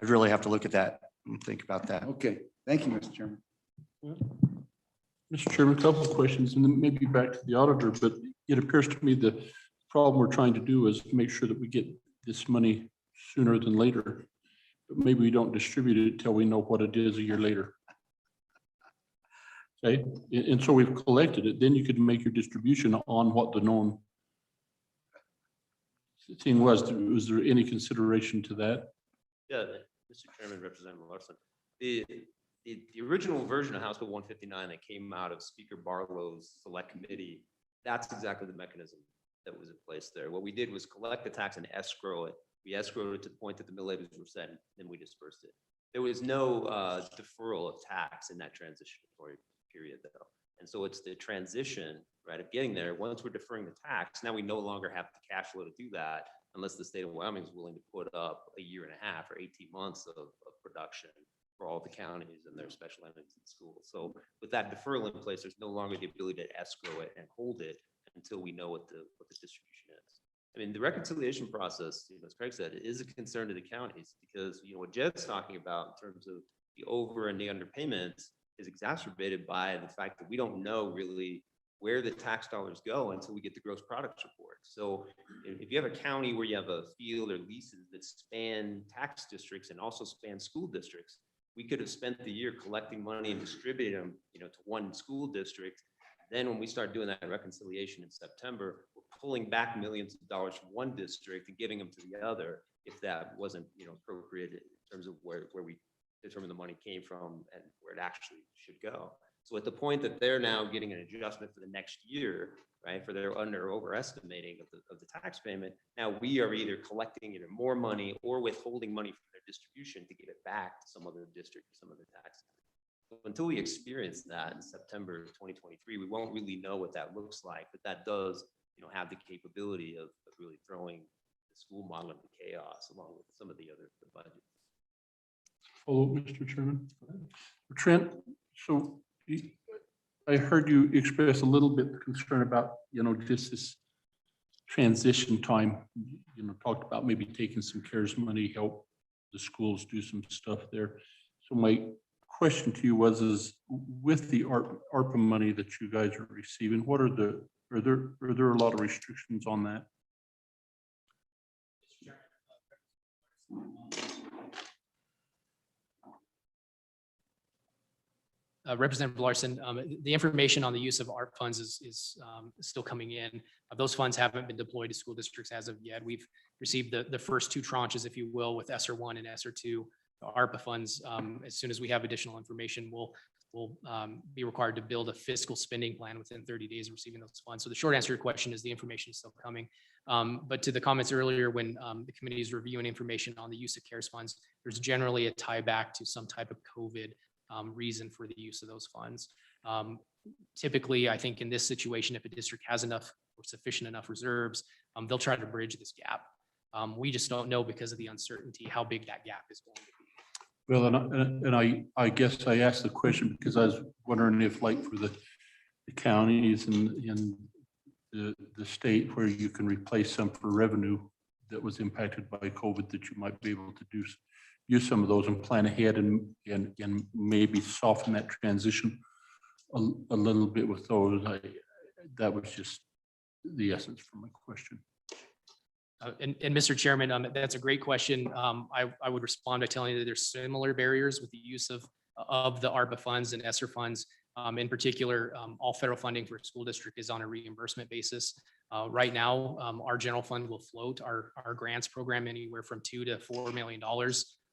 really have to look at that and think about that. Okay, thank you, Mr. Chairman. Mr. Chairman, a couple of questions, and then maybe back to the auditor, but it appears to me the problem we're trying to do is make sure that we get this money sooner than later. But maybe we don't distribute it until we know what it is a year later. Okay, and so we've collected it, then you could make your distribution on what the known thing was. Was there any consideration to that? Yeah, Mr. Chairman, Representative Larson. The original version of House Bill 159 that came out of Speaker Barlow's select committee, that's exactly the mechanism that was in place there. What we did was collect the tax and escrow it. We escrowed it to the point that the mill levies were set, and then we dispersed it. There was no deferral of tax in that transitionary period, though. And so it's the transition, right, of getting there. Once we're deferring the tax, now we no longer have the cash flow to do that unless the state of Wyoming is willing to put up a year and a half or 18 months of production for all the counties and their special entities in schools. So with that deferral in place, there's no longer the ability to escrow it and hold it until we know what the distribution is. I mean, the reconciliation process, as Craig said, is a concern to the counties because, what Jed's talking about in terms of the over and the underpayments is exacerbated by the fact that we don't know really where the tax dollars go until we get the gross products report. So if you have a county where you have a field or leases that span tax districts and also span school districts, we could have spent the year collecting money and distributing them, to one school district. Then when we start doing that reconciliation in September, we're pulling back millions of dollars from one district and giving them to the other if that wasn't, appropriate in terms of where we determine the money came from and where it actually should go. So at the point that they're now getting an adjustment for the next year, right, for their under or overestimating of the tax payment, now we are either collecting either more money or withholding money from their distribution to get it back to some other district, some other tax. So until we experience that in September of 2023, we won't really know what that looks like, but that does, have the capability of really throwing the school model into chaos along with some of the other budgets. Follow, Mr. Chairman. Trent, so I heard you express a little bit of concern about, just this transition time, talked about maybe taking some CARES money, help the schools do some stuff there. So my question to you is with the ARPA money that you guys are receiving, what are there a lot of restrictions on that? Representative Larson, the information on the use of ARP funds is still coming in. Those funds haven't been deployed to school districts as of yet. We've received the first two tranches, if you will, with ESSER 1 and ESSER 2 ARPA funds. As soon as we have additional information, we'll be required to build a fiscal spending plan within 30 days of receiving those funds. So the short answer to your question is the information is still coming. But to the comments earlier, when the committee is reviewing information on the use of CARES funds, there's generally a tie back to some type of COVID reason for the use of those funds. typically, I think in this situation, if a district has enough or sufficient enough reserves, they'll try to bridge this gap. We just don't know because of the uncertainty how big that gap is going to be. Well, I guess I asked the question because I was wondering if like for the counties and the state where you can replace some for revenue that was impacted by COVID, that you might be able to use some of those and plan ahead and maybe soften that transition a little bit with those. That was just the essence for my question. And Mr. Chairman, that's a great question. I would respond by telling you that there's similar barriers with the use of the ARPA funds and ESSER funds. In particular, all federal funding for a school district is on a reimbursement basis. Right now, our general fund will float our grants program anywhere from $2 to $4 million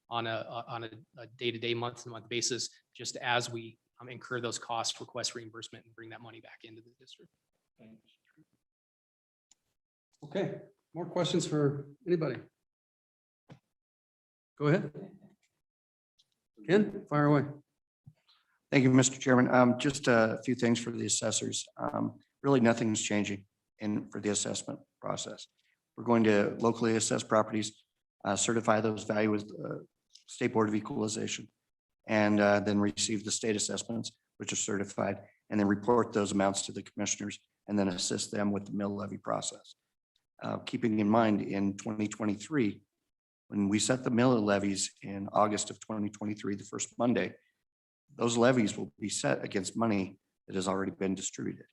on a day-to-day, month-to-month basis, just as we incur those costs, request reimbursement, and bring that money back into the district. Okay, more questions for anybody? Go ahead. Ken, fire away. Thank you, Mr. Chairman. Just a few things for the assessors. Really, nothing's changing for the assessment process. We're going to locally assess properties, certify those value with State Board of Equalization, and then receive the state assessments, which are certified, and then report those amounts to the commissioners, and then assist them with the mill levy process. Keeping in mind, in 2023, when we set the mill levies in August of 2023, the first Monday, those levies will be set against money that has already been distributed,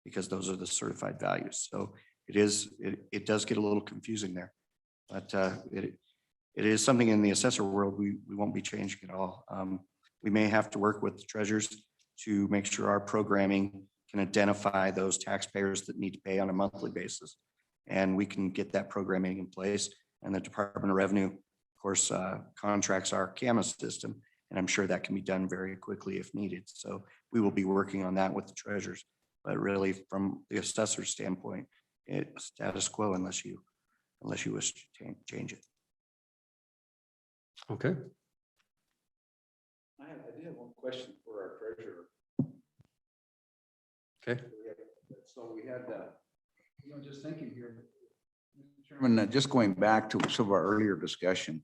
because those are the certified values. So it does get a little confusing there, but it is something in the assessor world we won't be changing at all. We may have to work with the treasurers to make sure our programming can identify those taxpayers that need to pay on a monthly basis, and we can get that programming in place. And the Department of Revenue, of course, contracts our CAMA system, and I'm sure that can be done very quickly if needed. So we will be working on that with the treasurers. But really, from the assessor standpoint, it's status quo unless you wish to change it. Okay. I did have one question for our treasurer. Okay. So we had, just thinking here, Mr. Chairman, just going back to some of our earlier discussion,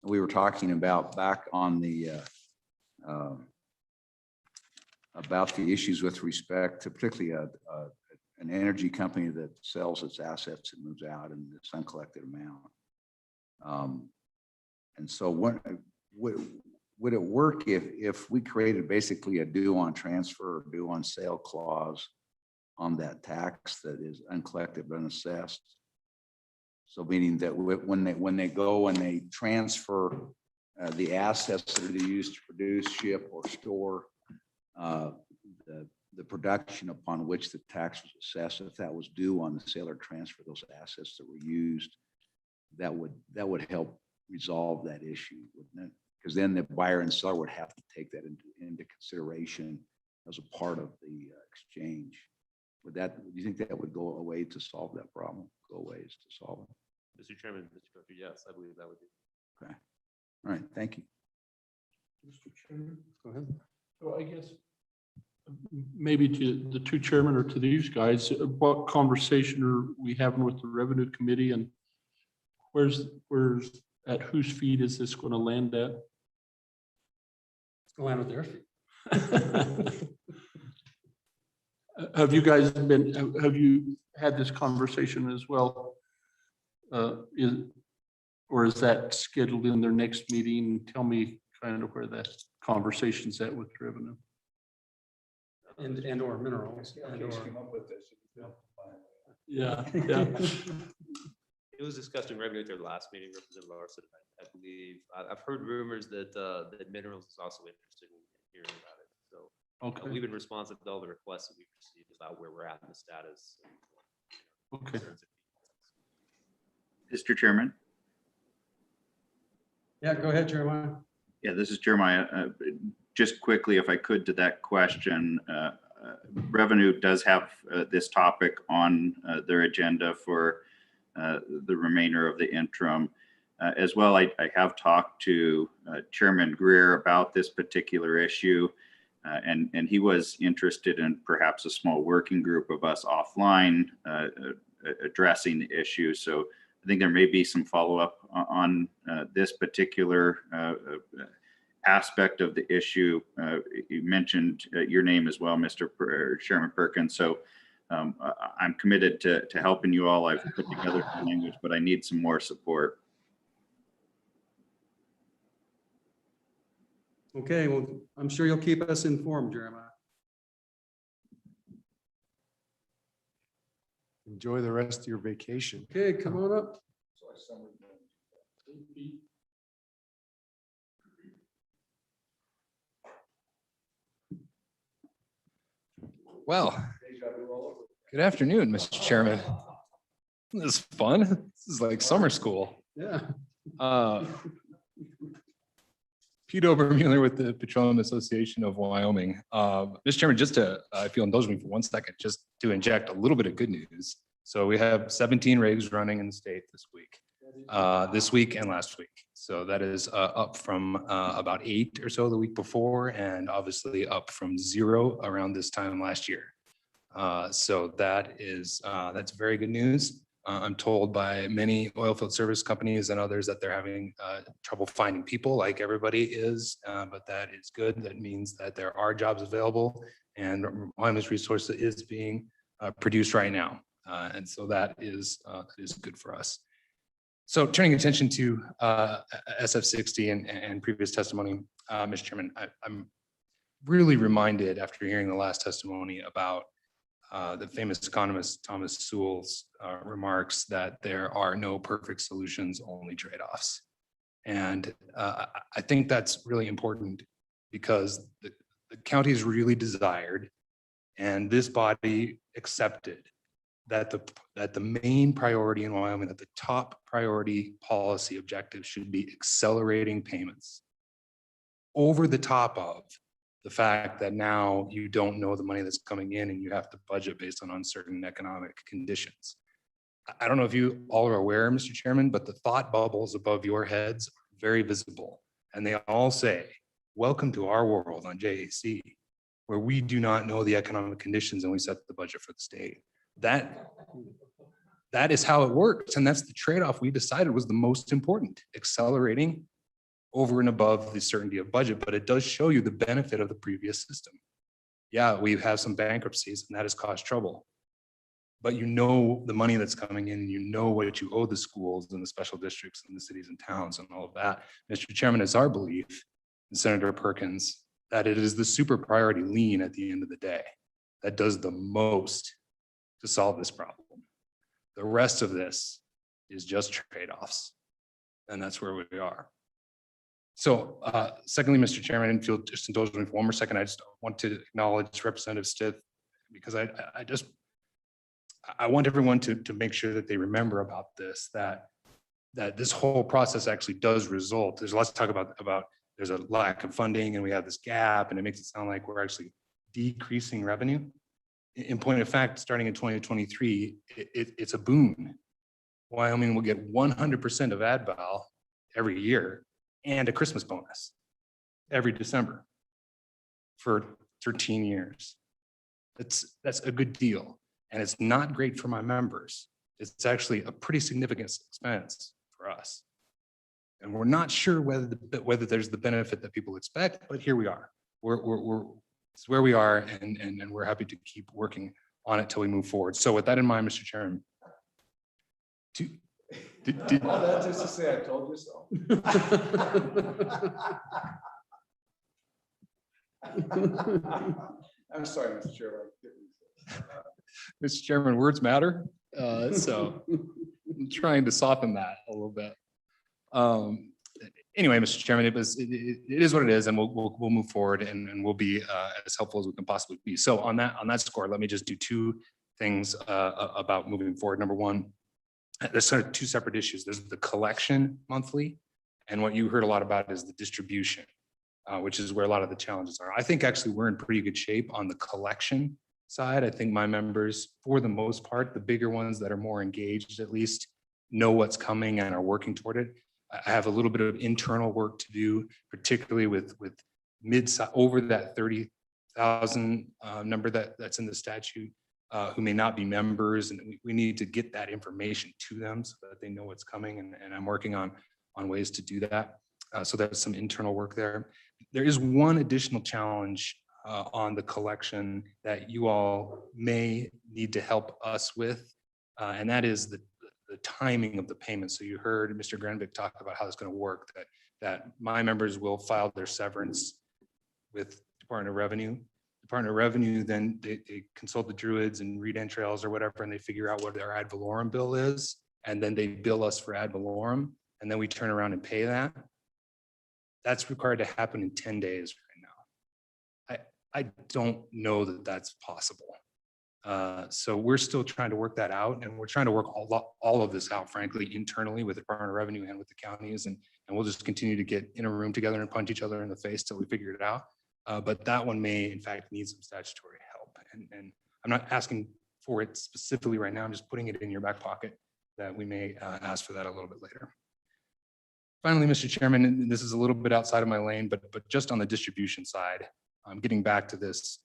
we were talking about back on the about the issues with respect to particularly an energy company that sells its assets and moves out and its uncollected amount. And so what would it work if we created basically a due on transfer or due on sale clause on that tax that is uncollected but unassessed? So meaning that when they go and they transfer the assets that are used to produce, ship, or store the production upon which the tax was assessed, if that was due on the sale or transfer, those assets that were used, that would help resolve that issue, wouldn't it? Because then the buyer and seller would have to take that into consideration as a part of the exchange. Do you think that would go away to solve that problem? Go ways to solve it? Mr. Chairman, Mr. Director, yes, I believe that would be. Okay. All right. Thank you. Mr. Chairman, go ahead. So I guess maybe to the two chairmen or to these guys, what conversation are we having with the Revenue Committee, and where's at whose feet is this going to land at? It's going to land at their feet. Have you had this conversation as well? Or is that scheduled in their next meeting? Tell me kind of where that conversation's at with revenue. And or minerals. Yeah. It was discussed in revenue at their last meeting, Representative Larson, I believe. I've heard rumors that that minerals is also interested in hearing about it. So okay. We've been responsive to all the requests that we've received about where we're at in the status. Okay. Mr. Chairman. Yeah, go ahead, Jeremiah. Yeah, this is Jeremiah. Just quickly, if I could, to that question, Revenue does have this topic on their agenda for the remainder of the interim. As well, I have talked to Chairman Greer about this particular issue. And he was interested in perhaps a small working group of us offline addressing the issue. So I think there may be some follow-up on this particular aspect of the issue. You mentioned your name as well, Chairman Perkins. So I'm committed to helping you all. I've put together some language, but I need some more support. Okay, well, I'm sure you'll keep us informed, Jeremiah. Enjoy the rest of your vacation. Okay, come on up. Well, good afternoon, Mr. Chairman. This is fun. This is like summer school. Yeah. Pete Obermueller with the Petroleum Association of Wyoming. Mr. Chairman, just to, if you'll indulge me for 1 second, just to inject a little bit of good news. So we have 17 rigs running in the state this week and last week. So that is up from about 8 or so the week before, and obviously up from 0 around this time last year. So that is, that's very good news. I'm told by many oilfield service companies and others that they're having trouble finding people, like everybody is, but that is good. That means that there are jobs available and Wyoming's resource is being produced right now. And so that is good for us. So turning attention to SF60 and previous testimony, Mr. Chairman, I'm really reminded after hearing the last testimony about the famous economist Thomas Sowell's remarks that there are no perfect solutions, only trade-offs. And I think that's really important because the counties really desired, and this body accepted, that the main priority in Wyoming, that the top priority policy objective should be accelerating payments over the top of the fact that now you don't know the money that's coming in and you have to budget based on uncertain economic conditions. I don't know if you all are aware, Mr. Chairman, but the thought bubbles above your heads are very visible. And they all say, welcome to our world on JAC, where we do not know the economic conditions and we set the budget for the state. That is how it works. And that's the trade-off we decided was the most important, accelerating over and above the certainty of budget, but it does show you the benefit of the previous system. Yeah, we have some bankruptcies and that has caused trouble, but you know the money that's coming in, you know what you owe the schools and the special districts and the cities and towns and all of that. Mr. Chairman, it's our belief, and Senator Perkins, that it is the super priority lien at the end of the day that does the most to solve this problem. The rest of this is just trade-offs, and that's where we are. So secondly, Mr. Chairman, and if you'll just indulge me for 1 more second, I just want to acknowledge Representative Stith, because I want everyone to make sure that they remember about this, that this whole process actually does result. There's lots to talk about there's a lack of funding and we have this gap, and it makes it sound like we're actually decreasing revenue. In point of fact, starting in 2023, it's a boon. Wyoming will get 100% of ad val every year and a Christmas bonus every December for 13 years. That's a good deal. And it's not great for my members. It's actually a pretty significant expense for us. And we're not sure whether there's the benefit that people expect, but here we are. It's where we are, and we're happy to keep working on it till we move forward. So with that in mind, Mr. Chairman, That's just to say I told you so. I'm sorry, Mr. Chairman. Mr. Chairman, words matter. So I'm trying to soften that a little bit. Anyway, Mr. Chairman, it is what it is, and we'll move forward and we'll be as helpful as we can possibly be. So on that score, let me just do 2 things about moving forward. Number 1, there's sort of 2 separate issues. There's the collection monthly, and what you heard a lot about is the distribution, which is where a lot of the challenges are. I think actually we're in pretty good shape on the collection side. I think my members, for the most part, the bigger ones that are more engaged at least, know what's coming and are working toward it. I have a little bit of internal work to do, particularly with mid-size, over that 30 thousand number that's in the statute, who may not be members, and we need to get that information to them so that they know what's coming, and I'm working on ways to do that. So there's some internal work there. There is one additional challenge on the collection that you all may need to help us with, and that is the timing of the payment. So you heard Mr. Granvik talk about how it's going to work, that my members will file their severance with Department of Revenue. Department of Revenue, then they consult the Druids and read entrails or whatever, and they figure out what their ad valorem bill is, and then they bill us for ad valorem, and then we turn around and pay that. That's required to happen in 10 days right now. I don't know that that's possible. So we're still trying to work that out, and we're trying to work all of this out, frankly, internally with the Department of Revenue and with the counties, and we'll just continue to get in a room together and punch each other in the face till we figure it out. But that one may, in fact, need some statutory help, and I'm not asking for it specifically right now. I'm just putting it in your back pocket that we may ask for that a little bit later. Finally, Mr. Chairman, and this is a little bit outside of my lane, but just on the distribution side, getting back to this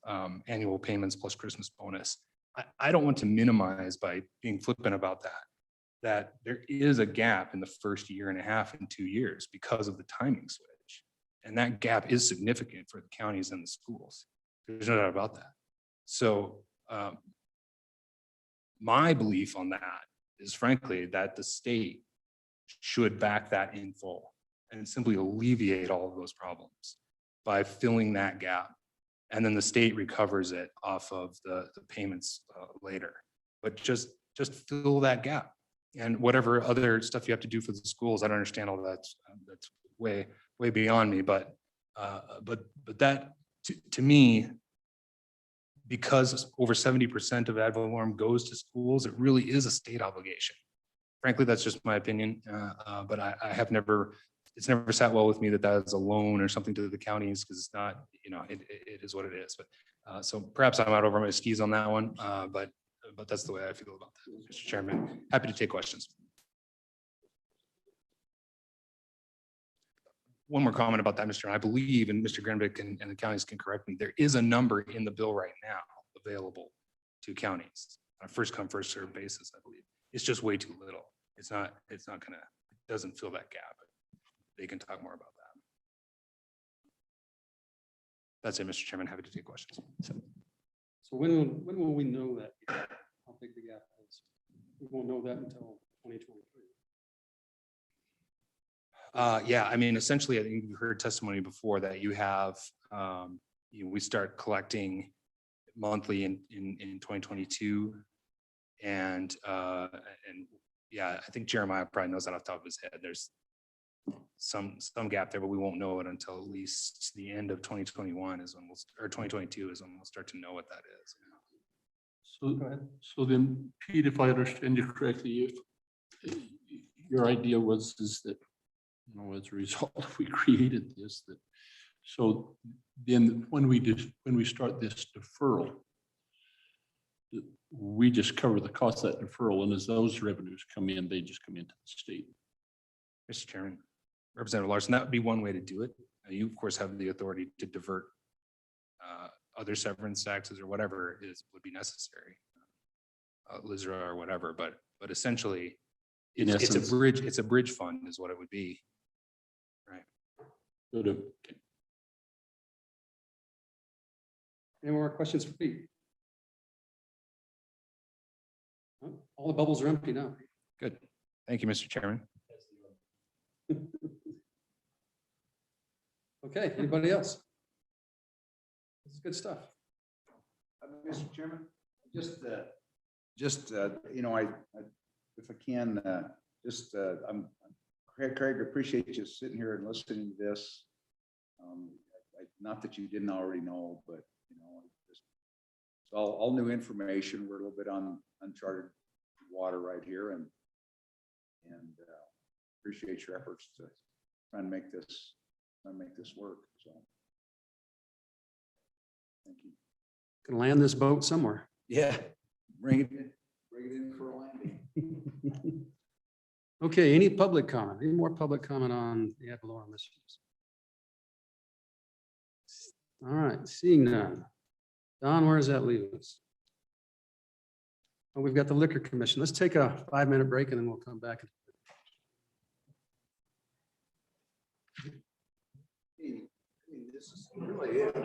annual payments plus Christmas bonus. I don't want to minimize by being flippant about that there is a gap in the first year and a half and 2 years because of the timing switch. And that gap is significant for the counties and the schools. There's no doubt about that. So my belief on that is frankly that the state should back that in full and simply alleviate all of those problems by filling that gap. And then the state recovers it off of the payments later. But just fill that gap. And whatever other stuff you have to do for the schools, I don't understand all that. That's way beyond me. But that to me, because over 70% of ad valorem goes to schools, it really is a state obligation. Frankly, that's just my opinion. But it's never sat well with me that is a loan or something to the counties, because it's not, it is what it is. But so perhaps I'm out over my skis on that one. But that's the way I feel about that, Mr. Chairman. Happy to take questions. One more comment about that, Mr. I believe, and Mr. Granvik and the counties can correct me, there is a number in the bill right now available to counties on a first come, first served basis, I believe. It's just way too little. It's not gonna, it doesn't fill that gap. They can talk more about that. That's it, Mr. Chairman. Happy to take questions. So when will we know that, how big the gap is? We won't know that until 2023. Yeah, I mean, essentially, I think you heard testimony before that you have, we start collecting monthly in 2022. And yeah, I think Jeremiah probably knows that off the top of his head. There's some gap there, but we won't know it until at least the end of 2021 is when or 2022 is when we'll start to know what that is. So then, Pete, if I understand you correctly, your idea is that, as a result, we created this, that so then when we start this deferral, we just cover the cost of that deferral, and as those revenues come in, they just come into the state. Mr. Chairman, Representative Larson, that would be one way to do it. You, of course, have the authority to divert other severance taxes or whatever would be necessary, LISRA or whatever. But essentially, it's a bridge fund is what it would be, right? Okay. Any more questions for Pete? All the bubbles are empty now. Good. Thank you, Mr. Chairman. Okay, anybody else? This is good stuff. Mr. Chairman, just if I can, Craig, appreciate you sitting here and listening to this. Not that you didn't already know, but it's all new information. We're a little bit on uncharted water right here, and appreciate your efforts to try and make this work. So thank you. Can land this boat somewhere. Yeah, bring it in for a landing. Okay, any public comment? Any more public comment on the ad valorem issues? All right, seeing none. Don, where does that leave us? Well, we've got the Liquor Commission. Let's take a 5-minute break and then we'll come back. This is really it.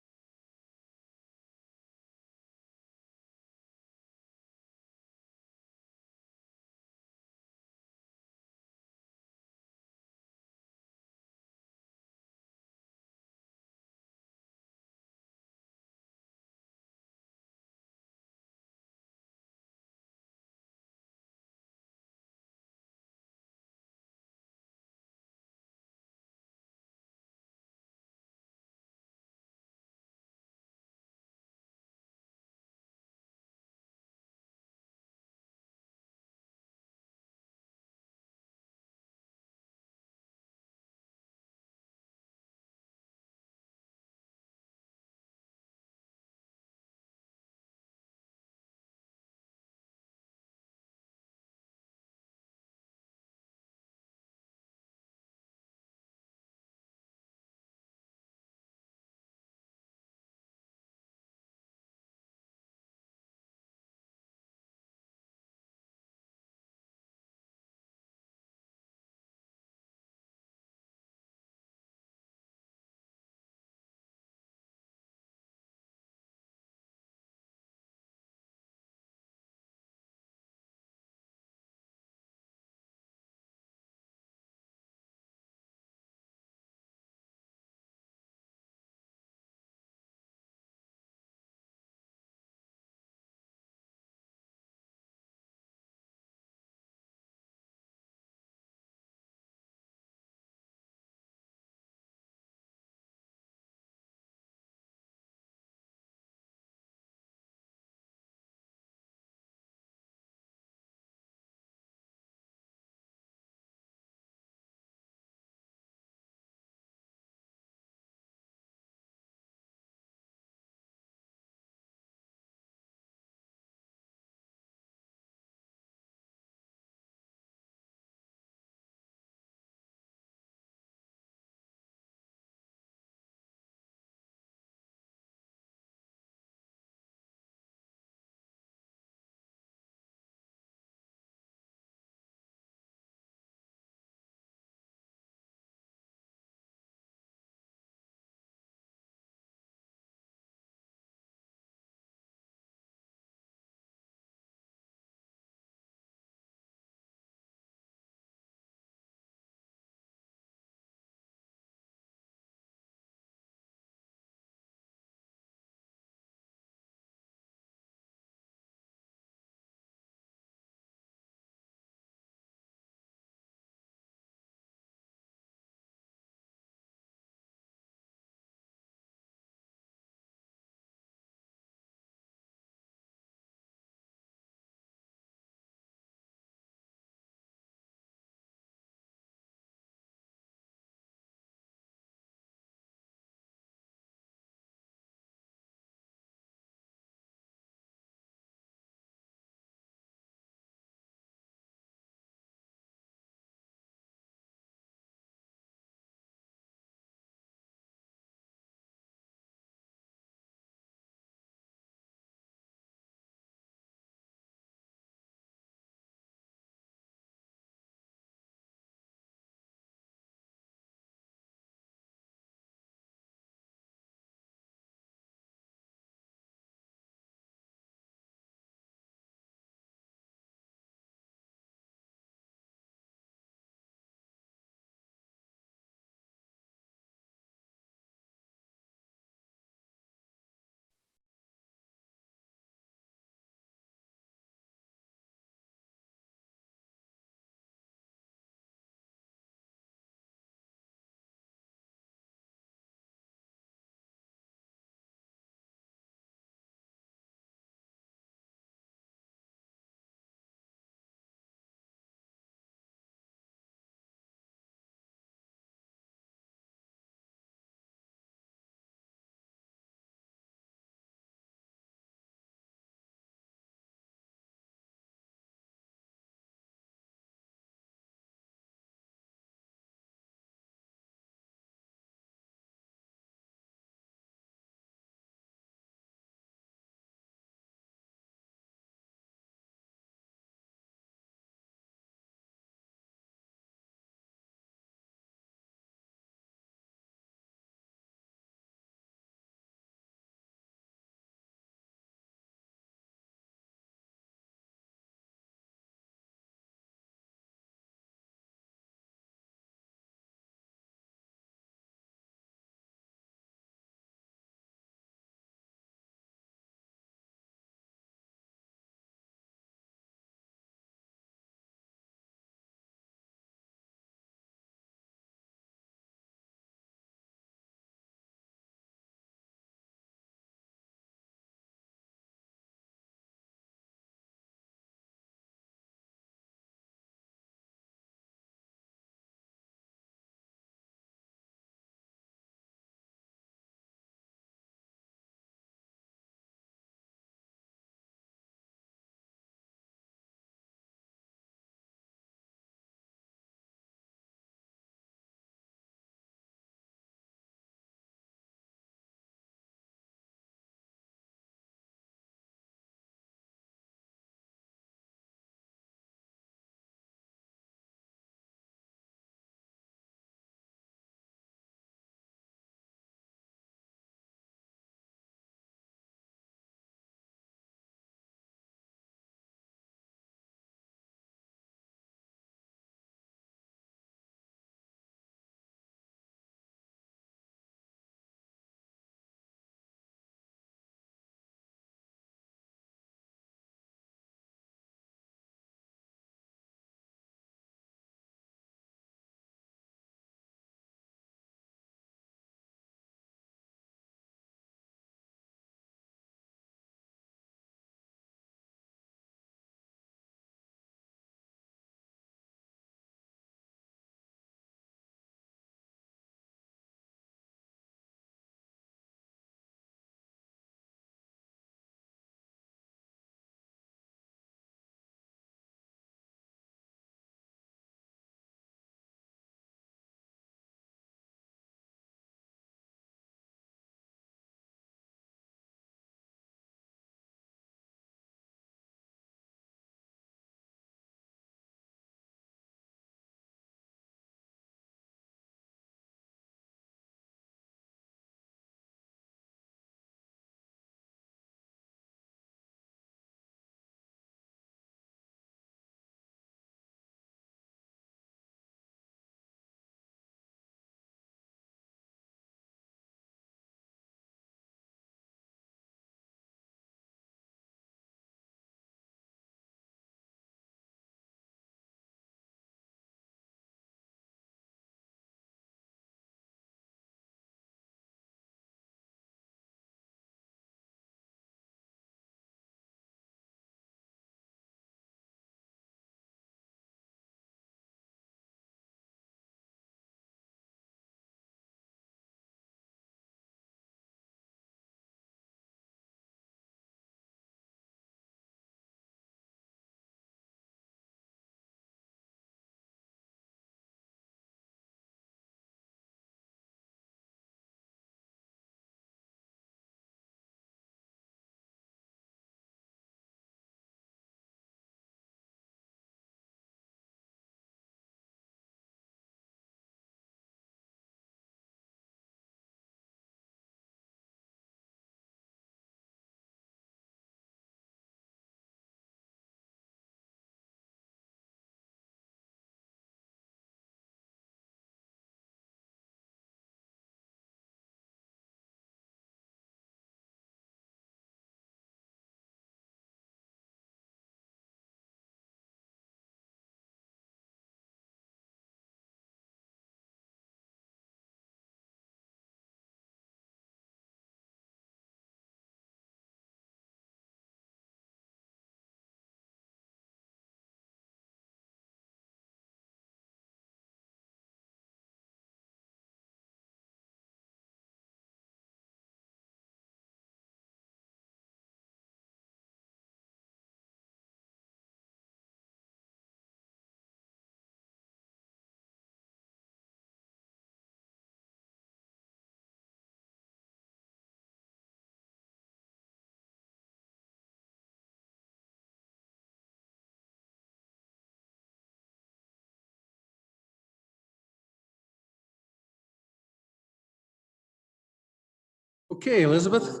Okay, Elizabeth,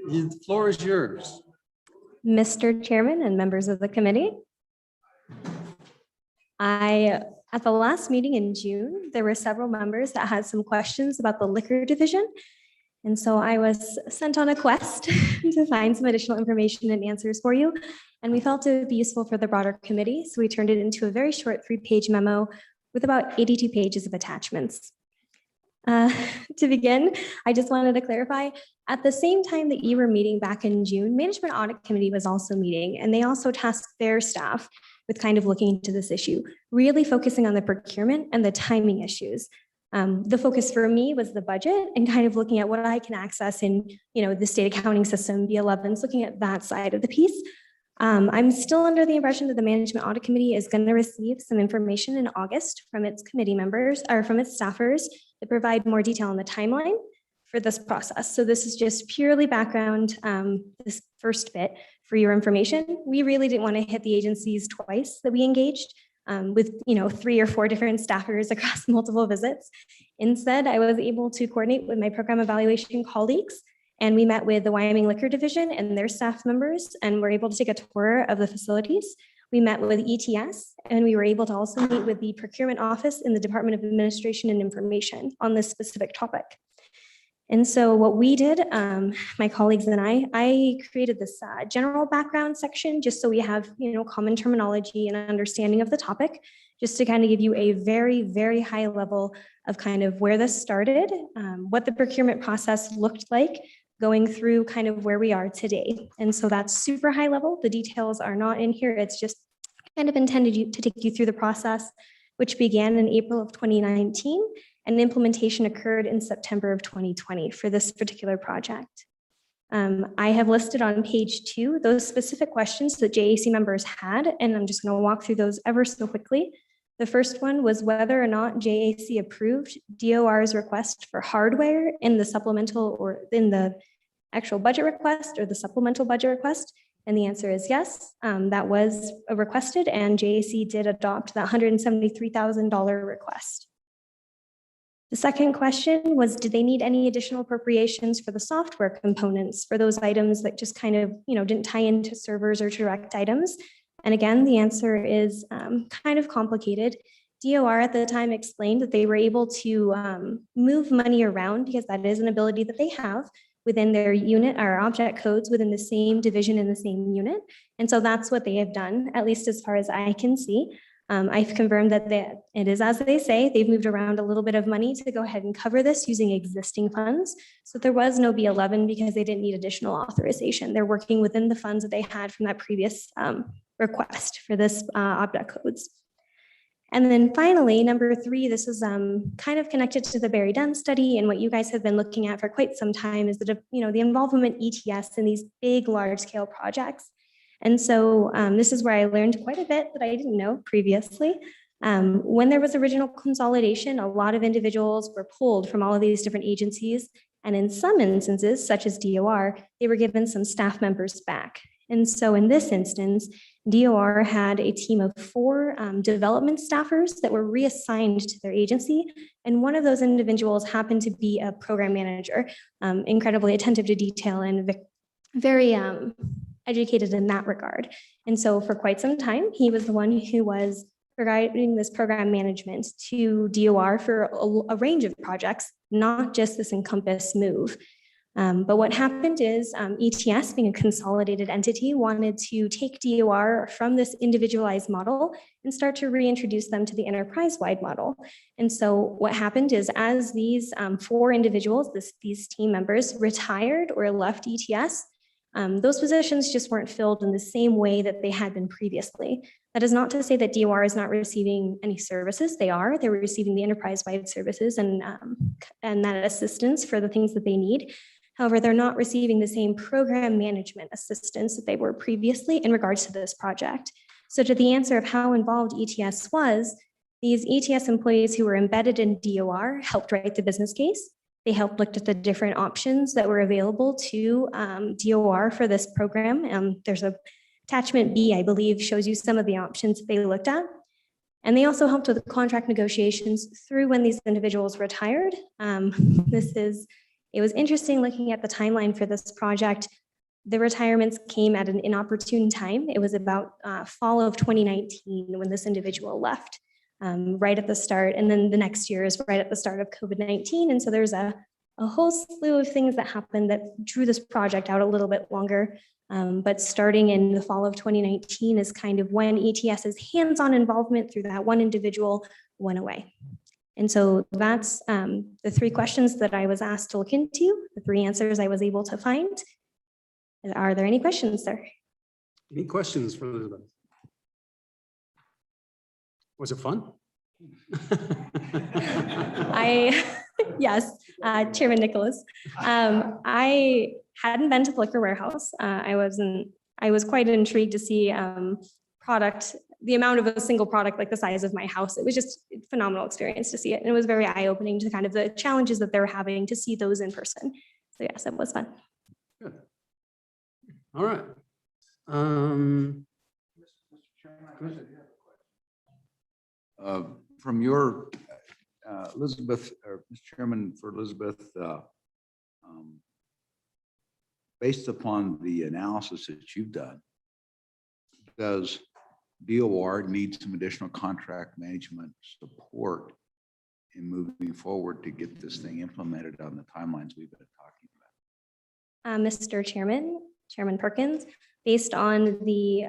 the floor is yours. Mr. Chairman and members of the committee. At the last meeting in June, there were several members that had some questions about the liquor division. And so I was sent on a quest to find some additional information and answers for you. And we felt it would be useful for the broader committee. So we turned it into a very short 3-page memo with about 82 pages of attachments. To begin, I just wanted to clarify, at the same time that you were meeting back in June, Management Audit Committee was also meeting, and they also tasked their staff with kind of looking into this issue, really focusing on the procurement and the timing issues. The focus for me was the budget and kind of looking at what I can access in, the state accounting system, B11s, looking at that side of the piece. I'm still under the impression that the Management Audit Committee is going to receive some information in August from its committee members or from its staffers to provide more detail on the timeline for this process. So this is just purely background, this first bit for your information. We really didn't want to hit the agencies twice that we engaged with 3 or 4 different staffers across multiple visits. Instead, I was able to coordinate with my program evaluation colleagues, and we met with the Wyoming Liquor Division and their staff members, and were able to take a tour of the facilities. We met with ETS, and we were able to also meet with the procurement office in the Department of Administration and Information on this specific topic. And so what we did, my colleagues and I created this general background section just so we have, common terminology and understanding of the topic, just to kind of give you a very, very high level of kind of where this started, what the procurement process looked like, going through kind of where we are today. And so that's super high level. The details are not in here. It's just kind of intended to take you through the process, which began in April of 2019, and implementation occurred in September of 2020 for this particular project. I have listed on page 2 those specific questions that JAC members had, and I'm just going to walk through those ever so quickly. The first one was whether or not JAC approved DOR's request for hardware in the supplemental or in the actual budget request or the supplemental budget request. And the answer is yes, that was requested, and JAC did adopt that $173,000 request. The second question was, did they need any additional appropriations for the software components for those items that just kind of, didn't tie into servers or direct items? And again, the answer is kind of complicated. DOR at the time explained that they were able to move money around because that is an ability that they have within their unit or object codes within the same division in the same unit. And so that's what they have done, at least as far as I can see. I've confirmed that it is as they say. They've moved around a little bit of money to go ahead and cover this using existing funds. So there was no B11 because they didn't need additional authorization. They're working within the funds that they had from that previous request for this object codes. And then finally, number 3, this is kind of connected to the Barry Dunn study, and what you guys have been looking at for quite some time is that, the involvement ETS in these big, large-scale projects. And so this is where I learned quite a bit that I didn't know previously. When there was original consolidation, a lot of individuals were pulled from all of these different agencies. And in some instances, such as DOR, they were given some staff members back. And so in this instance, DOR had a team of 4 development staffers that were reassigned to their agency. And one of those individuals happened to be a program manager, incredibly attentive to detail and very educated in that regard. And so for quite some time, he was the one who was providing this program management to DOR for a range of projects, not just this Encompass move. But what happened is ETS, being a consolidated entity, wanted to take DOR from this individualized model and start to reintroduce them to the enterprise-wide model. And so what happened is as these 4 individuals, these team members retired or left ETS, those positions just weren't filled in the same way that they had been previously. That is not to say that DOR is not receiving any services. They are. They're receiving the enterprise-wide services and that assistance for the things that they need. However, they're not receiving the same program management assistance that they were previously in regards to this project. So to the answer of how involved ETS was, these ETS employees who were embedded in DOR helped write the business case. They helped look at the different options that were available to DOR for this program. There's a attachment B, I believe, shows you some of the options they looked at. And they also helped with the contract negotiations through when these individuals retired. This is It was interesting looking at the timeline for this project. The retirements came at an inopportune time. It was about fall of 2019 when this individual left, right at the start. And then the next year is right at the start of COVID-19. And so there's a whole slew of things that happened that drew this project out a little bit longer. But starting in the fall of 2019 is kind of when ETS's hands-on involvement through that one individual went away. And so that's the 3 questions that I was asked to look into, the 3 answers I was able to find. Are there any questions, sir? Any questions for Elizabeth? Was it fun? Yes, Chairman Nicholas. I hadn't been to the liquor warehouse. I was quite intrigued to see the amount of a single product like the size of my house. It was just a phenomenal experience to see it. And it was very eye-opening to kind of the challenges that they're having to see those in person. So yes, it was fun. Good. All right. From your, Elizabeth, or Mr. Chairman, for Elizabeth, based upon the analysis that you've done, does DOR need some additional contract management support in moving forward to get this thing implemented on the timelines we've been talking about? Mr. Chairman Perkins, based on the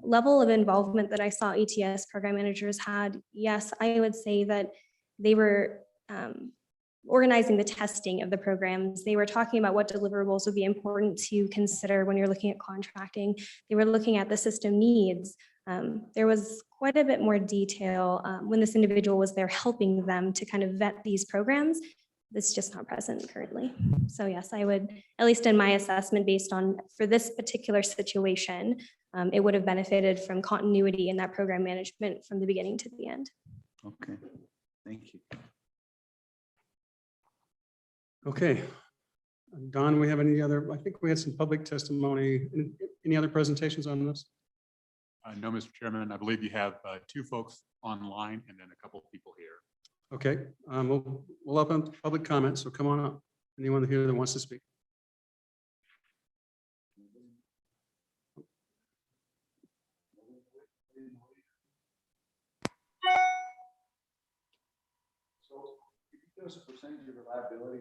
level of involvement that I saw ETS program managers had, yes, I would say that they were organizing the testing of the programs. They were talking about what deliverables would be important to consider when you're looking at contracting. They were looking at the system needs. There was quite a bit more detail when this individual was there helping them to kind of vet these programs. That's just not present currently. So yes, I would, at least in my assessment based on for this particular situation, it would have benefited from continuity in that program management from the beginning to the end. Okay, thank you. Okay. Don, we have any other, I think we had some public testimony. Any other presentations on this? No, Mr. Chairman, I believe you have 2 folks online and then a couple of people here. Okay, we'll open public comment, so come on up. Anyone here that wants to speak? So if you give us a percentage of reliability,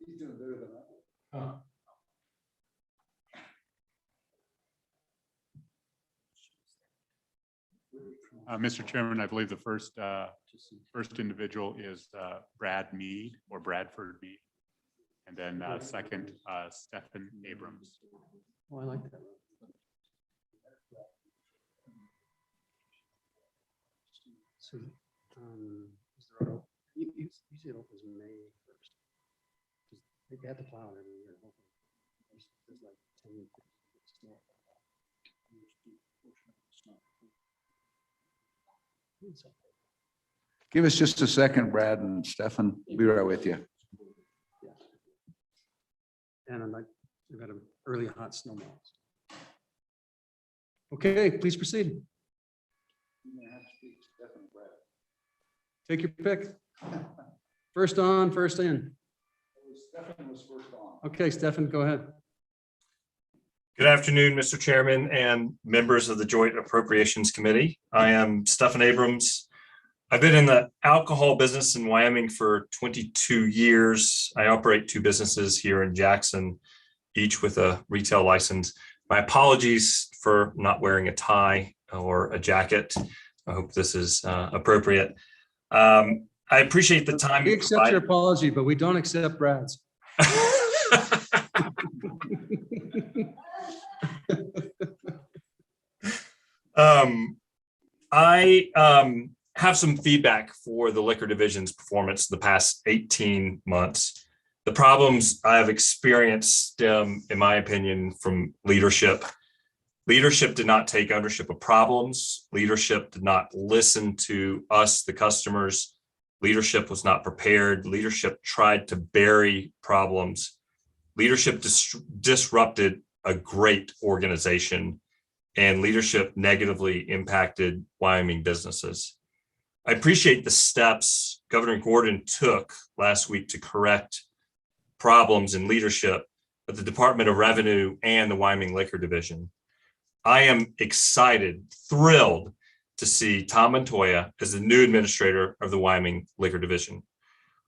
he's doing better than I do. Mr. Chairman, I believe the first individual is Brad Mead or Bradford Mead. And then second, Stephen Abrams. Oh, I like that. So, usually it opens May 1st. They have to plow it every year. There's like 10 snow. Give us just a second, Brad and Stefan. We'll be right with you. And we've got an early hot snowball. Okay, please proceed. Take your pick. First on, first in. Stefan was first on. Okay, Stefan, go ahead. Good afternoon, Mr. Chairman and members of the Joint Appropriations Committee. I am Stephen Abrams. I've been in the alcohol business in Wyoming for 22 years. I operate 2 businesses here in Jackson, each with a retail license. My apologies for not wearing a tie or a jacket. I hope this is appropriate. I appreciate the time. We accept your apology, but we don't accept Brad's. I have some feedback for the liquor division's performance the past 18 months. The problems I have experienced stem, in my opinion, from leadership. Leadership did not take ownership of problems. Leadership did not listen to us, the customers. Leadership was not prepared. Leadership tried to bury problems. Leadership disrupted a great organization, and leadership negatively impacted Wyoming businesses. I appreciate the steps Governor Gordon took last week to correct problems in leadership at the Department of Revenue and the Wyoming Liquor Division. I am excited, thrilled to see Tom Montoya as the new administrator of the Wyoming Liquor Division.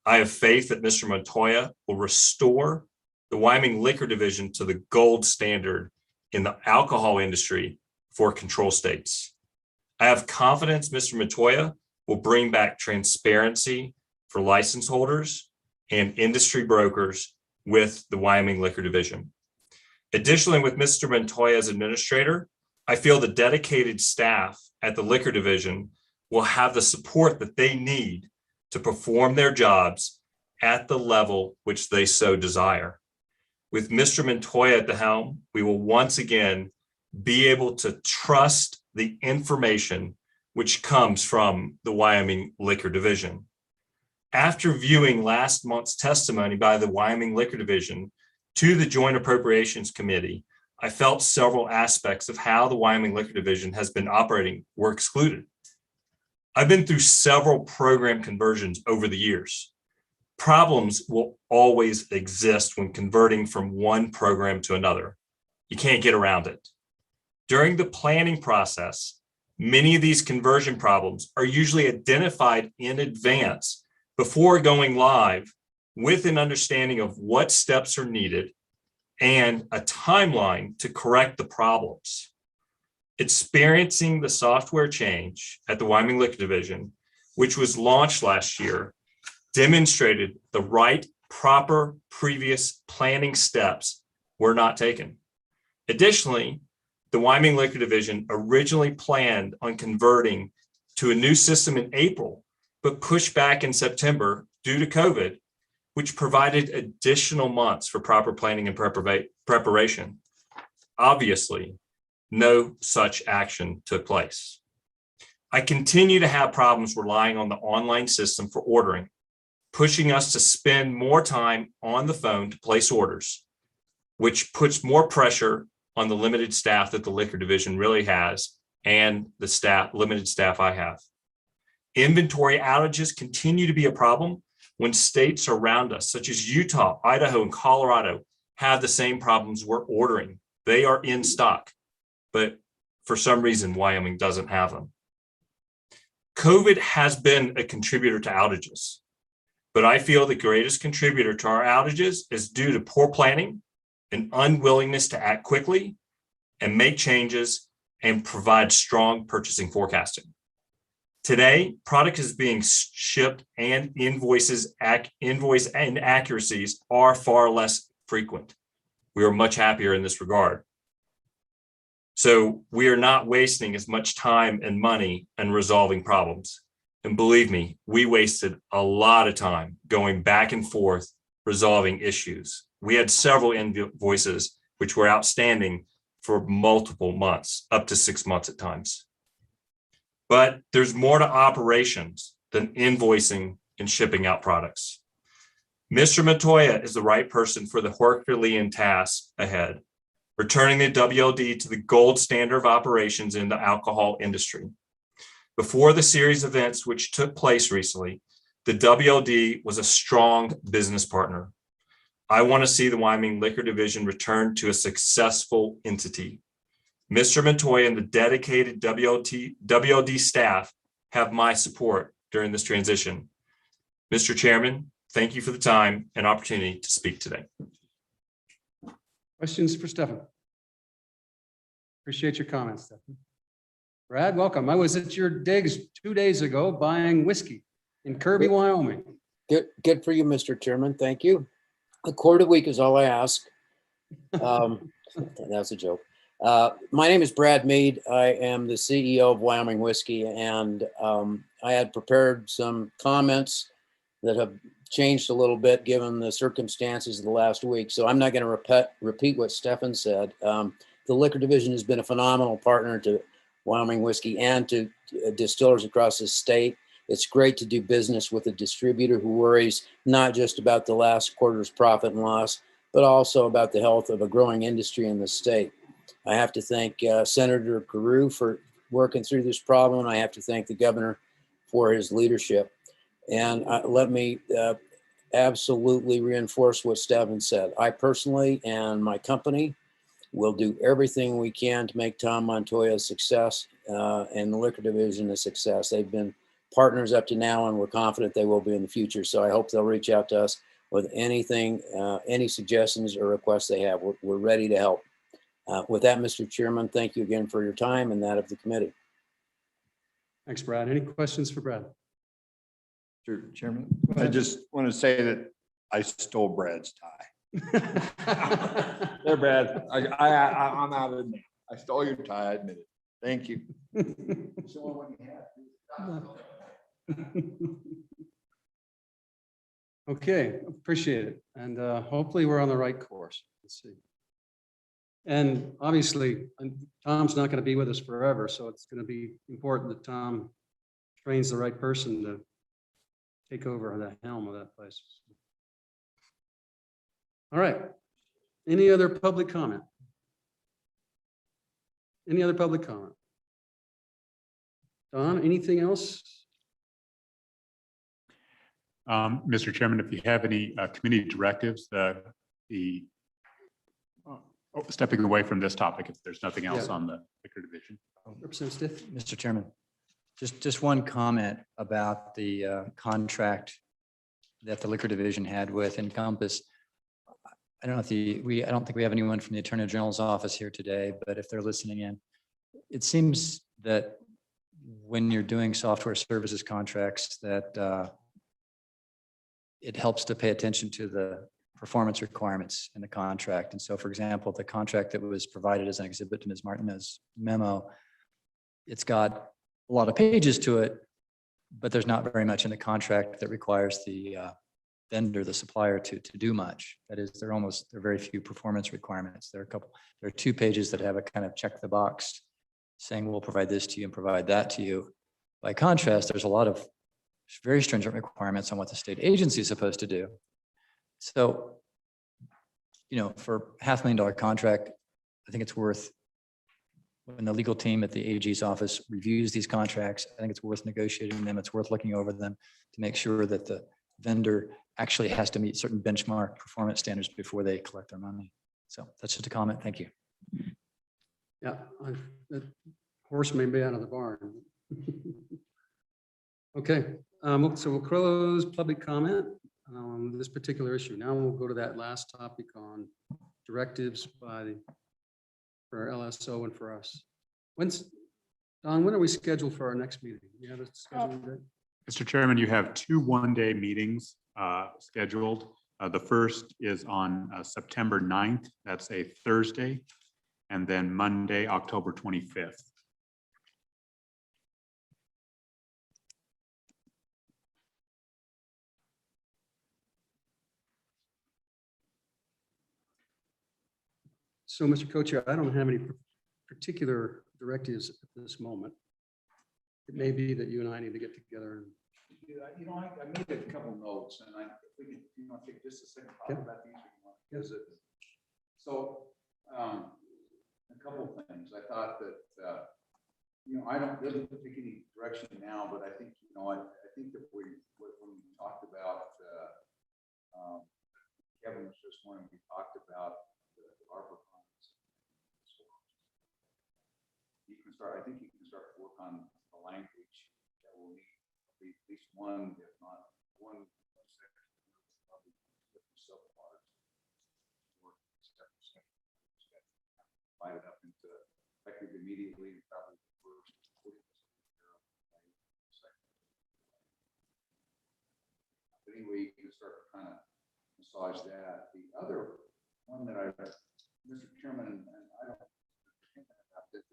I have faith that Mr. Montoya will restore the Wyoming Liquor Division to the gold standard in the alcohol industry for control states. I have confidence Mr. Montoya will bring back transparency for license holders and industry brokers with the Wyoming Liquor Division. Additionally, with Mr. Montoya as administrator, I feel the dedicated staff at the Liquor Division will have the support that they need to perform their jobs at the level which they so desire. With Mr. Montoya at the helm, we will once again be able to trust the information which comes from the Wyoming Liquor Division. After viewing last month's testimony by the Wyoming Liquor Division to the Joint Appropriations Committee, I felt several aspects of how the Wyoming Liquor Division has been operating were excluded. I've been through several program conversions over the years. Problems will always exist when converting from one program to another. You can't get around it. During the planning process, many of these conversion problems are usually identified in advance before going live with an understanding of what steps are needed and a timeline to correct the problems. Experiencing the software change at the Wyoming Liquor Division, which was launched last year, demonstrated the right, proper previous planning steps were not taken. Additionally, the Wyoming Liquor Division originally planned on converting to a new system in April, but pushed back in September due to COVID, which provided additional months for proper planning and preparation. Obviously, no such action took place. I continue to have problems relying on the online system for ordering, pushing us to spend more time on the phone to place orders, which puts more pressure on the limited staff that the Liquor Division really has and the limited staff I have. Inventory outages continue to be a problem when states around us, such as Utah, Idaho, and Colorado, have the same problems we're ordering. They are in stock, but for some reason, Wyoming doesn't have them. COVID has been a contributor to outages, but I feel the greatest contributor to our outages is due to poor planning and unwillingness to act quickly and make changes and provide strong purchasing forecasting. Today, product is being shipped and invoice inaccuracies are far less frequent. We are much happier in this regard. So we are not wasting as much time and money in resolving problems. And believe me, we wasted a lot of time going back and forth resolving issues. We had several invoices which were outstanding for multiple months, up to 6 months at times. But there's more to operations than invoicing and shipping out products. Mr. Montoya is the right person for the Herculean task ahead, returning the WLD to the gold standard of operations in the alcohol industry. Before the series of events which took place recently, the WLD was a strong business partner. I want to see the Wyoming Liquor Division return to a successful entity. Mr. Montoya and the dedicated WLD staff have my support during this transition. Mr. Chairman, thank you for the time and opportunity to speak today. Questions for Stefan? Appreciate your comments, Stefan. Brad, welcome. I was at your digs 2 days ago buying whiskey in Kirby, Wyoming. Good for you, Mr. Chairman. Thank you. A quart a week is all I ask. That's a joke. My name is Brad Mead. I am the CEO of Wyoming Whiskey, and I had prepared some comments that have changed a little bit given the circumstances of the last week. So I'm not going to repeat what Stefan said. The Liquor Division has been a phenomenal partner to Wyoming Whiskey and to distillers across the state. It's great to do business with a distributor who worries not just about the last quarter's profit and loss, but also about the health of a growing industry in the state. I have to thank Senator Carew for working through this problem, and I have to thank the governor for his leadership. And let me absolutely reinforce what Stephen said. I personally and my company will do everything we can to make Tom Montoya a success and the liquor division a success. They've been partners up to now, and we're confident they will be in the future. So I hope they'll reach out to us with anything, any suggestions or requests they have. We're ready to help. With that, Mr. Chairman, thank you again for your time and that of the committee. Thanks, Brad. Any questions for Brad? Mr. Chairman, I just want to say that I stole Brad's tie. There, Brad. I'm out of it now. I stole your tie, I admit it. Thank you. Okay, appreciate it. And hopefully we're on the right course. Let's see. And obviously, Tom's not going to be with us forever, so it's going to be important that Tom trains the right person to take over the helm of that place. All right. Any other public comment? Any other public comment? Don, anything else? Mr. Chairman, if you have any committee directives, stepping away from this topic, if there's nothing else on the liquor division. Representative. Mr. Chairman, just one comment about the contract that the liquor division had with Encompass. I don't know if I don't think we have anyone from the Attorney General's office here today, but if they're listening in, it seems that when you're doing software services contracts that it helps to pay attention to the performance requirements in the contract. And so, for example, the contract that was provided as an exhibit to Ms. Martinez's memo, it's got a lot of pages to it, but there's not very much in the contract that requires the vendor, the supplier to do much. That is, there are very few performance requirements. There are 2 pages that have a kind of check the box saying we'll provide this to you and provide that to you. By contrast, there's a lot of very stringent requirements on what the state agency is supposed to do. So, for $500,000 contract, I think it's worth, when the legal team at the AG's office reviews these contracts, I think it's worth negotiating them. It's worth looking over them to make sure that the vendor actually has to meet certain benchmark performance standards before they collect their money. So that's just a comment. Thank you. Yeah, the horse may be out of the barn. Okay, so we'll close public comment on this particular issue. Now we'll go to that last topic on directives for our LSO and for us. Don, when are we scheduled for our next meeting? You have a schedule date? Mr. Chairman, you have 2 one-day meetings scheduled. The first is on September 9th. That's a Thursday. And then Monday, October 25th. So, Mr. Co-Chair, I don't have any particular directives at this moment. It may be that you and I need to get together. I made a couple notes, and if we could, take just a second, talk about these. Yes. So, a couple of things. I thought that, I don't really take any direction now, but I think, I think that when we talked about, Kevin was just wanting, we talked about the ARPA funds. I think you can start to work on the language that will need at least one, if not one section, probably subparts. Divide it up into effective immediately, probably the first. But anyway, you can start to kind of massage that. The other one that Mr. Chairman, and I don't think about that,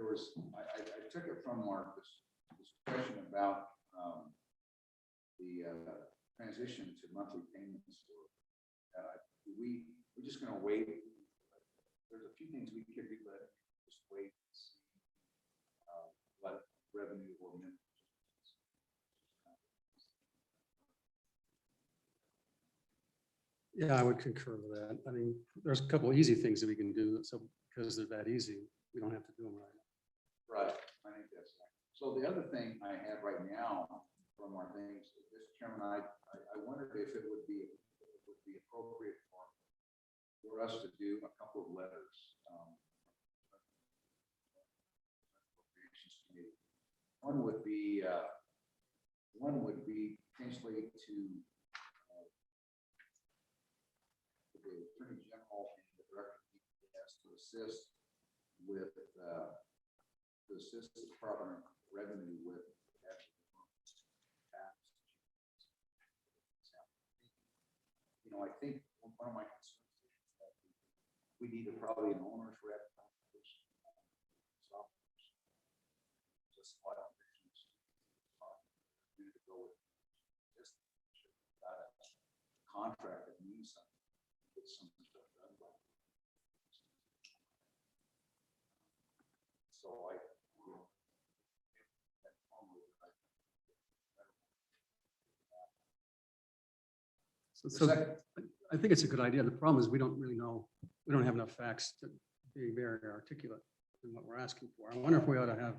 I took it from our discussion about the transition to monthly payments. We're just going to wait. There's a few things we could do, but just wait and see what revenue or minutes. Yeah, I would concur with that. I mean, there's a couple of easy things that we can do. So because they're that easy, we don't have to do them right now. Right, I think that's, so the other thing I have right now from our things, Mr. Chairman, I wondered if it would be appropriate for us to do a couple of letters. Appropriations Committee. One would be potentially to the Attorney General and the Director of DPS to assist with to assist the Department of Revenue with tax. You know, I think one of my concerns is that we need probably an owner's rep. Just what to go with just a contract that means something. Get some stuff done by. So So I think it's a good idea. The problem is we don't really know, we don't have enough facts to be very articulate in what we're asking for. I wonder if we ought to have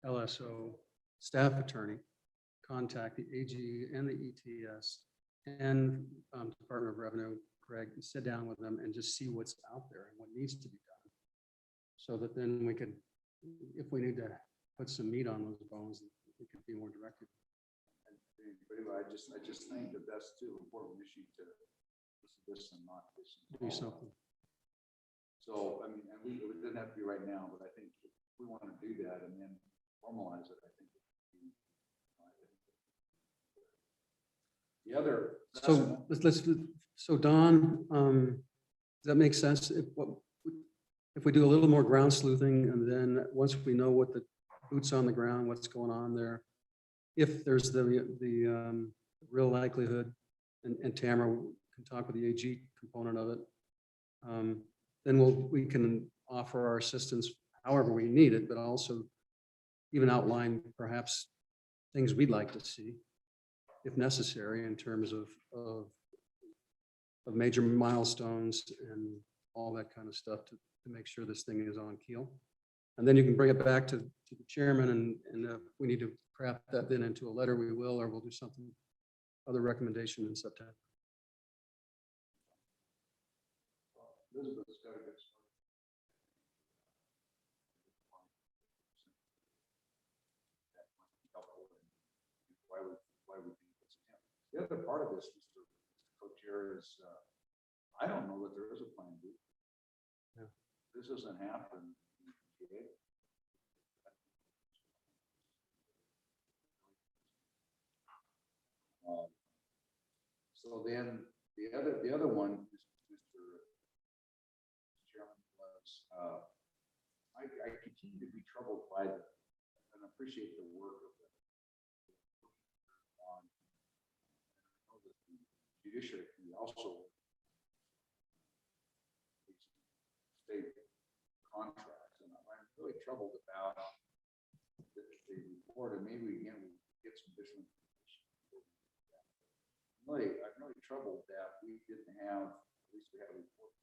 LSO staff attorney contact the AG and the ETS and Department of Revenue, Greg, and sit down with them and just see what's out there and what needs to be done. So that then we could, if we need to put some meat on those bones, we could be more directed. But anyway, I just think that that's too important issue to this and not this. Do something. So, I mean, and it doesn't have to be right now, but I think if we want to do that and then formalize it, I think it would be. The other. So so Don, does that make sense? If we do a little more ground sleuthing and then once we know what the boots on the ground, what's going on there, if there's the real likelihood, and Tamara can talk with the AG component of it, then we can offer our assistance however we need it, but also even outline perhaps things we'd like to see, if necessary, in terms of major milestones and all that kind of stuff to make sure this thing is on keel. And then you can bring it back to the chairman, and if we need to craft that then into a letter, we will, or we'll do something, other recommendation in September. Elizabeth's got a good story. Why would be the other part of this, Mr. Co-Chair, is I don't know that there is a plan B. Yeah. This doesn't happen. So then the other one, Mr. Chairman, was I continue to be troubled by and appreciate the work of the on. I know that the judiciary committee also state contracts, and I'm really troubled about the report, and maybe again we get some additional information. I'm really troubled that we didn't have, at least we had a report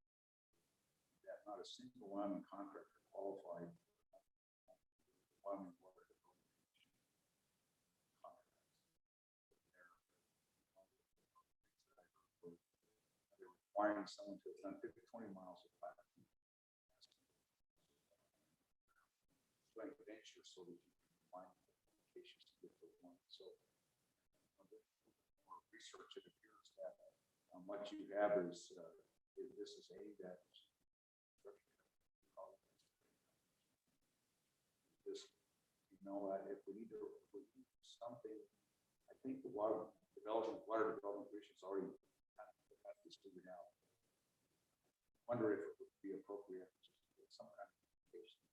that not a single Wyoming contractor qualified Wyoming water development contracts. They're requiring someone to have done 20 miles of platform. Joint venture so that you can find applications to get to one. So research, it appears that what you have is this is aimed at this, you know, if we need to do something, I think the water development commission has already had this figured out. I wonder if it would be appropriate to get some kind of communication.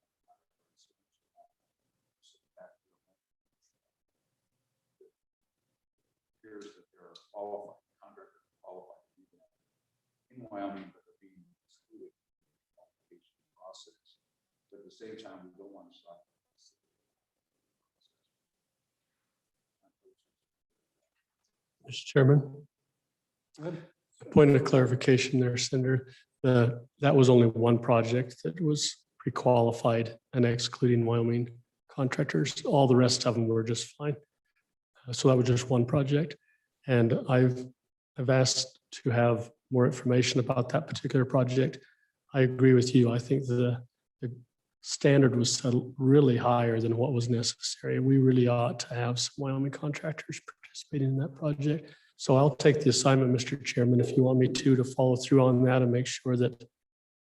Appears that there are qualified contractors qualified to do that in Wyoming, but they're being excluded from the qualification process. But at the same time, we don't want to stop. Mr. Chairman. Point of clarification there, Senator. That was only one project that was pre-qualified and excluding Wyoming contractors. All the rest of them were just fine. So that was just one project. And I've asked to have more information about that particular project. I agree with you. I think the standard was set really higher than what was necessary. We really ought to have some Wyoming contractors participating in that project. So I'll take the assignment, Mr. Chairman, if you want me to follow through on that and make sure that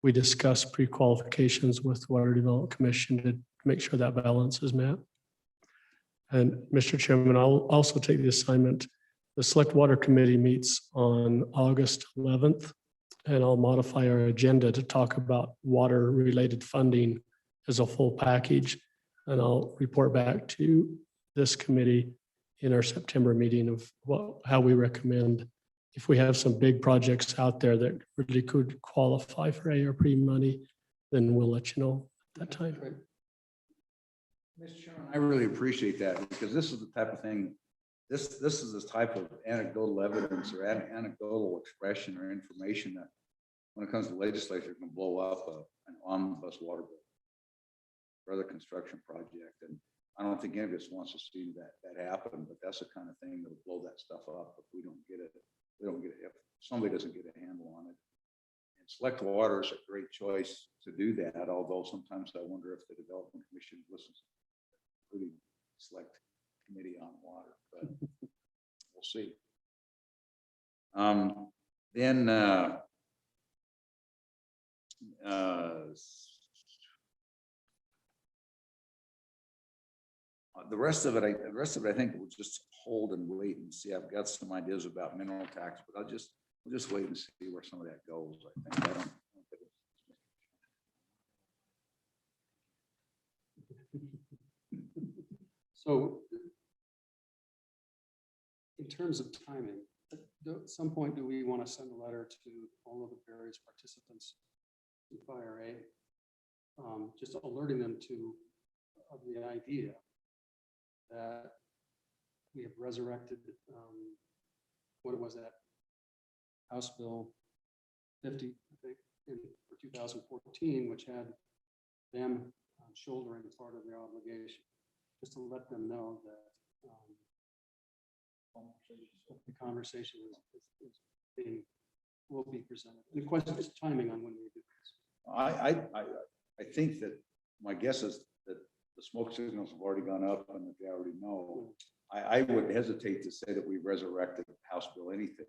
we discuss pre-qualifications with the Water Development Commission to make sure that balance is met. And Mr. Chairman, I'll also take the assignment. The Select Water Committee meets on August 11th, and I'll modify our agenda to talk about water-related funding as a full package. And I'll report back to this committee in our September meeting of how we recommend if we have some big projects out there that really could qualify for ARP money, then we'll let you know at that time. Mr. Chairman, I really appreciate that because this is the type of thing, this is the type of anecdotal evidence or anecdotal expression or information that when it comes to legislature can blow up an omnibus water bill for other construction project. And I don't think any of us wants to see that happen, but that's the kind of thing that'll blow that stuff up if we don't get it. If somebody doesn't get a handle on it. And Select Water is a great choice to do that, although sometimes I wonder if the Development Commission listens, including Select Committee on Water, but we'll see. The rest of it, I think we'll just hold and wait and see. I've got some ideas about mineral tax, but we'll just wait and see where some of that goes. I think. I don't So in terms of timing, at some point, do we want to send a letter to all of the various participants in FIRA, just alerting them of the idea that we have resurrected, what was that? House Bill 50, I think, for 2014, which had them shouldering part of their obligation, just to let them know that the conversation will be presented. And the question is timing on when we do this. I think that my guess is that the smoke signals have already gone up and that they already know. I would hesitate to say that we've resurrected House Bill anything.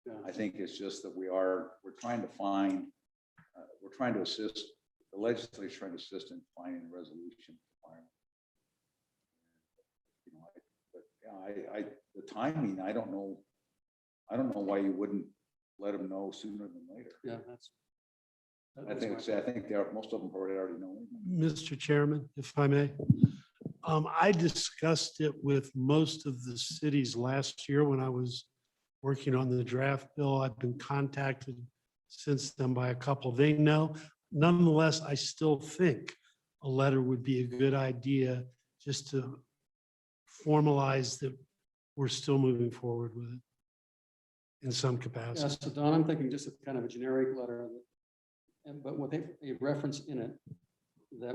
Yeah. I think it's just that we're trying to find, we're trying to assist, the legislature is trying to assist in finding a resolution. You know, but yeah, the timing, I don't know why you wouldn't let them know sooner than later. Yeah, I think most of them already know. Mr. Chairman, if I may. I discussed it with most of the cities last year when I was working on the draft bill. I've been contacted since then by a couple. They know. Nonetheless, I still think a letter would be a good idea just to formalize that we're still moving forward with it in some capacity. Yeah, so Don, I'm thinking just a kind of a generic letter, but with a reference in it that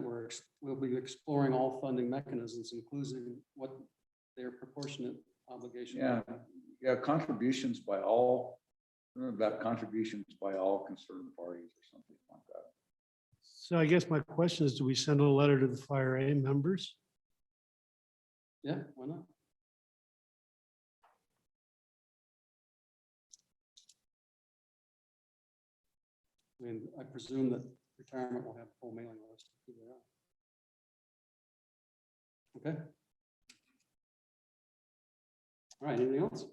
we'll be exploring all funding mechanisms, including what their proportionate obligation. Yeah, contributions by all, about contributions by all concerned parties or something like that. So I guess my question is, do we send a letter to the FIRA members? Yeah, why not? I mean, I presume that retirement will have a full mailing list. Okay. All right, anything else?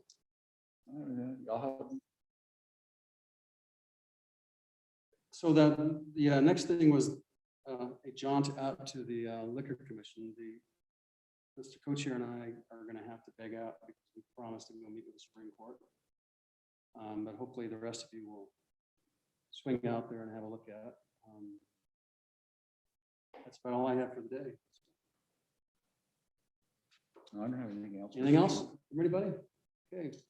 So the next thing was a jaunt out to the Liquor Commission. Mr. Co-Chair and I are going to have to beg out because we promised to go meet with the Supreme Court. But hopefully the rest of you will swing out there and have a look at it. That's about all I have for the day. I don't have anything else. Anything else from anybody? Okay.